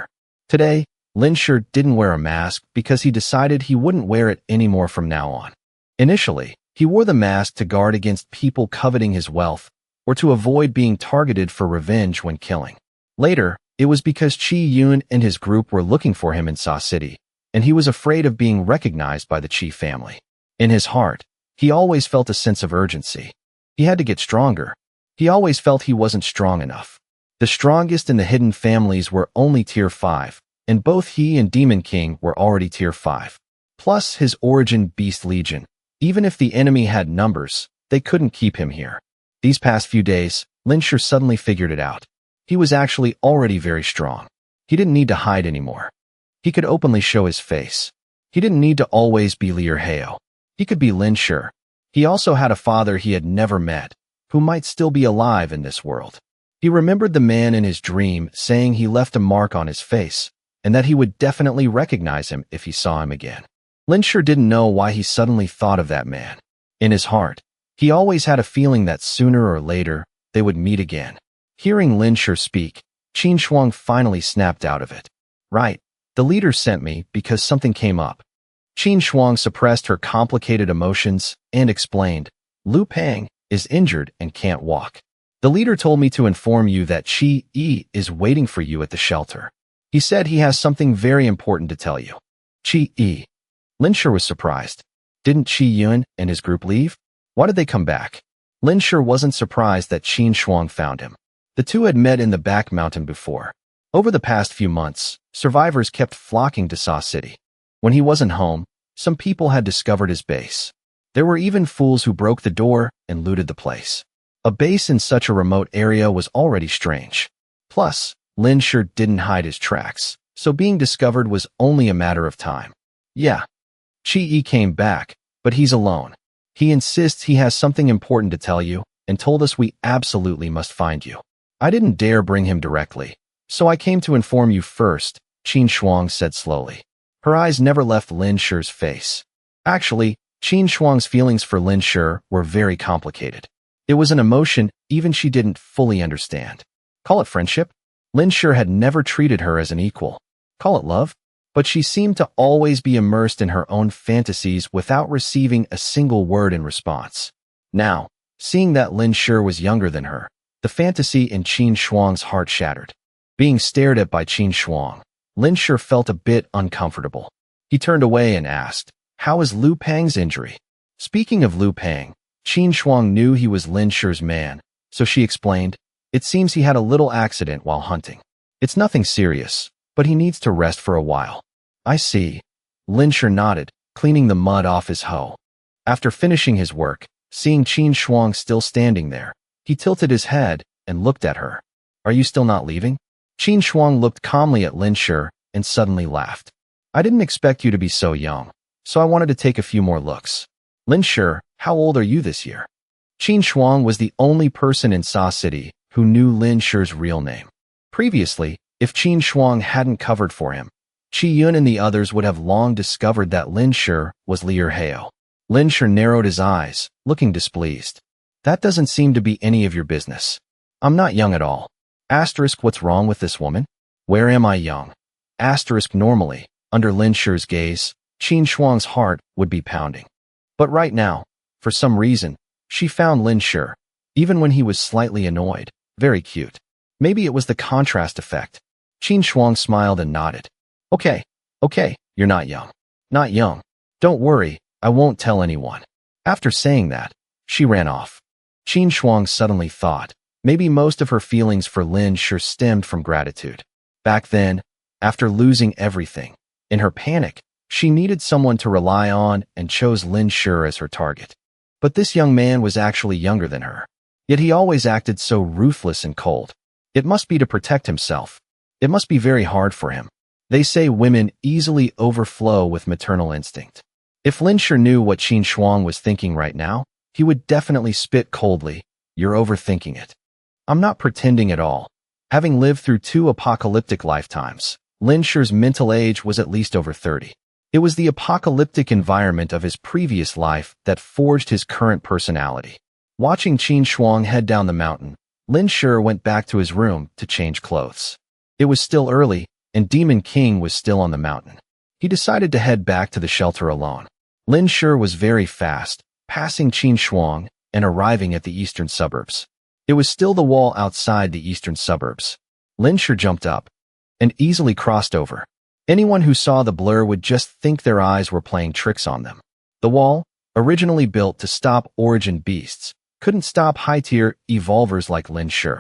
Today, Lin Shi didn't wear a mask because he decided he wouldn't wear it anymore from now on. Initially, he wore the mask to guard against people coveting his wealth or to avoid being targeted for revenge when killing. Later, it was because Qi Yun and his group were looking for him in Sa City, and he was afraid of being recognized by the Qi family. In his heart, he always felt a sense of urgency. He had to get stronger. He always felt he wasn't strong enough. The strongest in the hidden families were only tier 5, and both he and Demon King were already tier 5. Plus his origin Beast Legion. Even if the enemy had numbers, they couldn't keep him here. These past few days, Lin Shi suddenly figured it out. He was actually already very strong. He didn't need to hide anymore. He could openly show his face. He didn't need to always be Liu Hao. He could be Lin Shi. He also had a father he had never met, who might still be alive in this world. He remembered the man in his dream saying he left a mark on his face, and that he would definitely recognize him if he saw him again. Lin Shi didn't know why he suddenly thought of that man. In his heart, he always had a feeling that sooner or later, they would meet again. Hearing Lin Shi speak, Qin Shuang finally snapped out of it. Right, the leader sent me because something came up. Qin Shuang suppressed her complicated emotions and explained, Liu Pang is injured and can't walk. The leader told me to inform you that Qi Yi is waiting for you at the shelter. He said he has something very important to tell you. Qi Yi. Lin Shi was surprised. Didn't Qi Yun and his group leave? Why did they come back? Lin Shi wasn't surprised that Qin Shuang found him. The two had met in the back mountain before. Over the past few months, survivors kept flocking to Sa City. When he wasn't home, some people had discovered his base. There were even fools who broke the door and looted the place. A base in such a remote area was already strange. Plus, Lin Shi didn't hide his tracks, so being discovered was only a matter of time. Yeah, Qi Yi came back, but he's alone. He insists he has something important to tell you and told us we absolutely must find you. I didn't dare bring him directly, so I came to inform you first, Qin Shuang said slowly. Her eyes never left Lin Shi's face. Actually, Qin Shuang's feelings for Lin Shi were very complicated. It was an emotion even she didn't fully understand. Call it friendship? Lin Shi had never treated her as an equal. Call it love? But she seemed to always be immersed in her own fantasies without receiving a single word in response. Now, seeing that Lin Shi was younger than her, the fantasy in Qin Shuang's heart shattered. Being stared at by Qin Shuang, Lin Shi felt a bit uncomfortable. He turned away and asked, "How is Liu Pang's injury?" Speaking of Liu Pang, Qin Shuang knew he was Lin Shi's man, so she explained, "It seems he had a little accident while hunting. It's nothing serious, but he needs to rest for a while." I see. Lin Shi nodded, cleaning the mud off his hoe. After finishing his work, seeing Qin Shuang still standing there, he tilted his head and looked at her. "Are you still not leaving?" Qin Shuang looked calmly at Lin Shi and suddenly laughed. "I didn't expect you to be so young, so I wanted to take a few more looks." "Lin Shi, how old are you this year?" Qin Shuang was the only person in Sa City who knew Lin Shi's real name. Previously, if Qin Shuang hadn't covered for him, Qi Yun and the others would have long discovered that Lin Shi was Liu Hao. Lin Shi narrowed his eyes, looking displeased. "That doesn't seem to be any of your business. I'm not young at all. Asterisk, what's wrong with this woman? Where am I young?" Asterisk, normally, under Lin Shi's gaze, Qin Shuang's heart would be pounding. But right now, for some reason, she found Lin Shi, even when he was slightly annoyed, very cute. Maybe it was the contrast effect. Qin Shuang smiled and nodded. Okay, you're not young. Not young. Don't worry, I won't tell anyone." After saying that, she ran off. Qin Shuang suddenly thought, maybe most of her feelings for Lin Shi stemmed from gratitude. Back then, after losing everything, in her panic, she needed someone to rely on and chose Lin Shi as her target. But this young man was actually younger than her. Yet he always acted so ruthless and cold. It must be to protect himself. It must be very hard for him. They say women easily overflow with maternal instinct. If Lin Shi knew what Qin Shuang was thinking right now, he would definitely spit coldly, "You're overthinking it." I'm not pretending at all. Having lived through 2 apocalyptic lifetimes, Lin Shi's mental age was at least over 30. It was the apocalyptic environment of his previous life that forged his current personality. Watching Qin Shuang head down the mountain, Lin Shi went back to his room to change clothes. It was still early, and Demon King was still on the mountain. He decided to head back to the shelter alone. Lin Shi was very fast, passing Qin Shuang and arriving at the eastern suburbs. It was still the wall outside the eastern suburbs. Lin Shi jumped up and easily crossed over. Anyone who saw the blur would just think their eyes were playing tricks on them. The wall, originally built to stop origin beasts, couldn't stop high-tier evolvers like Lin Shi.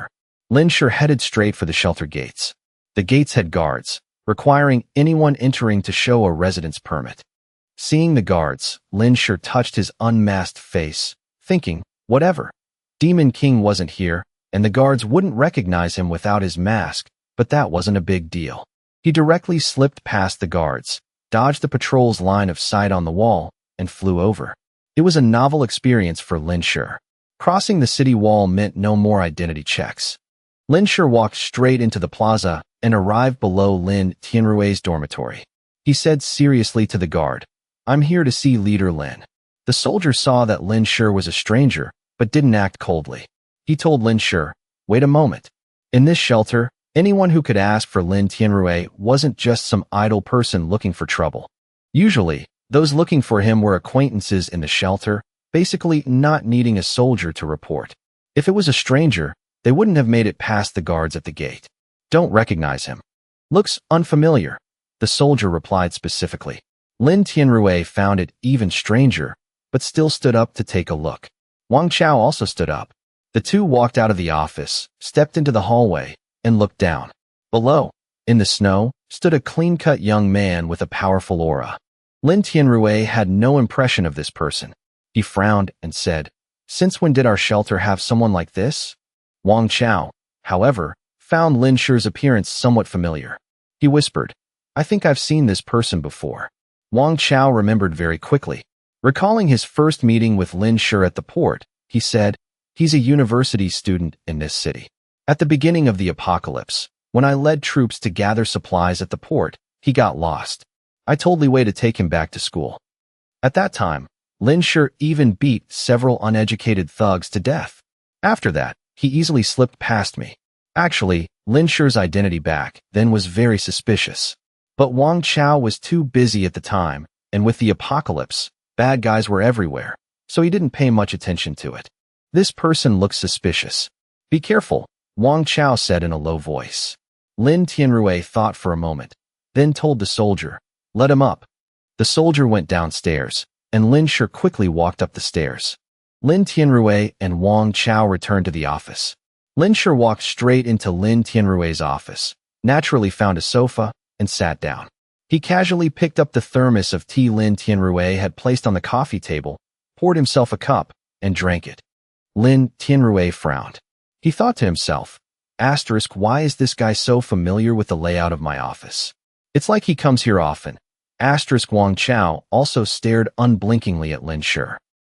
Lin Shi headed straight for the shelter gates. The gates had guards, requiring anyone entering to show a residence permit. Seeing the guards, Lin Shi touched his unmasked face, thinking, whatever. Demon King wasn't here, and the guards wouldn't recognize him without his mask, but that wasn't a big deal. He directly slipped past the guards, dodged the patrol's line of sight on the wall, and flew over. It was a novel experience for Lin Shi. Crossing the city wall meant no more identity checks. Lin Shi walked straight into the plaza and arrived below Lin Tianrui's dormitory. He said seriously to the guard, "I'm here to see Leader Lin." The soldier saw that Lin Shi was a stranger, but didn't act coldly. He told Lin Shi, "Wait a moment. In this shelter, anyone who could ask for Lin Tianrui wasn't just some idle person looking for trouble. Usually, those looking for him were acquaintances in the shelter, basically not needing a soldier to report. If it was a stranger, they wouldn't have made it past the guards at the gate. Don't recognize him. Looks unfamiliar, the soldier replied specifically. Lin Tianrui found it even stranger, but still stood up to take a look. Wang Chao also stood up. The two walked out of the office, stepped into the hallway, and looked down. Below, in the snow, stood a clean-cut young man with a powerful aura. Lin Tianrui had no impression of this person. He frowned and said, "Since when did our shelter have someone like this?" Wang Chao, however, found Lin Shi's appearance somewhat familiar. He whispered, "I think I've seen this person before." Wang Chao remembered very quickly. Recalling his first meeting with Lin Shi at the port, he said, "He's a university student in this city. At the beginning of the apocalypse, when I led troops to gather supplies at the port, he got lost. I told Li Wei to take him back to school. At that time, Lin Shi even beat several uneducated thugs to death. After that, he easily slipped past me. Actually, Lin Shi's identity back then was very suspicious. But Wang Chao was too busy at the time, and with the apocalypse, bad guys were everywhere, so he didn't pay much attention to it. This person looks suspicious. Be careful, Wang Chao said in a low voice. Lin Tianrui thought for a moment, then told the soldier, "Let him up." The soldier went downstairs, and Lin Shi quickly walked up the stairs. Lin Tianrui and Wang Chao returned to the office. Lin Shi walked straight into Lin Tianrui's office, naturally found a sofa, and sat down. He casually picked up the thermos of tea Lin Tianrui had placed on the coffee table, poured himself a cup, and drank it. Lin Tianrui frowned. He thought to himself, "Why is this guy so familiar with the layout of my office? It's like he comes here often." Wang Chao also stared unblinkingly at Lin Shi.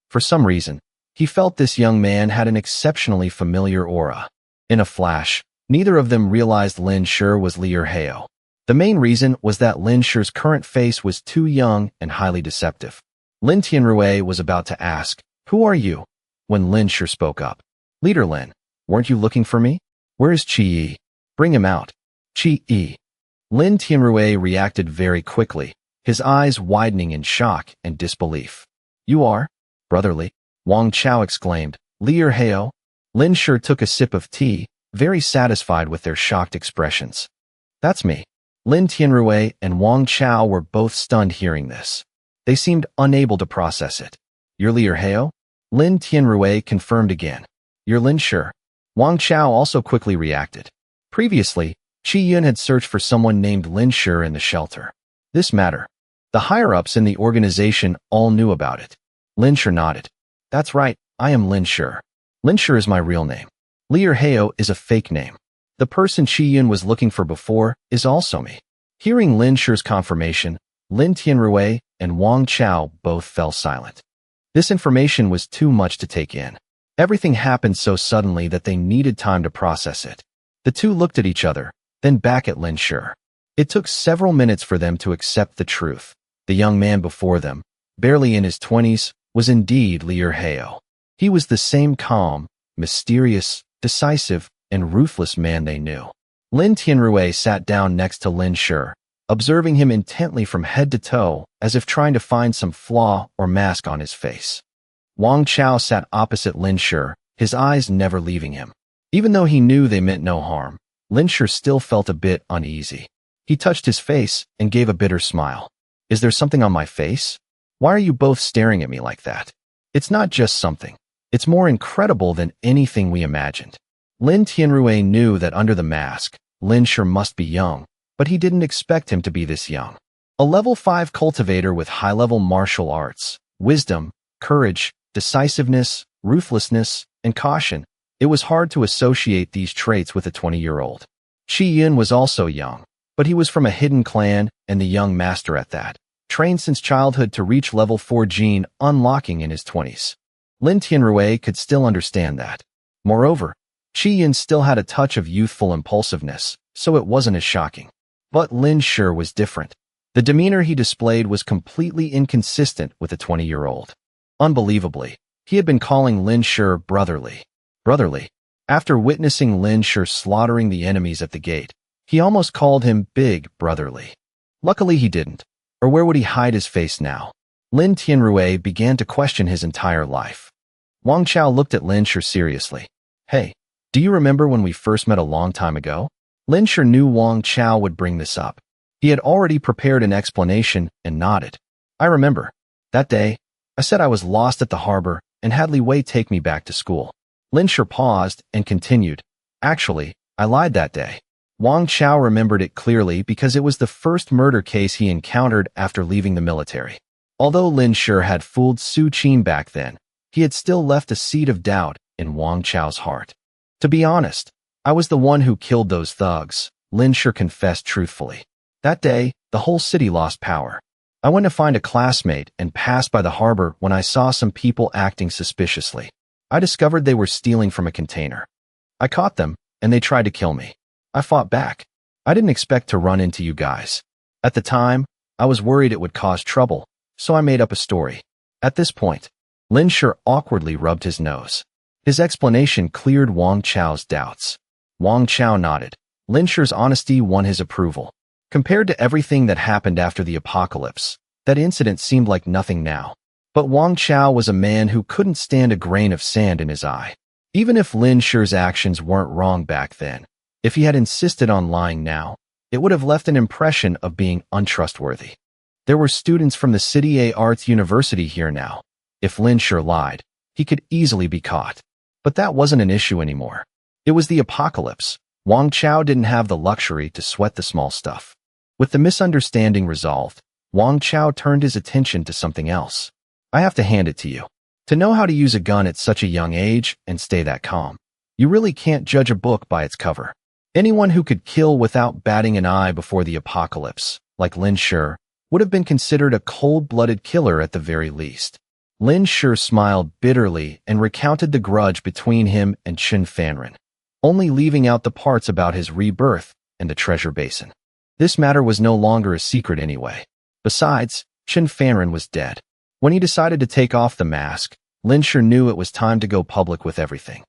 For some reason, he felt this young man had an exceptionally familiar aura. In a flash, neither of them realized Lin Shi was Li Erhao. The main reason was that Lin Shi's current face was too young and highly deceptive. Lin Tianrui was about to ask, "Who are you?" when Lin Shi spoke up. "Leader Lin, weren't you looking for me? Where is Qi Yi? Bring him out." Qi Yi. Lin Tianrui reacted very quickly, his eyes widening in shock and disbelief. "You are? Brotherly?" Wang Chao exclaimed. "Li Erhao?" Lin Shi took a sip of tea, very satisfied with their shocked expressions. "That's me." Lin Tianrui and Wang Chao were both stunned hearing this. They seemed unable to process it. "You're Li Erhao?" Lin Tianrui confirmed again. "You're Lin Shi." Wang Chao also quickly reacted. Previously, Qi Yun had searched for someone named Lin Shi in the shelter. This matter. The higher-ups in the organization all knew about it. Lin Shi nodded. "That's right, I am Lin Shi. Lin Shi is my real name. Li Erhao is a fake name. The person Qi Yun was looking for before is also me." Hearing Lin Shi's confirmation, Lin Tianrui and Wang Chao both fell silent. This information was too much to take in. Everything happened so suddenly that they needed time to process it. The two looked at each other, then back at Lin Shi. It took several minutes for them to accept the truth. The young man before them, barely in his 20s, was indeed Li Erhao. He was the same calm, mysterious, decisive, and ruthless man they knew. Lin Tianrui sat down next to Lin Shi, observing him intently from head to toe, as if trying to find some flaw or mask on his face. Wang Chao sat opposite Lin Shi, his eyes never leaving him. Even though he knew they meant no harm, Lin Shi still felt a bit uneasy. He touched his face and gave a bitter smile. "Is there something on my face? Why are you both staring at me like that? It's not just something. It's more incredible than anything we imagined." Lin Tianrui knew that under the mask, Lin Shi must be young, but he didn't expect him to be this young. A level 5 cultivator with high-level martial arts, wisdom, courage, decisiveness, ruthlessness, and caution. It was hard to associate these traits with a 20-year-old. Qi Yun was also young, but he was from a hidden clan and the young master at that, trained since childhood to reach level 4 gene unlocking in his 20s. Lin Tianrui could still understand that. Moreover, Qi Yun still had a touch of youthful impulsiveness, so it wasn't as shocking. But Lin Shi was different. The demeanor he displayed was completely inconsistent with a 20-year-old. Unbelievably, he had been calling Lin Shi brotherly. Brotherly. After witnessing Lin Shi slaughtering the enemies at the gate, he almost called him Big Brotherly. Luckily he didn't, or where would he hide his face now? Lin Tianrui began to question his entire life. Wang Chao looked at Lin Shi seriously. Hey, do you remember when we first met a long time ago? Lin Shi knew Wang Chao would bring this up. He had already prepared an explanation and nodded. I remember. That day, I said I was lost at the harbor and had Li Wei take me back to school. Lin Shi paused and continued. Actually, I lied that day. Wang Chao remembered it clearly because it was the first murder case he encountered after leaving the military. Although Lin Shi had fooled Su Qin back then, he had still left a seed of doubt in Wang Chao's heart. To be honest, I was the one who killed those thugs, Lin Shi confessed truthfully. That day, the whole city lost power. I went to find a classmate and passed by the harbor when I saw some people acting suspiciously. I discovered they were stealing from a container. I caught them, and they tried to kill me. I fought back. I didn't expect to run into you guys. At the time, I was worried it would cause trouble, so I made up a story. At this point, Lin Shi awkwardly rubbed his nose. His explanation cleared Wang Chao's doubts. Wang Chao nodded. Lin Shi's honesty won his approval. Compared to everything that happened after the apocalypse, that incident seemed like nothing now. But Wang Chao was a man who couldn't stand a grain of sand in his eye. Even if Lin Shi's actions weren't wrong back then, if he had insisted on lying now, it would have left an impression of being untrustworthy. There were students from the City A Arts University here now. If Lin Shi lied, he could easily be caught. But that wasn't an issue anymore. It was the apocalypse. Wang Chao didn't have the luxury to sweat the small stuff. With the misunderstanding resolved, Wang Chao turned his attention to something else. I have to hand it to you. To know how to use a gun at such a young age and stay that calm, you really can't judge a book by its cover. Anyone who could kill without batting an eye before the apocalypse, like Lin Shi, would have been considered a cold-blooded killer at the very least. Lin Shi smiled bitterly and recounted the grudge between him and Chen Fanren, only leaving out the parts about his rebirth and the treasure basin. This matter was no longer a secret anyway. Besides, Chen Fanren was dead. When he decided to take off the mask, Lin Shi knew it was time to go public with everything.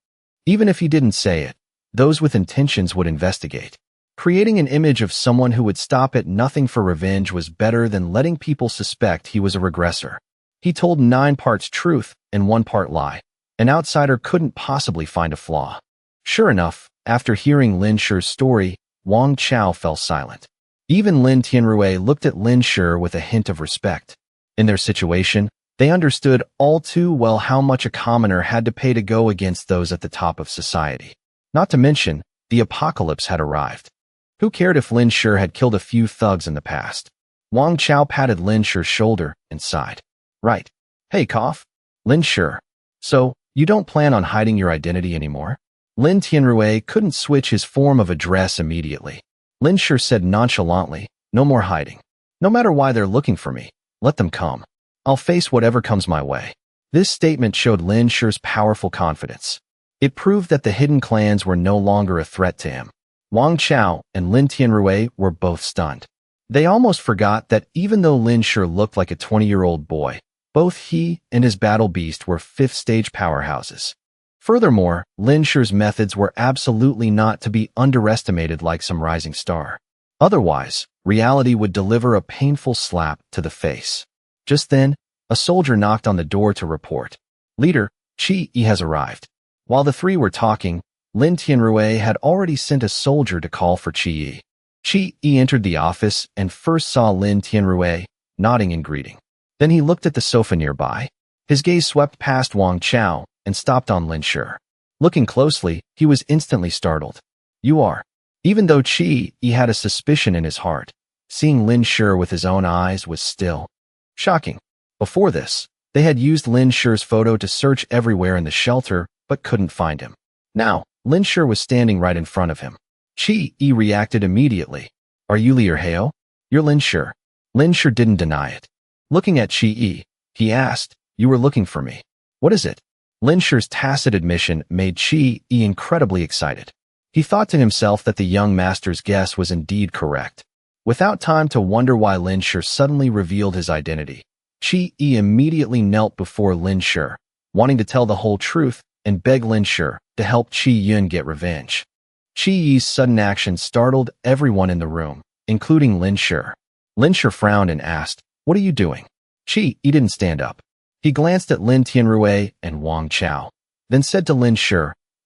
Even if he didn't say it, those with intentions would investigate. Creating an image of someone who would stop at nothing for revenge was better than letting people suspect he was a regressor. He told 9 parts truth and 1 part lie. An outsider couldn't possibly find a flaw. Sure enough, after hearing Lin Shi's story, Wang Chao fell silent. Even Lin Tianrui looked at Lin Shi with a hint of respect. In their situation, they understood all too well how much a commoner had to pay to go against those at the top of society. Not to mention, the apocalypse had arrived. Who cared if Lin Shi had killed a few thugs in the past? Wang Chao patted Lin Shi's shoulder and sighed. Right. Hey, cough. Lin Shi. So, you don't plan on hiding your identity anymore? Lin Tianrui couldn't switch his form of address immediately. Lin Shi said nonchalantly, no more hiding. No matter why they're looking for me, let them come. I'll face whatever comes my way. This statement showed Lin Shi's powerful confidence. It proved that the hidden clans were no longer a threat to him. Wang Chao and Lin Tianrui were both stunned. They almost forgot that even though Lin Shi looked like a 20-year-old boy, both he and his battle beast were 5th-stage powerhouses. Furthermore, Lin Shi's methods were absolutely not to be underestimated like some rising star. Otherwise, reality would deliver a painful slap to the face. Just then, a soldier knocked on the door to report. Leader, Qi has arrived. While the 3 were talking, Lin Tianrui had already sent a soldier to call for Qi. Qi entered the office and first saw Lin Tianrui, nodding in greeting. Then he looked at the sofa nearby. His gaze swept past Wang Chao and stopped on Lin Shi. Looking closely, he was instantly startled. You are. Even though Qi had a suspicion in his heart, seeing Lin Shi with his own eyes was still shocking. Before this, they had used Lin Shi's photo to search everywhere in the shelter, but couldn't find him. Now, Lin Shi was standing right in front of him. Qi reacted immediately. Are you Li Hao? You're Lin Shi. Lin Shi didn't deny it. Looking at Qi, he asked, you were looking for me. What is it? Lin Shi's tacit admission made Qi incredibly excited. He thought to himself that the young master's guess was indeed correct. Without time to wonder why Lin Shi suddenly revealed his identity, Qi immediately knelt before Lin Shi, wanting to tell the whole truth and beg Lin Shi to help Qi Yun get revenge. Qi's sudden action startled everyone in the room, including Lin Shi. Lin Shi frowned and asked, what are you doing? He didn't stand up. He glanced at Lin Tianrui and Wang Chao, then said to Lin Shi,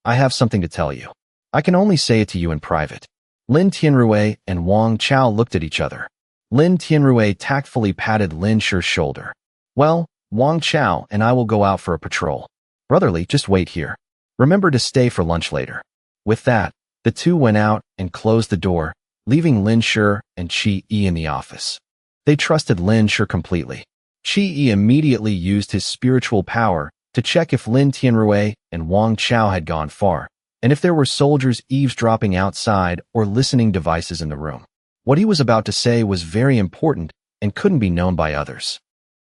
I have something to tell you. I can only say it to you in private. Lin Tianrui and Wang Chao looked at each other. Lin Tianrui tactfully patted Lin Shi's shoulder. Well, Wang Chao and I will go out for a patrol. Brotherly, just wait here. Remember to stay for lunch later. With that, the two went out and closed the door, leaving Lin Shi and Qi Yi in the office. They trusted Lin Shi completely. Qi Yi immediately used his spiritual power to check if Lin Tianrui and Wang Chao had gone far, and if there were soldiers eavesdropping outside or listening devices in the room. What he was about to say was very important and couldn't be known by others.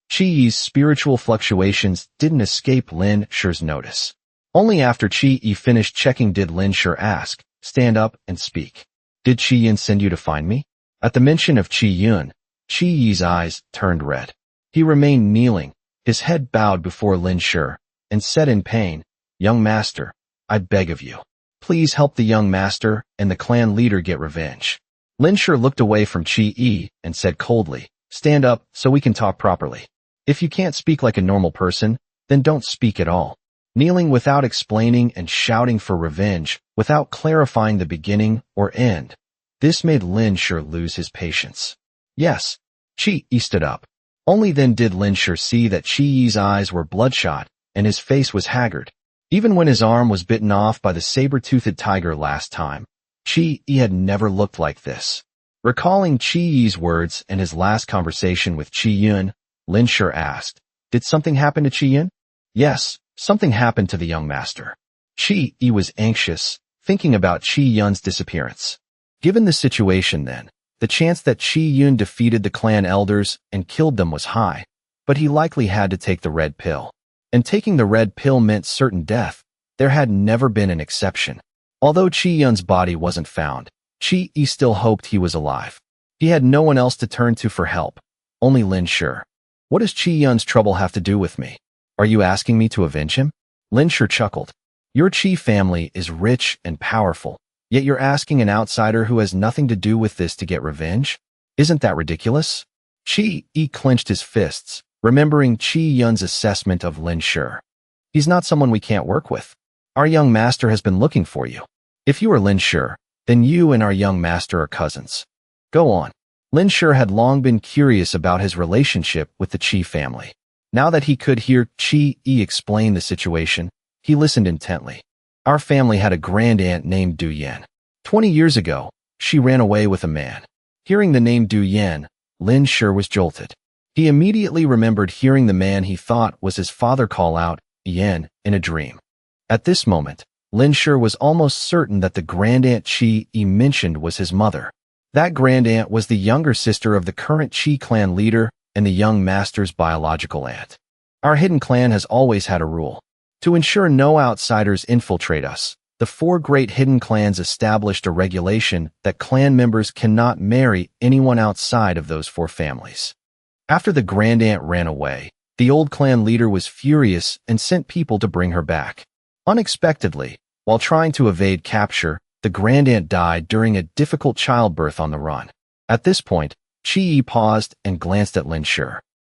Qi Yi's spiritual fluctuations didn't escape Lin Shi's notice. Only after Qi Yi finished checking did Lin Shi ask, stand up and speak. Did Qi Yun send you to find me? At the mention of Qi Yun, Qi Yi's eyes turned red. He remained kneeling, his head bowed before Lin Shi, and said in pain, Young master, I beg of you. Please help the young master and the clan leader get revenge. Lin Shi looked away from Qi Yi and said coldly, stand up so we can talk properly. If you can't speak like a normal person, then don't speak at all. Kneeling without explaining and shouting for revenge without clarifying the beginning or end. This made Lin Shi lose his patience. Yes. Qi Yi stood up. Only then did Lin Shi see that Qi Yi's eyes were bloodshot and his face was haggard. Even when his arm was bitten off by the saber-toothed tiger last time, Qi Yi had never looked like this. Recalling Qi Yi's words and his last conversation with Qi Yun, Lin Shi asked, did something happen to Qi Yun? Yes, something happened to the young master. Qi Yi was anxious, thinking about Qi Yun's disappearance. Given the situation then, the chance that Qi Yun defeated the clan elders and killed them was high, but he likely had to take the red pill. And taking the red pill meant certain death. There had never been an exception. Although Qi Yun's body wasn't found, Qi Yi still hoped he was alive. He had no one else to turn to for help, only Lin Shi. What does Qi Yun's trouble have to do with me? Are you asking me to avenge him? Lin Shi chuckled. Your Qi family is rich and powerful, yet you're asking an outsider who has nothing to do with this to get revenge? Isn't that ridiculous? Qi Yi clenched his fists, remembering Qi Yun's assessment of Lin Shi. He's not someone we can't work with. Our young master has been looking for you. If you are Lin Shi, then you and our young master are cousins. Go on. Lin Shi had long been curious about his relationship with the Qi family. Now that he could hear Qi Yi explain the situation, he listened intently. Our family had a grand-aunt named Du Yan. 20 years ago, she ran away with a man. Hearing the name Du Yan, Lin Shi was jolted. He immediately remembered hearing the man he thought was his father call out, Yan, in a dream. At this moment, Lin Shi was almost certain that the grand-aunt Qi Yi mentioned was his mother. That grand-aunt was the younger sister of the current Qi clan leader and the young master's biological aunt. Our hidden clan has always had a rule. To ensure no outsiders infiltrate us, the 4 great hidden clans established a regulation that clan members cannot marry anyone outside of those 4 families. After the grand-aunt ran away, the old clan leader was furious and sent people to bring her back. Unexpectedly, while trying to evade capture, the grand-aunt died during a difficult childbirth on the run. At this point, Qi Yi paused and glanced at Lin Shi.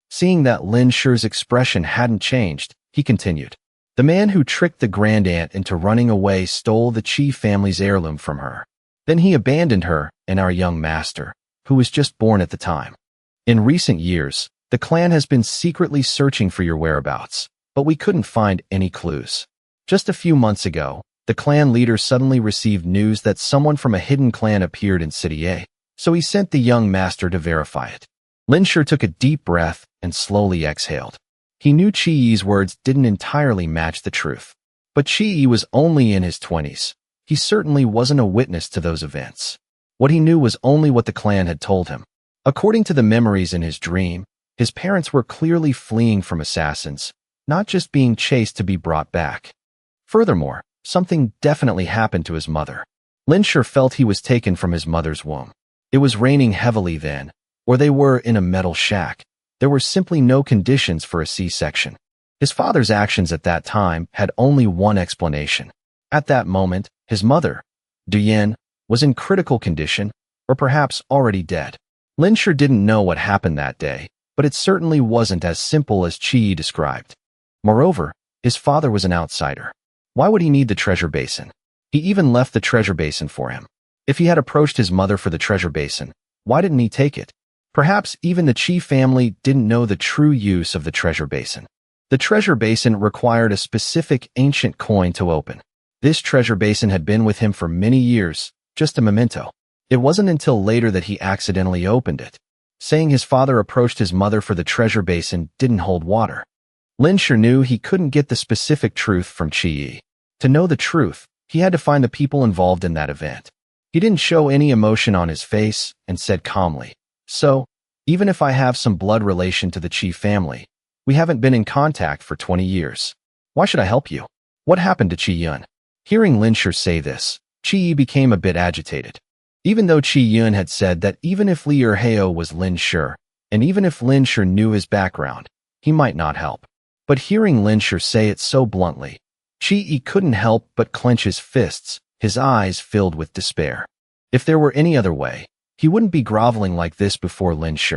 Seeing that Lin Shi's expression hadn't changed, he continued. The man who tricked the grand-aunt into running away stole the Qi family's heirloom from her. Then he abandoned her and our young master, who was just born at the time. In recent years, the clan has been secretly searching for your whereabouts, but we couldn't find any clues. Just a few months ago, the clan leader suddenly received news that someone from a hidden clan appeared in City A, so he sent the young master to verify it. Lin Shi took a deep breath and slowly exhaled. He knew Qi Yi's words didn't entirely match the truth. But Qi Yi was only in his 20s. He certainly wasn't a witness to those events. What he knew was only what the clan had told him. According to the memories in his dream, his parents were clearly fleeing from assassins, not just being chased to be brought back. Furthermore, something definitely happened to his mother. Lin Shi felt he was taken from his mother's womb. It was raining heavily then, or they were in a metal shack. There were simply no conditions for a C-section. His father's actions at that time had only one explanation. At that moment, his mother, Du Yan, was in critical condition, or perhaps already dead. Lin Shi didn't know what happened that day, but it certainly wasn't as simple as Chi described. Moreover, his father was an outsider. Why would he need the treasure basin? He even left the treasure basin for him. If he had approached his mother for the treasure basin, why didn't he take it? Perhaps even the Chi family didn't know the true use of the treasure basin. The treasure basin required a specific ancient coin to open. This treasure basin had been with him for many years, just a memento. It wasn't until later that he accidentally opened it. Saying his father approached his mother for the treasure basin didn't hold water. Lin Shi knew he couldn't get the specific truth from Chi Yi. To know the truth, he had to find the people involved in that event. He didn't show any emotion on his face and said calmly, "So, even if I have some blood relation to the Chi family, we haven't been in contact for 20 years. Why should I help you? What happened to Chi Yun?" Hearing Lin Shi say this, Chi Yi became a bit agitated. Even though Chi Yun had said that even if Li Erheo was Lin Shi, and even if Lin Shi knew his background, he might not help. But hearing Lin Shi say it so bluntly, Chi Yi couldn't help but clench his fists, his eyes filled with despair. If there were any other way, he wouldn't be groveling like this before Lin Shi.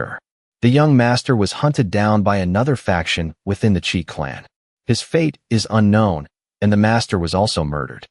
The young master was hunted down by another faction within the Chi clan. His fate is unknown, and the master was also murdered.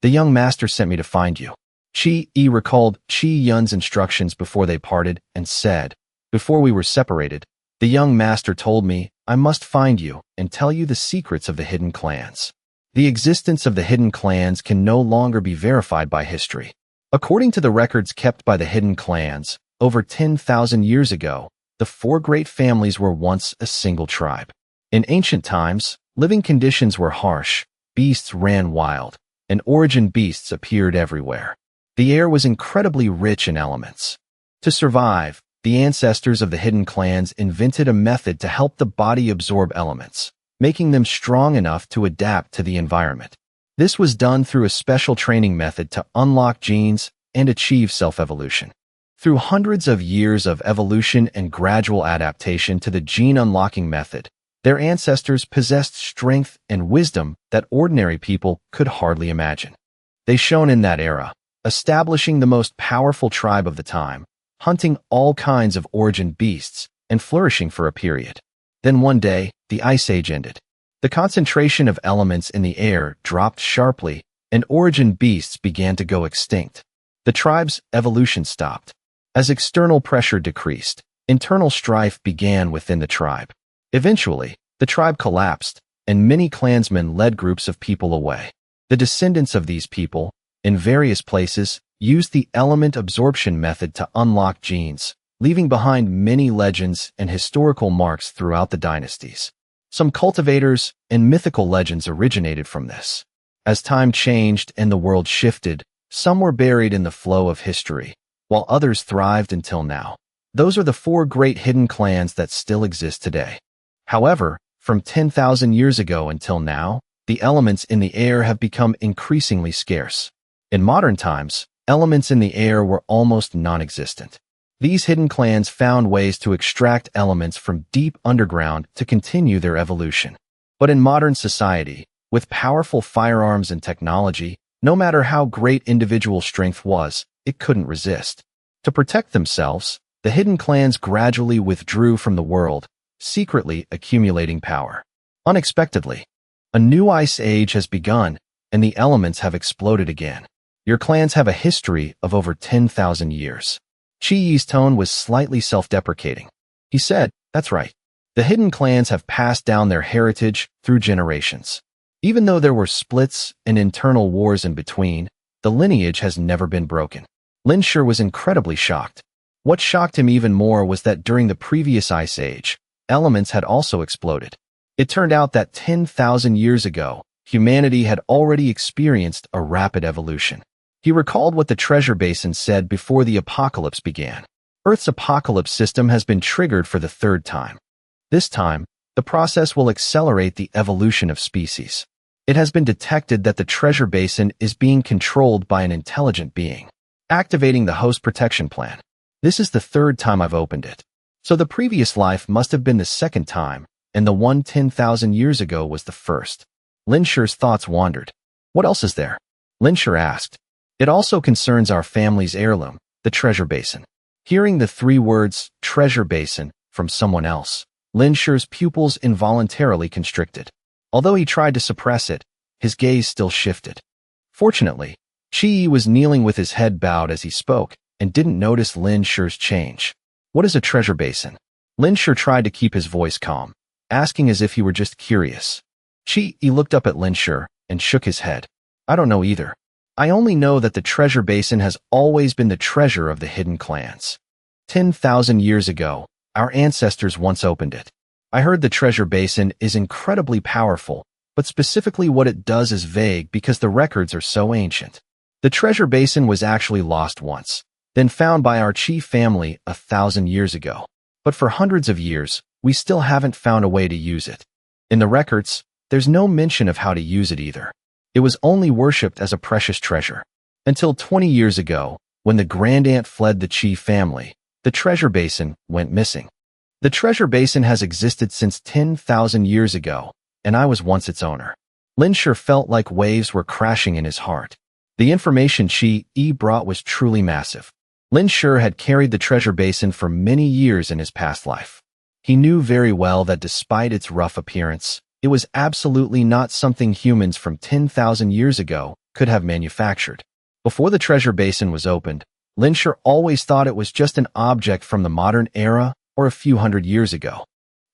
The young master sent me to find you. Chi Yi recalled Chi Yun's instructions before they parted and said, "Before we were separated, the young master told me I must find you and tell you the secrets of the hidden clans. The existence of the hidden clans can no longer be verified by history. According to the records kept by the hidden clans, over 10,000 years ago, the four great families were once a single tribe. In ancient times, living conditions were harsh, beasts ran wild, and origin beasts appeared everywhere. The air was incredibly rich in elements. To survive, the ancestors of the hidden clans invented a method to help the body absorb elements, making them strong enough to adapt to the environment. This was done through a special training method to unlock genes and achieve self-evolution. Through hundreds of years of evolution and gradual adaptation to the gene unlocking method, their ancestors possessed strength and wisdom that ordinary people could hardly imagine. They shone in that era, establishing the most powerful tribe of the time, hunting all kinds of origin beasts, and flourishing for a period. Then one day, the Ice Age ended. The concentration of elements in the air dropped sharply, and origin beasts began to go extinct. The tribe's evolution stopped. As external pressure decreased, internal strife began within the tribe. Eventually, the tribe collapsed, and many clansmen led groups of people away. The descendants of these people, in various places, used the element absorption method to unlock genes, leaving behind many legends and historical marks throughout the dynasties. Some cultivators and mythical legends originated from this. As time changed and the world shifted, some were buried in the flow of history, while others thrived until now. Those are the four great hidden clans that still exist today. However, from 10,000 years ago until now, the elements in the air have become increasingly scarce. In modern times, elements in the air were almost non-existent. These hidden clans found ways to extract elements from deep underground to continue their evolution. But in modern society, with powerful firearms and technology, no matter how great individual strength was, it couldn't resist. To protect themselves, the hidden clans gradually withdrew from the world, secretly accumulating power. Unexpectedly, a new ice age has begun, and the elements have exploded again. Your clans have a history of over 10,000 years. Chi Yi's tone was slightly self-deprecating. He said, "That's right. The hidden clans have passed down their heritage through generations. Even though there were splits and internal wars in between, the lineage has never been broken." Lin Shi was incredibly shocked. What shocked him even more was that during the previous ice age, elements had also exploded. It turned out that 10,000 years ago, humanity had already experienced a rapid evolution. He recalled what the treasure basin said before the apocalypse began. Earth's apocalypse system has been triggered for the third time. This time, the process will accelerate the evolution of species. It has been detected that the treasure basin is being controlled by an intelligent being, activating the host protection plan. This is the third time I've opened it. So the previous life must have been the second time, and the one 10,000 years ago was the first. Lin Shi's thoughts wandered. What else is there? Lin Shi asked. It also concerns our family's heirloom, the treasure basin. Hearing the three words, treasure basin, from someone else. Lin Shi's pupils involuntarily constricted. Although he tried to suppress it, his gaze still shifted. Fortunately, Qi was kneeling with his head bowed as he spoke and didn't notice Lin Shi's change. What is a treasure basin? Lin Shi tried to keep his voice calm, asking as if he were just curious. Qi looked up at Lin Shi and shook his head. I don't know either. I only know that the treasure basin has always been the treasure of the hidden clans. 10,000 years ago, our ancestors once opened it. I heard the treasure basin is incredibly powerful, but specifically what it does is vague because the records are so ancient. The treasure basin was actually lost once, then found by our chief family 1,000 years ago. But for hundreds of years, we still haven't found a way to use it. In the records, there's no mention of how to use it either. It was only worshipped as a precious treasure. Until 20 years ago, when the grandaunt fled the chief family, the treasure basin went missing. The treasure basin has existed since 10,000 years ago, and I was once its owner. Lin Shi felt like waves were crashing in his heart. The information Qi brought was truly massive. Lin Shi had carried the treasure basin for many years in his past life. He knew very well that despite its rough appearance, it was absolutely not something humans from 10,000 years ago could have manufactured. Before the treasure basin was opened, Lin Shi always thought it was just an object from the modern era or a few hundred years ago.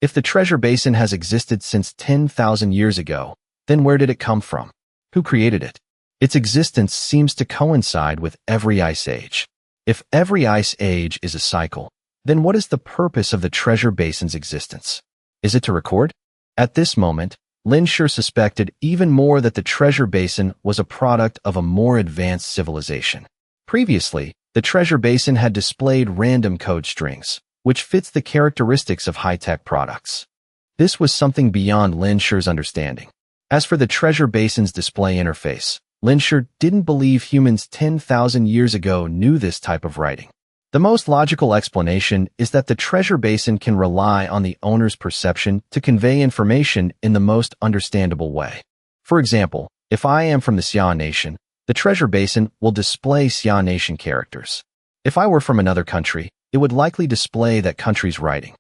If the treasure basin has existed since 10,000 years ago, then where did it come from? Who created it? Its existence seems to coincide with every ice age. If every ice age is a cycle, then what is the purpose of the treasure basin's existence? Is it to record? At this moment, Lin Shi suspected even more that the treasure basin was a product of a more advanced civilization. Previously, the treasure basin had displayed random code strings, which fits the characteristics of high-tech products. This was something beyond Lin Shi's understanding. As for the treasure basin's display interface, Lin Shi didn't believe humans 10,000 years ago knew this type of writing. The most logical explanation is that the treasure basin can rely on the owner's perception to convey information in the most understandable way. For example, if I am from the Xia Nation, the treasure basin will display Xia Nation characters. If I were from another country, it would likely display that country's writing.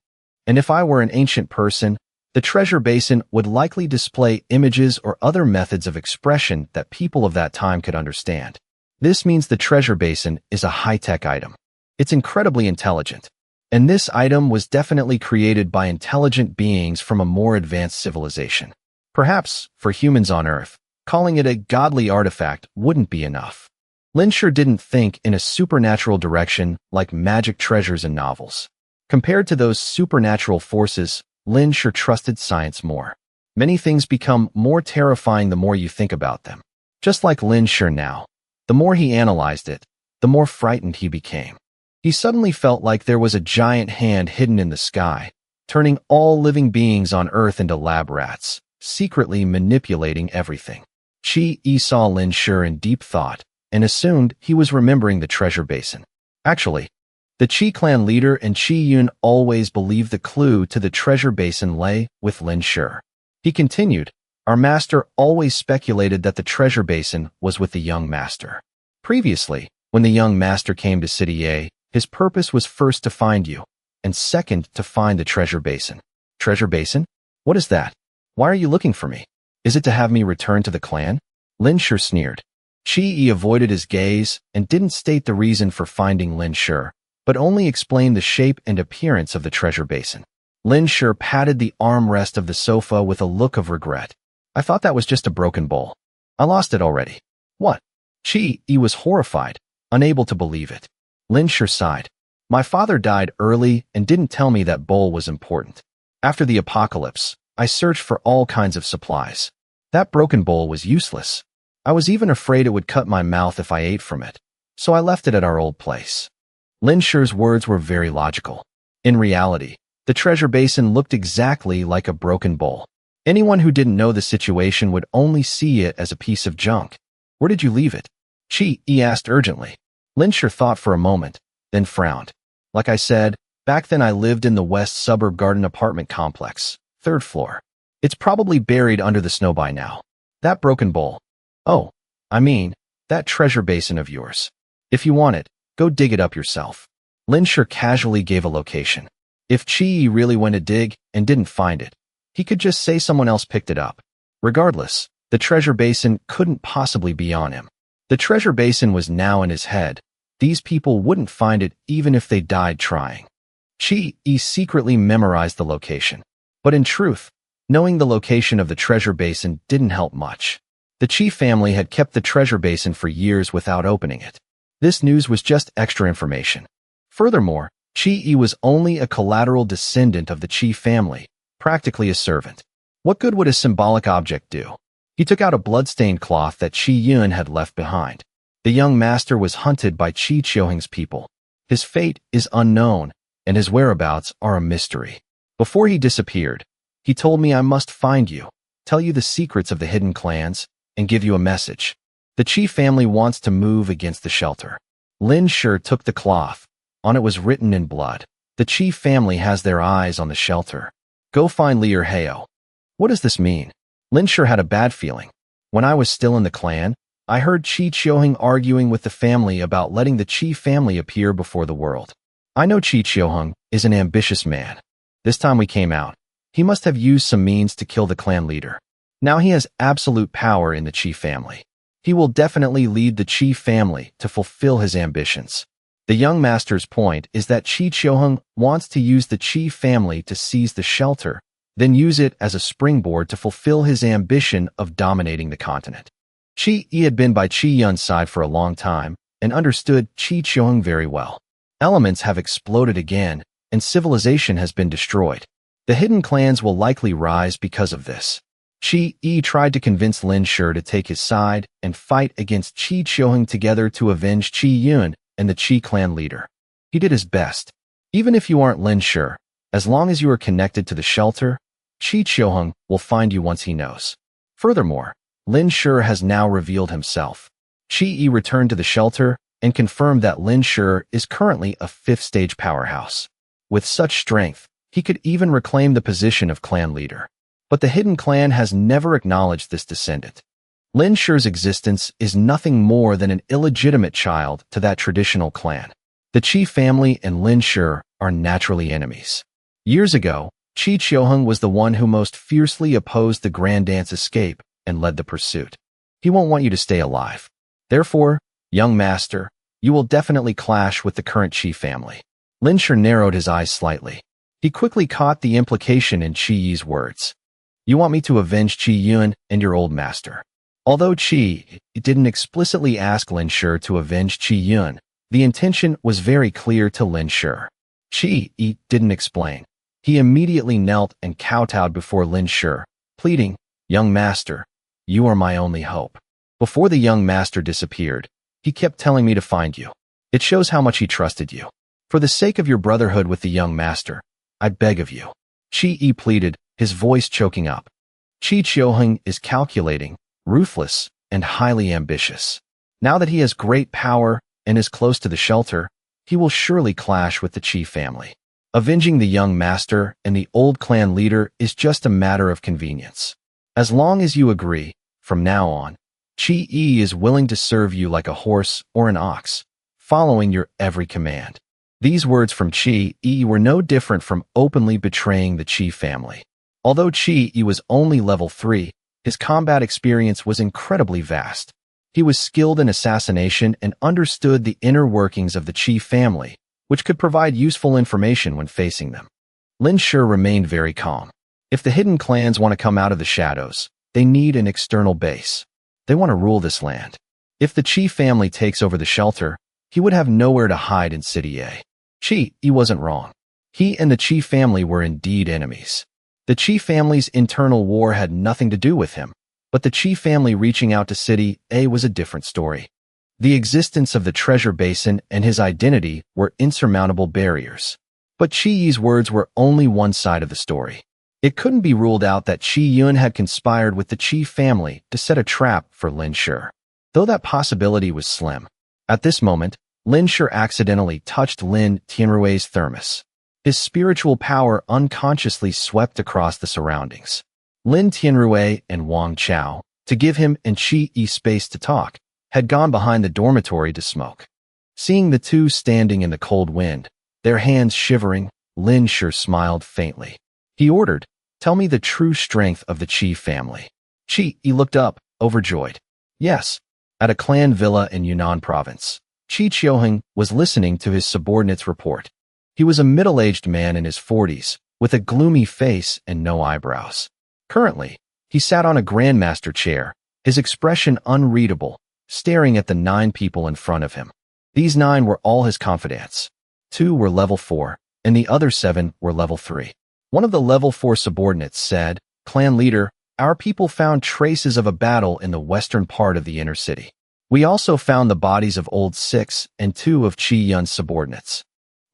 And if I were an ancient person, the treasure basin would likely display images or other methods of expression that people of that time could understand. This means the treasure basin is a high-tech item. It's incredibly intelligent. And this item was definitely created by intelligent beings from a more advanced civilization. Perhaps, for humans on Earth, calling it a godly artifact wouldn't be enough. Lin Shi didn't think in a supernatural direction like magic treasures in novels. Compared to those supernatural forces, Lin Shi trusted science more. Many things become more terrifying the more you think about them. Just like Lin Shi now, the more he analyzed it, the more frightened he became. He suddenly felt like there was a giant hand hidden in the sky, turning all living beings on Earth into lab rats, secretly manipulating everything. Qi saw Lin Shi in deep thought and assumed he was remembering the treasure basin. Actually, the Qi clan leader and Qi Yun always believed the clue to the treasure basin lay with Lin Shi. He continued, our master always speculated that the treasure basin was with the young master. Previously, when the young master came to City A, his purpose was first to find you, and second to find the treasure basin. Treasure basin? What is that? Why are you looking for me? Is it to have me return to the clan? Lin Shi sneered. Qi avoided his gaze and didn't state the reason for finding Lin Shi, but only explained the shape and appearance of the treasure basin. Lin Shi patted the armrest of the sofa with a look of regret. I thought that was just a broken bowl. I lost it already. What? Qi was horrified, unable to believe it. Lin Shi sighed. My father died early and didn't tell me that bowl was important. After the apocalypse, I searched for all kinds of supplies. That broken bowl was useless. I was even afraid it would cut my mouth if I ate from it, so I left it at our old place. Lin Shi's words were very logical. In reality, the treasure basin looked exactly like a broken bowl. Anyone who didn't know the situation would only see it as a piece of junk. Where did you leave it? Qi asked urgently. Lin Shi thought for a moment, then frowned. Like I said, back then I lived in the West Suburb Garden apartment complex, 3rd floor. It's probably buried under the snow by now. That broken bowl. Oh, I mean, that treasure basin of yours. If you want it, go dig it up yourself. Lin Shi casually gave a location. If Chi really went to dig and didn't find it, he could just say someone else picked it up. Regardless, the treasure basin couldn't possibly be on him. The treasure basin was now in his head. These people wouldn't find it even if they died trying. Chi secretly memorized the location. But in truth, knowing the location of the treasure basin didn't help much. The Chi family had kept the treasure basin for years without opening it. This news was just extra information. Furthermore, Chi was only a collateral descendant of the Chi family, practically a servant. What good would a symbolic object do? He took out a blood-stained cloth that Chi Yun had left behind. The young master was hunted by Chi Chioheng's people. His fate is unknown, and his whereabouts are a mystery. Before he disappeared, he told me I must find you, tell you the secrets of the hidden clans, and give you a message. The Chi family wants to move against the shelter. Lin Shi took the cloth. On it was written in blood. The Chi family has their eyes on the shelter. Go find Lier Heo. What does this mean? Lin Shi had a bad feeling. When I was still in the clan, I heard Chi Chioheng arguing with the family about letting the Chi family appear before the world. I know Chi Chioheng is an ambitious man. This time we came out, he must have used some means to kill the clan leader. Now he has absolute power in the Chi family. He will definitely lead the Chi family to fulfill his ambitions. The young master's point is that Chi Chioheng wants to use the Chi family to seize the shelter, then use it as a springboard to fulfill his ambition of dominating the continent. Chi had been by Chi Yun's side for a long time and understood Chi Chioheng very well. Elements have exploded again, and civilization has been destroyed. The hidden clans will likely rise because of this. Chi tried to convince Lin Shi to take his side and fight against Chi Chioheng together to avenge Chi Yun and the Chi clan leader. He did his best. Even if you aren't Lin Shi, as long as you are connected to the shelter, Chi Chioheng will find you once he knows. Furthermore, Lin Shi has now revealed himself. Chi returned to the shelter and confirmed that Lin Shi is currently a 5th-stage powerhouse. With such strength, he could even reclaim the position of clan leader. But the hidden clan has never acknowledged this descendant. Lin Shi's existence is nothing more than an illegitimate child to that traditional clan. The Chi family and Lin Shi are naturally enemies. Years ago, Chi Chioheng was the one who most fiercely opposed the Grand Dance escape and led the pursuit. He won't want you to stay alive. Therefore, young master, you will definitely clash with the current Chi family. Lin Shi narrowed his eyes slightly. He quickly caught the implication in Chi's words. You want me to avenge Chi Yun and your old master. Although Chi didn't explicitly ask Lin Shi to avenge Chi Yun, the intention was very clear to Lin Shi. Chi didn't explain. He immediately knelt and kowtowed before Lin Shi, pleading, Young master, you are my only hope. Before the young master disappeared, he kept telling me to find you. It shows how much he trusted you. For the sake of your brotherhood with the young master, I beg of you. Chi pleaded, his voice choking up. Chi Chioheng is calculating, ruthless, and highly ambitious. Now that he has great power and is close to the shelter, he will surely clash with the Chi family. Avenging the young master and the old clan leader is just a matter of convenience. As long as you agree, from now on, Chi is willing to serve you like a horse or an ox, following your every command. These words from Chi were no different from openly betraying the Chi family. Although Chi was only level 3, his combat experience was incredibly vast. He was skilled in assassination and understood the inner workings of the Chi family, which could provide useful information when facing them. Lin Shi remained very calm. If the hidden clans want to come out of the shadows, they need an external base. They want to rule this land. If the Chi family takes over the shelter, he would have nowhere to hide in City A. Chi wasn't wrong. He and the Chi family were indeed enemies. The Chi family's internal war had nothing to do with him, but the Chi family reaching out to City A was a different story. The existence of the treasure basin and his identity were insurmountable barriers. But Chi's words were only one side of the story. It couldn't be ruled out that Chi Yun had conspired with the Chi family to set a trap for Lin Shi, though that possibility was slim. At this moment, Lin Shi accidentally touched Lin Tianrui's thermos. His spiritual power unconsciously swept across the surroundings. Lin Tianrui and Wang Chao, to give him and Chi space to talk, had gone behind the dormitory to smoke. Seeing the two standing in the cold wind, their hands shivering, Lin Shi smiled faintly. He ordered, "Tell me the true strength of the Qi family." Qi looked up, overjoyed. Yes. At a clan villa in Yunnan province, Qi Qiuheng was listening to his subordinate's report. He was a middle-aged man in his 40s, with a gloomy face and no eyebrows. Currently, he sat on a grandmaster chair, his expression unreadable, staring at the 9 people in front of him. These 9 were all his confidants. 2 were level 4, and the other 7 were level 3. One of the level 4 subordinates said, "Clan leader, our people found traces of a battle in the western part of the inner city. We also found the bodies of Old 6 and 2 of Qi Yun's subordinates.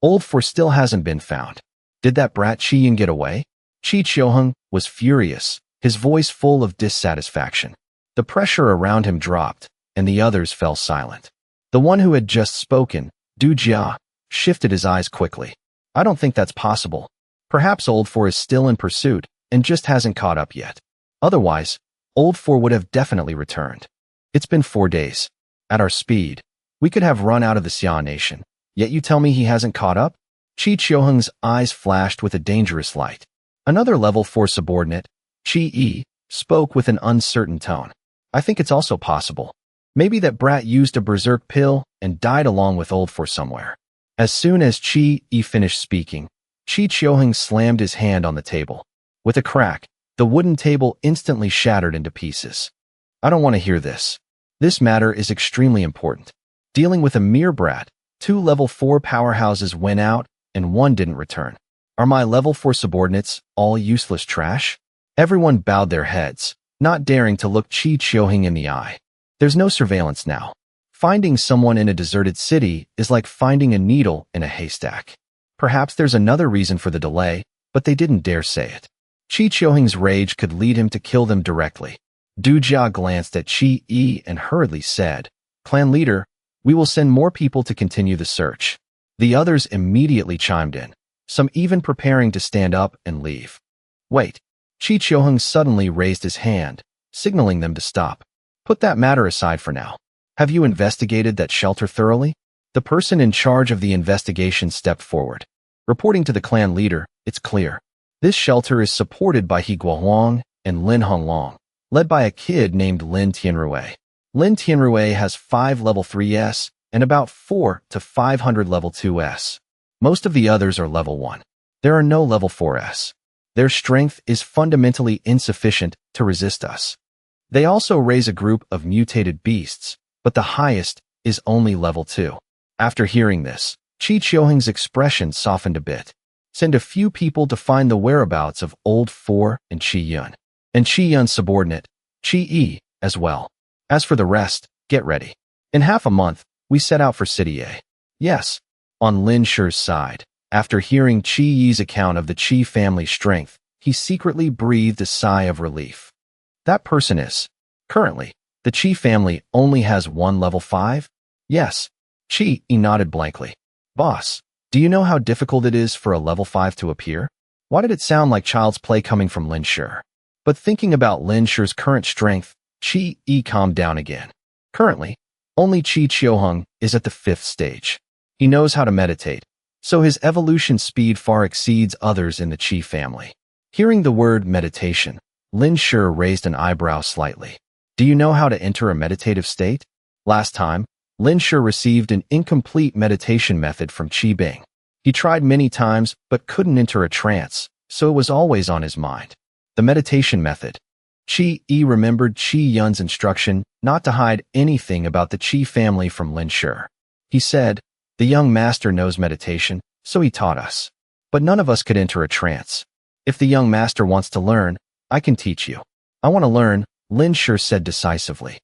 Old 4 still hasn't been found. Did that brat Qi Yun get away?" Qi Qiuheng was furious, his voice full of dissatisfaction. The pressure around him dropped, and the others fell silent. The one who had just spoken, Du Jia, shifted his eyes quickly. "I don't think that's possible. Perhaps Old 4 is still in pursuit and just hasn't caught up yet. Otherwise, Old 4 would have definitely returned. It's been 4 days. At our speed, we could have run out of the Xia nation, yet you tell me he hasn't caught up?" Qi Qiuheng's eyes flashed with a dangerous light. Another level 4 subordinate, Qi Yi, spoke with an uncertain tone. "I think it's also possible. Maybe that brat used a berserk pill and died along with Old 4 somewhere." As soon as Qi Yi finished speaking, Qi Qiuheng slammed his hand on the table. With a crack, the wooden table instantly shattered into pieces. "I don't want to hear this. This matter is extremely important. Dealing with a mere brat, 2 level 4 powerhouses went out and 1 didn't return. Are my level 4 subordinates all useless trash?" Everyone bowed their heads, not daring to look Qi Qiuheng in the eye. There's no surveillance now. Finding someone in a deserted city is like finding a needle in a haystack. Perhaps there's another reason for the delay, but they didn't dare say it. Qi Qiuheng's rage could lead him to kill them directly. Du Jia glanced at Qi Yi and hurriedly said, "Clan leader, we will send more people to continue the search." The others immediately chimed in, some even preparing to stand up and leave. "Wait." Qi Qiuheng suddenly raised his hand, signaling them to stop. "Put that matter aside for now. Have you investigated that shelter thoroughly?" The person in charge of the investigation stepped forward. Reporting to the clan leader, "It's clear. This shelter is supported by He Guohuang and Lin Honglong, led by a kid named Lin Tianrui. Lin Tianrui has 5 level 3s and about 4 to 500 level 2s. Most of the others are level 1. There are no level 4s. Their strength is fundamentally insufficient to resist us. They also raise a group of mutated beasts, but the highest is only level 2. After hearing this, Qi Qiuheng's expression softened a bit. "Send a few people to find the whereabouts of Old 4 and Qi Yun, and Qi Yun's subordinate, Qi Yi, as well. As for the rest, get ready. In half a month, we set out for City A." "Yes." On Lin Shi's side, after hearing Qi Yi's account of the Qi family's strength, he secretly breathed a sigh of relief. "That person is. Currently, the Qi family only has 1 level 5? "Yes." Qi Yi nodded blankly. "Boss, do you know how difficult it is for a level 5 to appear?" Why did it sound like child's play coming from Lin Shi? But thinking about Lin Shi's current strength, Qi Yi calmed down again. Currently, only Qi Qiuheng is at the 5th stage. He knows how to meditate, so his evolution speed far exceeds others in the Qi family. Hearing the word meditation, Lin Shi raised an eyebrow slightly. "Do you know how to enter a meditative state?" Last time, Lin Shi received an incomplete meditation method from Qi Bing. He tried many times but couldn't enter a trance, so it was always on his mind. The meditation method. Qi Yi remembered Qi Yun's instruction not to hide anything about the Qi family from Lin Shi. He said, "The young master knows meditation, so he taught us. But none of us could enter a trance. If the young master wants to learn, I can teach you." "I want to learn," Lin Shi said decisively.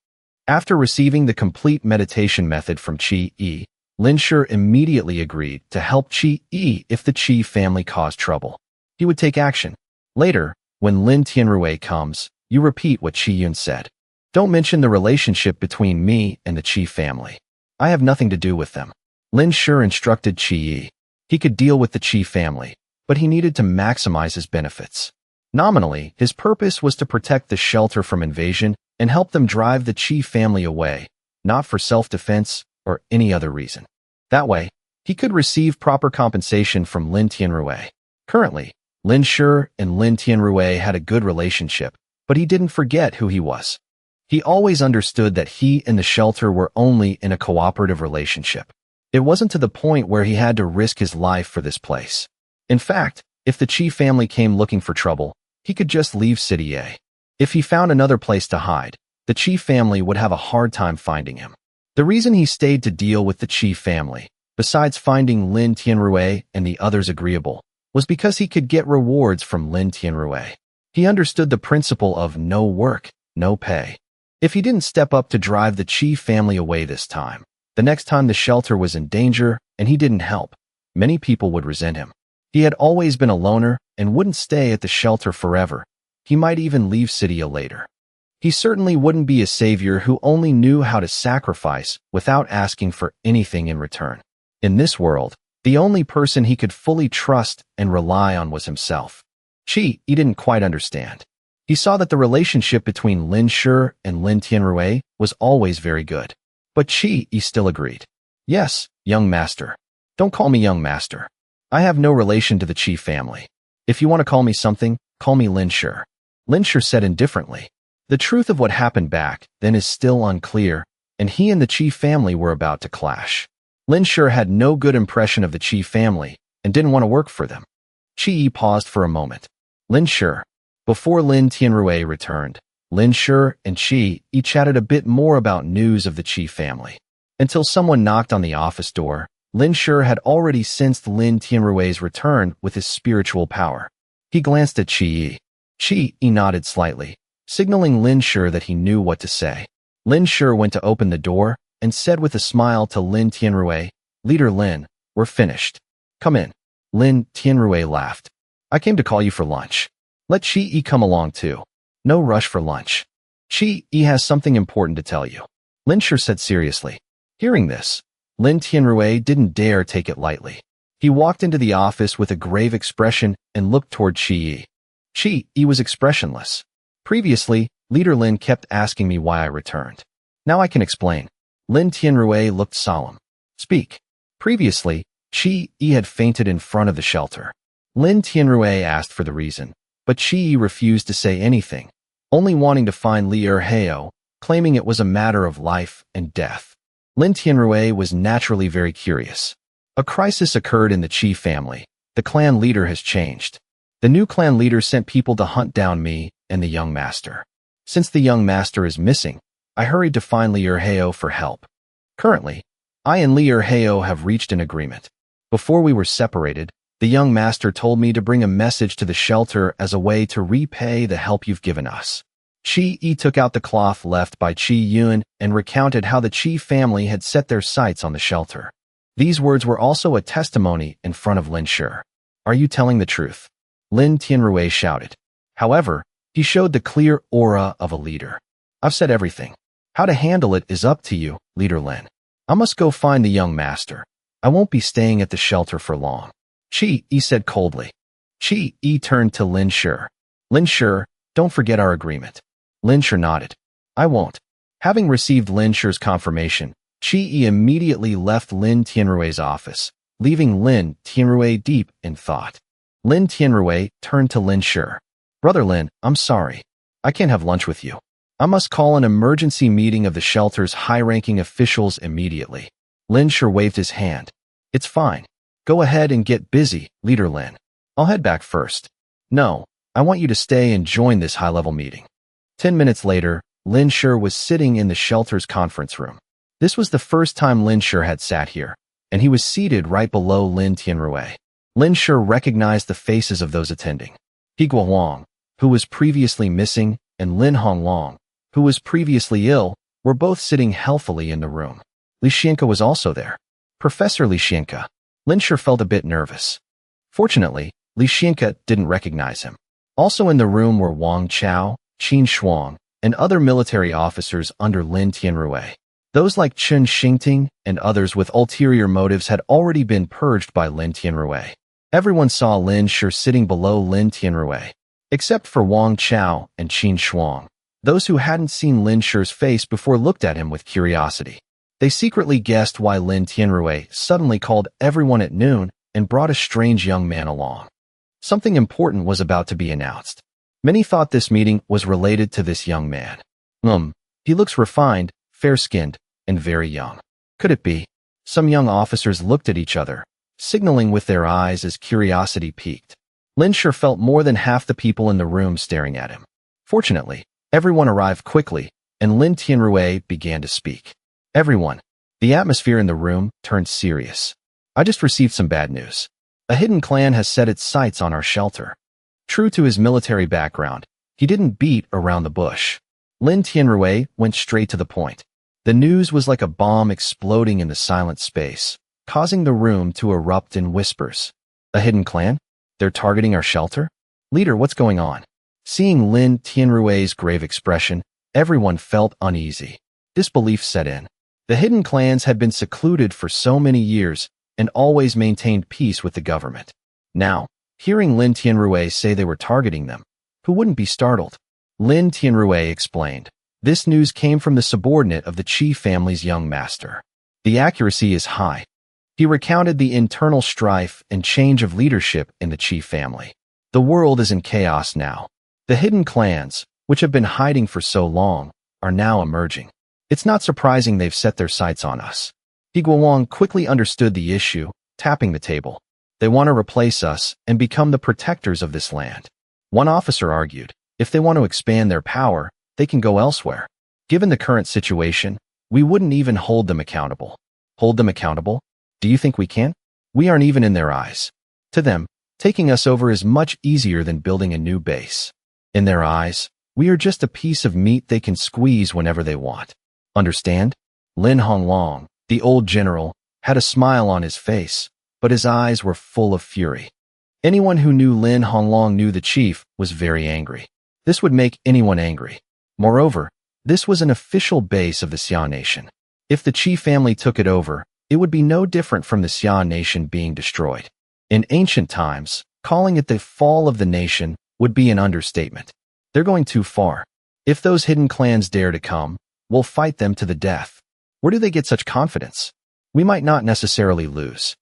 After receiving the complete meditation method from Qi Yi, Lin Shi immediately agreed to help Qi Yi if the Qi family caused trouble. He would take action. Later, when Lin Tianrui comes, you repeat what Qi Yun said. "Don't mention the relationship between me and the Qi family. I have nothing to do with them." Lin Shi instructed Qi Yi. He could deal with the Qi family, but he needed to maximize his benefits. Nominally, his purpose was to protect the shelter from invasion and help them drive the Qi family away, not for self-defense or any other reason. That way, he could receive proper compensation from Lin Tianrui. Currently, Lin Shi and Lin Tianrui had a good relationship, but he didn't forget who he was. He always understood that he and the shelter were only in a cooperative relationship. It wasn't to the point where he had to risk his life for this place. In fact, if the Qi family came looking for trouble, he could just leave City A. If he found another place to hide, the Qi family would have a hard time finding him. The reason he stayed to deal with the Qi family, besides finding Lin Tianrui and the others agreeable, was because he could get rewards from Lin Tianrui. He understood the principle of no work, no pay. If he didn't step up to drive the Qi family away this time, the next time the shelter was in danger and he didn't help, many people would resent him. He had always been a loner and wouldn't stay at the shelter forever. He might even leave City A later. He certainly wouldn't be a savior who only knew how to sacrifice without asking for anything in return. In this world, the only person he could fully trust and rely on was himself. He didn't quite understand. He saw that the relationship between Lin Shi and Lin Tianrui was always very good. But he still agreed. Yes, young master. Don't call me young master. I have no relation to the Qi family. If you want to call me something, call me Lin Shi. Lin Shi said indifferently. The truth of what happened back then is still unclear, and he and the Qi family were about to clash. Lin Shi had no good impression of the Qi family and didn't want to work for them. Qi paused for a moment. Lin Shi. Before Lin Tianrui returned, Lin Shi and Qi chatted a bit more about news of the Qi family. Until someone knocked on the office door, Lin Shi had already sensed Lin Tianrui's return with his spiritual power. He glanced at Qi. Qi nodded slightly, signaling Lin Shi that he knew what to say. Lin Shi went to open the door and said with a smile to Lin Tianrui, "Leader Lin, we're finished. Come in." Lin Tianrui laughed. "I came to call you for lunch. Let Qi come along too. No rush for lunch. Qi has something important to tell you," Lin Shi said seriously. Hearing this, Lin Tianrui didn't dare take it lightly. He walked into the office with a grave expression and looked toward Qi. Qi was expressionless. Previously, Leader Lin kept asking me why I returned. Now I can explain. Lin Tianrui looked solemn. Speak. Previously, Qi had fainted in front of the shelter. Lin Tianrui asked for the reason, but Qi refused to say anything, only wanting to find Li Erheo, claiming it was a matter of life and death. Lin Tianrui was naturally very curious. A crisis occurred in the Qi family. The clan leader has changed. The new clan leader sent people to hunt down me and the young master. Since the young master is missing, I hurried to find Li Erheo for help. Currently, I and Li Erheo have reached an agreement. Before we were separated, the young master told me to bring a message to the shelter as a way to repay the help you've given us. Qi took out the cloth left by Qi Yun and recounted how the Qi family had set their sights on the shelter. These words were also a testimony in front of Lin Shi. "Are you telling the truth?" Lin Tianrui shouted. However, he showed the clear aura of a leader. "I've said everything. How to handle it is up to you, Leader Lin. I must go find the young master. I won't be staying at the shelter for long." Qi said coldly. Qi turned to Lin Shi. "Lin Shi, don't forget our agreement." Lin Shi nodded. "I won't." Having received Lin Shi's confirmation, Qi immediately left Lin Tianrui's office, leaving Lin Tianrui deep in thought. Lin Tianrui turned to Lin Shi. "Brother Lin, I'm sorry. I can't have lunch with you. I must call an emergency meeting of the shelter's high-ranking officials immediately." Lin Shi waved his hand. "It's fine. Go ahead and get busy, Leader Lin. I'll head back first." "No, I want you to stay and join this high-level meeting." 10 minutes later, Lin Shi was sitting in the shelter's conference room. This was the first time Lin Shi had sat here, and he was seated right below Lin Tianrui. Lin Shi recognized the faces of those attending. He Guohuang, who was previously missing, and Lin Honglong, who was previously ill, were both sitting healthily in the room. Li Xianke was also there. Professor Li Xianke. Lin Shi felt a bit nervous. Fortunately, Li Xianke didn't recognize him. Also in the room were Wang Chao, Qin Shuang, and other military officers under Lin Tianrui. Those like Chen Xingting and others with ulterior motives had already been purged by Lin Tianrui. Everyone saw Lin Shi sitting below Lin Tianrui, except for Wang Chao and Qin Shuang. Those who hadn't seen Lin Shi's face before looked at him with curiosity. They secretly guessed why Lin Tianrui suddenly called everyone at noon and brought a strange young man along. Something important was about to be announced. Many thought this meeting was related to this young man. He looks refined, fair-skinned, and very young. Could it be? Some young officers looked at each other, signaling with their eyes as curiosity peaked. Lin Shi felt more than half the people in the room staring at him. Fortunately, everyone arrived quickly, and Lin Tianrui began to speak. Everyone. The atmosphere in the room turned serious. I just received some bad news. A hidden clan has set its sights on our shelter. True to his military background, he didn't beat around the bush. Lin Tianrui went straight to the point. The news was like a bomb exploding in the silent space, causing the room to erupt in whispers. A hidden clan? They're targeting our shelter? Leader, what's going on? Seeing Lin Tianrui's grave expression, everyone felt uneasy. Disbelief set in. The hidden clans had been secluded for so many years and always maintained peace with the government. Now, hearing Lin Tianrui say they were targeting them, who wouldn't be startled? Lin Tianrui explained. This news came from the subordinate of the Qi family's young master. The accuracy is high. He recounted the internal strife and change of leadership in the Qi family. The world is in chaos now. The hidden clans, which have been hiding for so long, are now emerging. It's not surprising they've set their sights on us. He Guowang quickly understood the issue, tapping the table. They want to replace us and become the protectors of this land. One officer argued, if they want to expand their power, they can go elsewhere. Given the current situation, we wouldn't even hold them accountable. Hold them accountable? Do you think we can? We aren't even in their eyes. To them, taking us over is much easier than building a new base. In their eyes, we are just a piece of meat they can squeeze whenever they want. Understand? Lin Honglong, the old general, had a smile on his face, but his eyes were full of fury. Anyone who knew Lin Honglong knew the chief was very angry. This would make anyone angry. Moreover, this was an official base of the Xia nation. If the Qi family took it over, it would be no different from the Xia nation being destroyed. In ancient times, calling it the fall of the nation would be an understatement. They're going too far. If those hidden clans dare to come, we'll fight them to the death. Where do they get such confidence? We might not necessarily lose.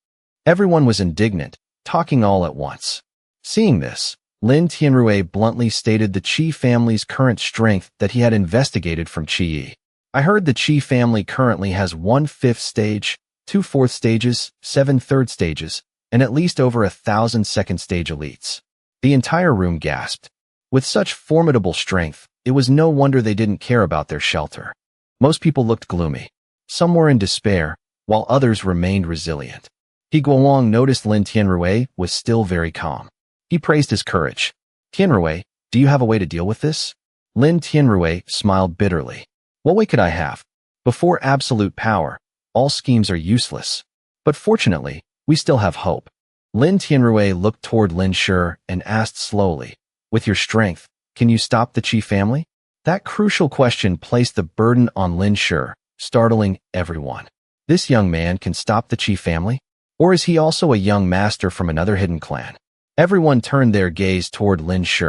Everyone was indignant, talking all at once. Seeing this, Lin Tianrui bluntly stated the Qi family's current strength that he had investigated from Qi. I heard the Qi family currently has 1/5 stage, 2 4th stages, 7 3rd stages, and at least over 1,000 second stage elites. The entire room gasped. With such formidable strength, it was no wonder they didn't care about their shelter. Most people looked gloomy. Some were in despair, while others remained resilient. He Guowang noticed Lin Tianrui was still very calm. He praised his courage. Tianrui, do you have a way to deal with this? Lin Tianrui smiled bitterly. What way could I have? Before absolute power, all schemes are useless. But fortunately, we still have hope. Lin Tianrui looked toward Lin Shi and asked slowly, with your strength, can you stop the Qi family? That crucial question placed the burden on Lin Shi, startling everyone. This young man can stop the Qi family? Or is he also a young master from another hidden clan? Everyone turned their gaze toward Lin Shi,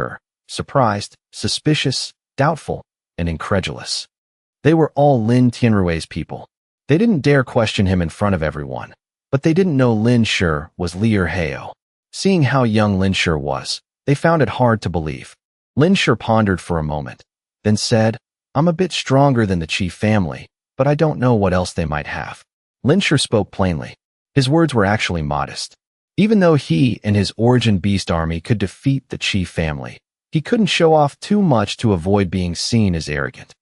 surprised, suspicious, doubtful, and incredulous. They were all Lin Tianrui's people. They didn't dare question him in front of everyone, but they didn't know Lin Shi was Li Erheo. Seeing how young Lin Shi was, they found it hard to believe. Lin Shi pondered for a moment, then said, I'm a bit stronger than the Qi family, but I don't know what else they might have. Lin Shi spoke plainly. His words were actually modest. Even though he and his origin beast army could defeat the Qi family, he couldn't show off too much to avoid being seen as arrogant.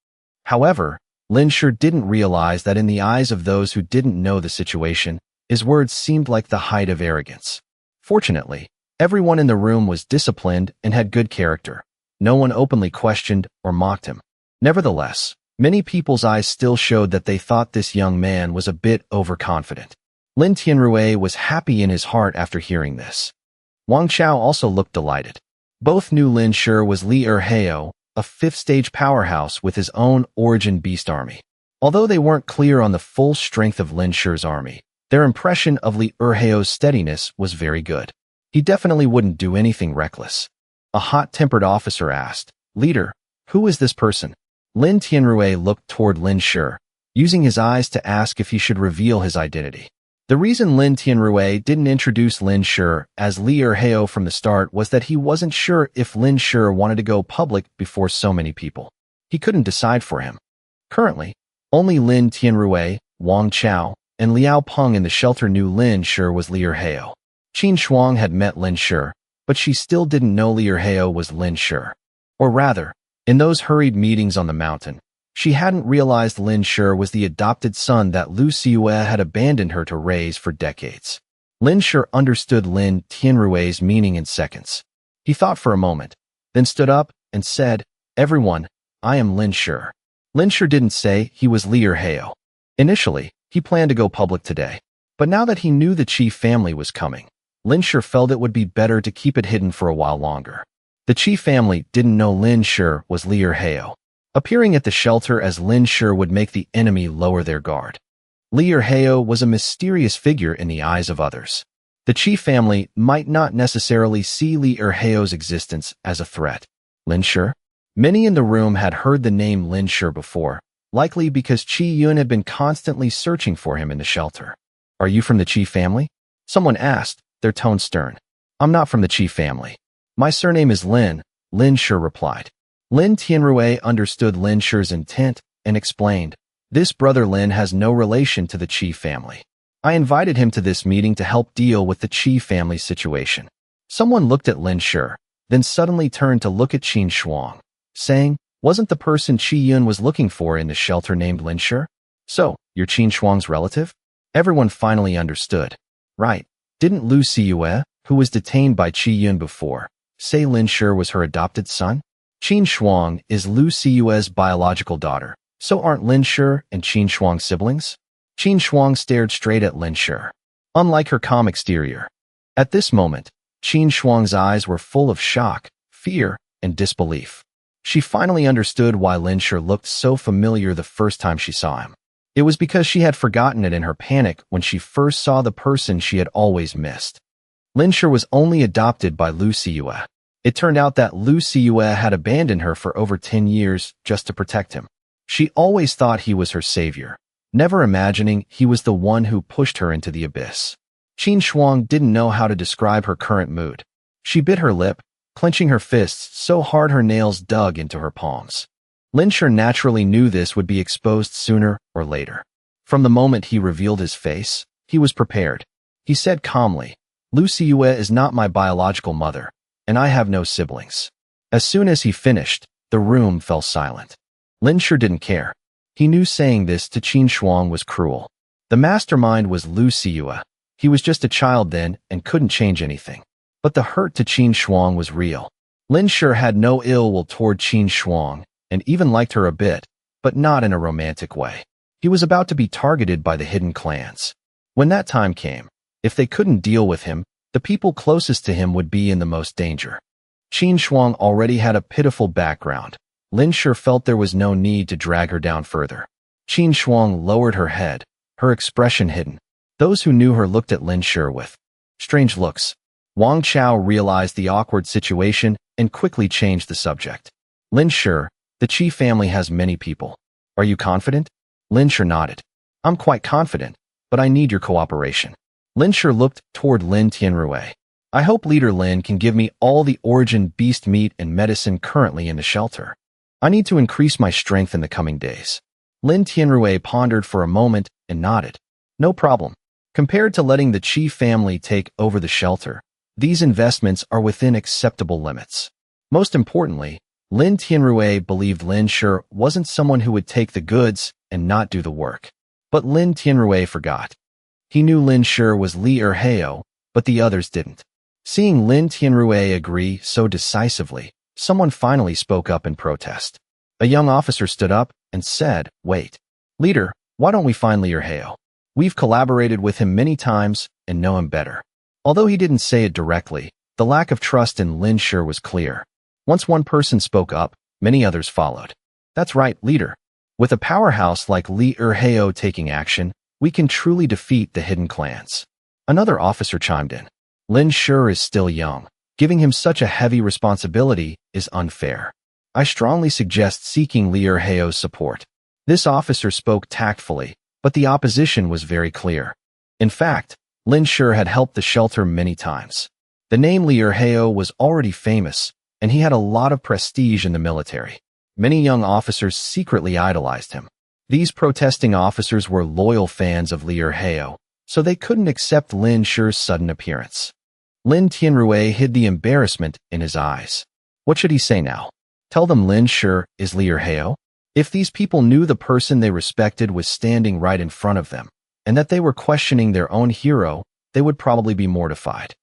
However, Lin Shi didn't realize that in the eyes of those who didn't know the situation, his words seemed like the height of arrogance. Fortunately, everyone in the room was disciplined and had good character. No one openly questioned or mocked him. Nevertheless, many people's eyes still showed that they thought this young man was a bit overconfident. Lin Tianrui was happy in his heart after hearing this. Wang Chao also looked delighted. Both knew Lin Shi was Li Erheo, a 5th-stage powerhouse with his own origin beast army. Although they weren't clear on the full strength of Lin Shi's army, their impression of Li Erheo's steadiness was very good. He definitely wouldn't do anything reckless. A hot-tempered officer asked, Leader, who is this person? Lin Tianrui looked toward Lin Shi, using his eyes to ask if he should reveal his identity. The reason Lin Tianrui didn't introduce Lin Shi as Li Erheo from the start was that he wasn't sure if Lin Shi wanted to go public before so many people. He couldn't decide for him. Currently, only Lin Tianrui, Wang Chao, and Liao Peng in the shelter knew Lin Shi was Li Erheo. Qin Shuang had met Lin Shi, but she still didn't know Li Erheo was Lin Shi. Or rather, in those hurried meetings on the mountain, she hadn't realized Lin Shi was the adopted son that Lu Xiyue had abandoned her to raise for decades. Lin Shi understood Lin Tianrui's meaning in seconds. He thought for a moment, then stood up and said, "Everyone, I am Lin Shi." Lin Shi didn't say he was Li Erheo. Initially, he planned to go public today. But now that he knew the Qi family was coming, Lin Shi felt it would be better to keep it hidden for a while longer. The Qi family didn't know Lin Shi was Li Erheo. Appearing at the shelter as Lin Shi would make the enemy lower their guard. Li Erheo was a mysterious figure in the eyes of others. The Qi family might not necessarily see Li Erheo's existence as a threat. Lin Shi? Many in the room had heard the name Lin Shi before, likely because Qi Yun had been constantly searching for him in the shelter. "Are you from the Qi family?" Someone asked, their tone stern. "I'm not from the Qi family. My surname is Lin," Lin Shi replied. Lin Tianrui understood Lin Shi's intent and explained, "This brother Lin has no relation to the Qi family. I invited him to this meeting to help deal with the Qi family situation." Someone looked at Lin Shi, then suddenly turned to look at Qin Shuang, saying, "Wasn't the person Qi Yun was looking for in the shelter named Lin Shi? So, you're Qin Shuang's relative?" Everyone finally understood. Right. Didn't Lu Xiyue, who was detained by Qi Yun before, say Lin Shi was her adopted son? Qin Shuang is Lu Xiyue's biological daughter, so aren't Lin Shi and Qin Shuang siblings? Qin Shuang stared straight at Lin Shi, unlike her calm exterior. At this moment, Qin Shuang's eyes were full of shock, fear, and disbelief. She finally understood why Lin Shi looked so familiar the first time she saw him. It was because she had forgotten it in her panic when she first saw the person she had always missed. Lin Shi was only adopted by Lu Xiyue. It turned out that Lu Xiyue had abandoned her for over 10 years just to protect him. She always thought he was her savior, never imagining he was the one who pushed her into the abyss. Qin Shuang didn't know how to describe her current mood. She bit her lip, clenching her fists so hard her nails dug into her palms. Lin Shi naturally knew this would be exposed sooner or later. From the moment he revealed his face, he was prepared. He said calmly, "Lu Xiyue is not my biological mother, and I have no siblings." As soon as he finished, the room fell silent. Lin Shi didn't care. He knew saying this to Qin Shuang was cruel. The mastermind was Lu Xiyue. He was just a child then and couldn't change anything. But the hurt to Qin Shuang was real. Lin Shi had no ill will toward Qin Shuang, and even liked her a bit, but not in a romantic way. He was about to be targeted by the hidden clans. When that time came, if they couldn't deal with him, the people closest to him would be in the most danger. Qin Shuang already had a pitiful background. Lin Shi felt there was no need to drag her down further. Qin Shuang lowered her head, her expression hidden. Those who knew her looked at Lin Shi with strange looks. Wang Chao realized the awkward situation and quickly changed the subject. "Lin Shi, the Qi family has many people. Are you confident?" Lin Shi nodded. "I'm quite confident, but I need your cooperation." Lin Shi looked toward Lin Tianrui. "I hope Leader Lin can give me all the origin beast meat and medicine currently in the shelter. I need to increase my strength in the coming days." Lin Tianrui pondered for a moment and nodded. "No problem. Compared to letting the Qi family take over the shelter, these investments are within acceptable limits." Most importantly, Lin Tianrui believed Lin Shi wasn't someone who would take the goods and not do the work. But Lin Tianrui forgot. He knew Lin Shi was Li Erheo, but the others didn't. Seeing Lin Tianrui agree so decisively, someone finally spoke up in protest. A young officer stood up and said, "Wait. Leader, why don't we find Li Erheo? We've collaborated with him many times and know him better." Although he didn't say it directly, the lack of trust in Lin Shi was clear. Once one person spoke up, many others followed. "That's right, leader. With a powerhouse like Li Erheo taking action, we can truly defeat the hidden clans." Another officer chimed in. "Lin Shi is still young. Giving him such a heavy responsibility is unfair. I strongly suggest seeking Li Erheo's support." This officer spoke tactfully, but the opposition was very clear. In fact, Lin Shi had helped the shelter many times. The name Li Erheo was already famous, and he had a lot of prestige in the military. Many young officers secretly idolized him. These protesting officers were loyal fans of Li Erheo, so they couldn't accept Lin Shi's sudden appearance. Lin Tianrui hid the embarrassment in his eyes. What should he say now? Tell them Lin Shi is Li Erheo? If these people knew the person they respected was standing right in front of them, and that they were questioning their own hero, they would probably be mortified.